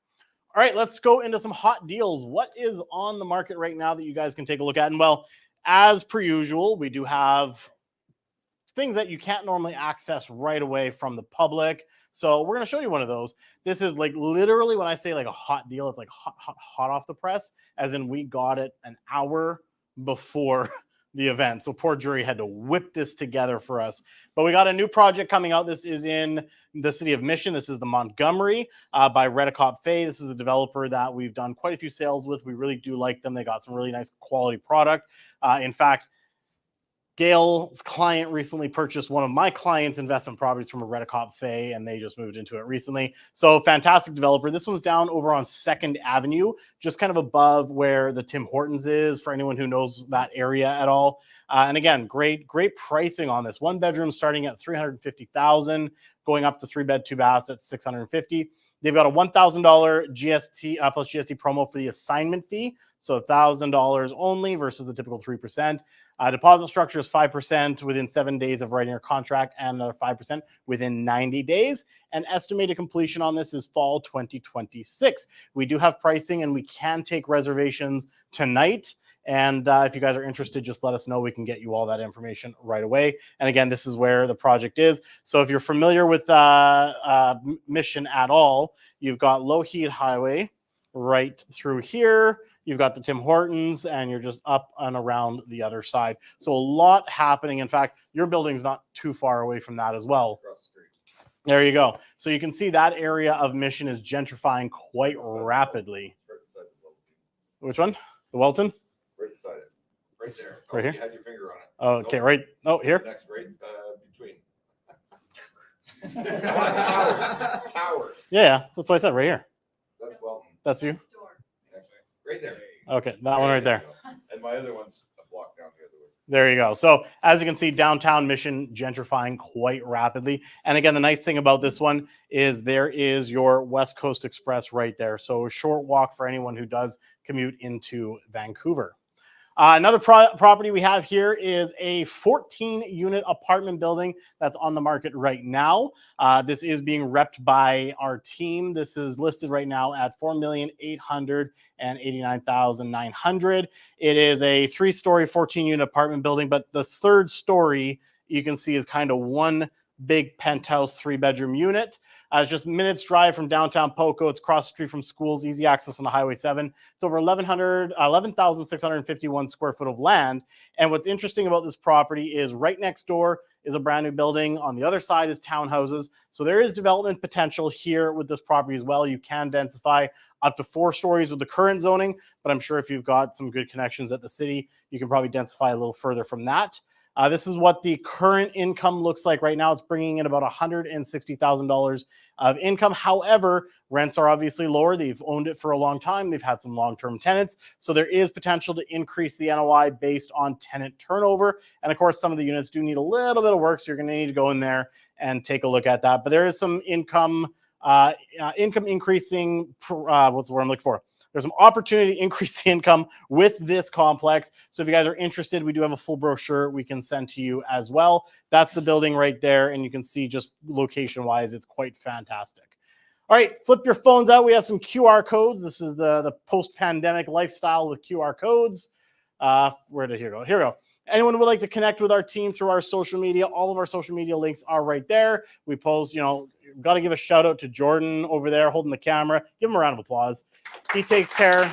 All right, let's go into some hot deals. What is on the market right now that you guys can take a look at? And well, as per usual, we do have things that you can't normally access right away from the public. So we're going to show you one of those. This is like literally when I say like a hot deal, it's like hot off the press, as in we got it an hour before the event. So poor jury had to whip this together for us. But we got a new project coming out. This is in the city of Mission. This is the Montgomery by Redicop Fay. This is a developer that we've done quite a few sales with. We really do like them. They got some really nice quality product. In fact, Gail's client recently purchased one of my client's investment properties from a Redicop Fay, and they just moved into it recently. So fantastic developer. This one's down over on 2nd Avenue, just kind of above where the Tim Hortons is, for anyone who knows that area at all. And again, great pricing on this. 1 bedroom starting at $350,000, going up to 3-bed, 2 baths at $650,000. They've got a $1,000 GST plus GST promo for the assignment fee. So $1,000 only versus the typical 3%. Deposit structure is 5% within 7 days of writing your contract, and another 5% within 90 days. And estimated completion on this is fall 2026. We do have pricing and we can take reservations tonight. And if you guys are interested, just let us know. We can get you all that information right away. And again, this is where the project is. So if you're familiar with Mission at all, you've got Lougheed Highway right through here. You've got the Tim Hortons, and you're just up and around the other side. So a lot happening. In fact, your building's not too far away from that as well. There you go. So you can see that area of Mission is gentrifying quite rapidly. Which one? The Welton? Right beside it. Right there. Right here? You had your finger on it. Oh, okay, right. Oh, here? Next, right between. Towers. Yeah, that's what I said, right here. That's Welton. That's you? Right there. Okay, that one right there. And my other one's a block down the other way. There you go. So as you can see, downtown Mission gentrifying quite rapidly. And again, the nice thing about this one is there is your West Coast Express right there. So a short walk for anyone who does commute into Vancouver. Another property we have here is a 14-unit apartment building that's on the market right now. This is being repped by our team. This is listed right now at $4,889,900. It is a 3-story, 14-unit apartment building, but the 3rd story you can see is kind of one big penthouse 3-bedroom unit. It's just minutes drive from downtown Poco. It's across the street from schools, easy access on the Highway 7. It's over 11,651 square foot of land. And what's interesting about this property is right next door is a brand new building. On the other side is townhouses. So there is development potential here with this property as well. You can densify up to 4 stories with the current zoning, but I'm sure if you've got some good connections at the city, you can probably densify a little further from that. This is what the current income looks like right now. It's bringing in about $160,000 of income. However, rents are obviously lower. They've owned it for a long time. They've had some long-term tenants. So there is potential to increase the NOI based on tenant turnover. And of course, some of the units do need a little bit of work. So you're going to need to go in there and take a look at that. But there is some income increasing, what's the word I'm looking for? There's some opportunity to increase the income with this complex. So if you guys are interested, we do have a full brochure we can send to you as well. That's the building right there. And you can see just location-wise, it's quite fantastic. All right, flip your phones out. We have some QR codes. This is the post-pandemic lifestyle with QR codes. Where did it go? Here we go. Anyone who would like to connect with our team through our social media, all of our social media links are right there. We post, got to give a shout out to Jordan over there holding the camera. Give him a round of applause. He takes care of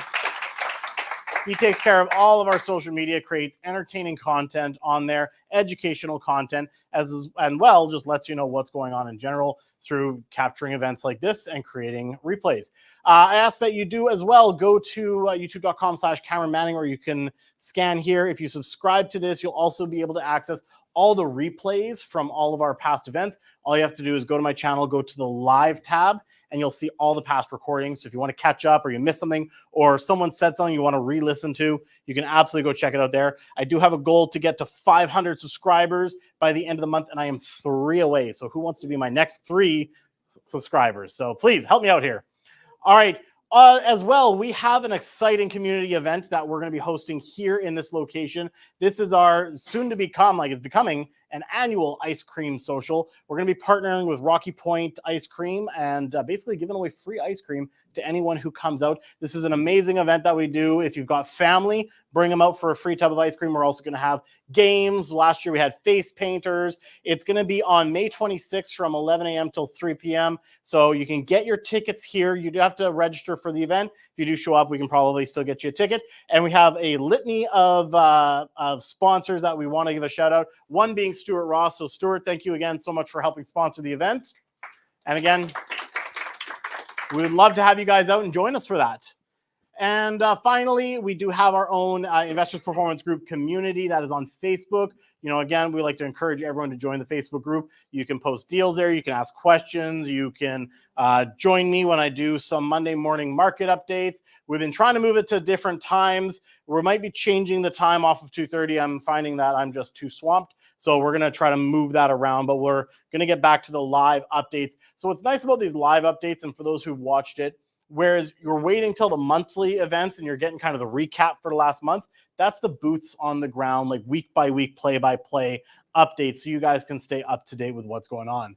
all of our social media, creates entertaining content on there, educational content, and just lets you know what's going on in general through capturing events like this and creating replays. I ask that you do as well go to youtube.com/Cameron Manning, or you can scan here. If you subscribe to this, you'll also be able to access all the replays from all of our past events. All you have to do is go to my channel, go to the live tab, and you'll see all the past recordings. So if you want to catch up or you missed something or someone said something you want to re-listen to, you can absolutely go check it out there. I do have a goal to get to 500 subscribers by the end of the month, and I am 3 away. So who wants to be my next 3 subscribers? So please help me out here. All right. As well, we have an exciting community event that we're going to be hosting here in this location. This is our it's becoming an annual ice cream social. We're going to be partnering with Rocky Point Ice Cream and basically giving away free ice cream to anyone who comes out. This is an amazing event that we do. If you've got family, bring them out for a free tub of ice cream. We're also going to have games. Last year we had face painters. It's going to be on May 26th from 11 a.m. till 3 p.m. So you can get your tickets here. You do have to register for the event. If you do show up, we can probably still get you a ticket. And we have a litany of sponsors that we want to give a shout out. One being Stuart Ross. So Stuart, thank you again so much for helping sponsor the event. And again, we would love to have you guys out and join us for that. And finally, we do have our own Investors Performance Group community that is on Facebook. Again, we like to encourage everyone to join the Facebook group. You can post deals there. You can ask questions. You can join me when I do some Monday morning market updates. We've been trying to move it to different times. We might be changing the time off of 2:30. I'm finding that I'm just too swamped. So we're going to try to move that around, but we're going to get back to the live updates. So what's nice about these live updates, and for those who've watched it, whereas you're waiting till the monthly events and you're getting kind of the recap for the last month, that's the boots on the ground, like week by week, play by play updates. So you guys can stay up to date with what's going on.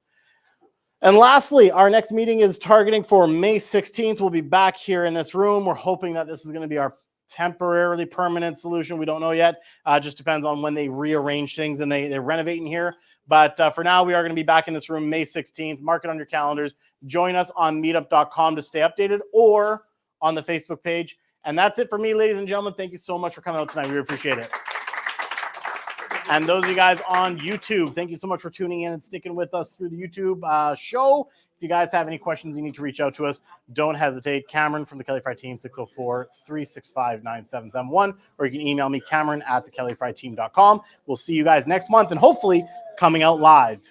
And lastly, our next meeting is targeting for May 16th. We'll be back here in this room. We're hoping that this is going to be our temporarily permanent solution. We don't know yet. Just depends on when they rearrange things and they're renovating here. But for now, we are going to be back in this room May 16th. Mark it on your calendars. Join us on meetup.com to stay updated or on the Facebook page. And that's it for me, ladies and gentlemen. Thank you so much for coming out tonight. We appreciate it. And those of you guys on YouTube, thank you so much for tuning in and sticking with us through the YouTube show. If you guys have any questions, you need to reach out to us. Don't hesitate. Cameron from the Kelly Fry team, 604-365-9771. Or you can email me, Cameron@thekellyfryteam.com. We'll see you guys next month and hopefully coming out live.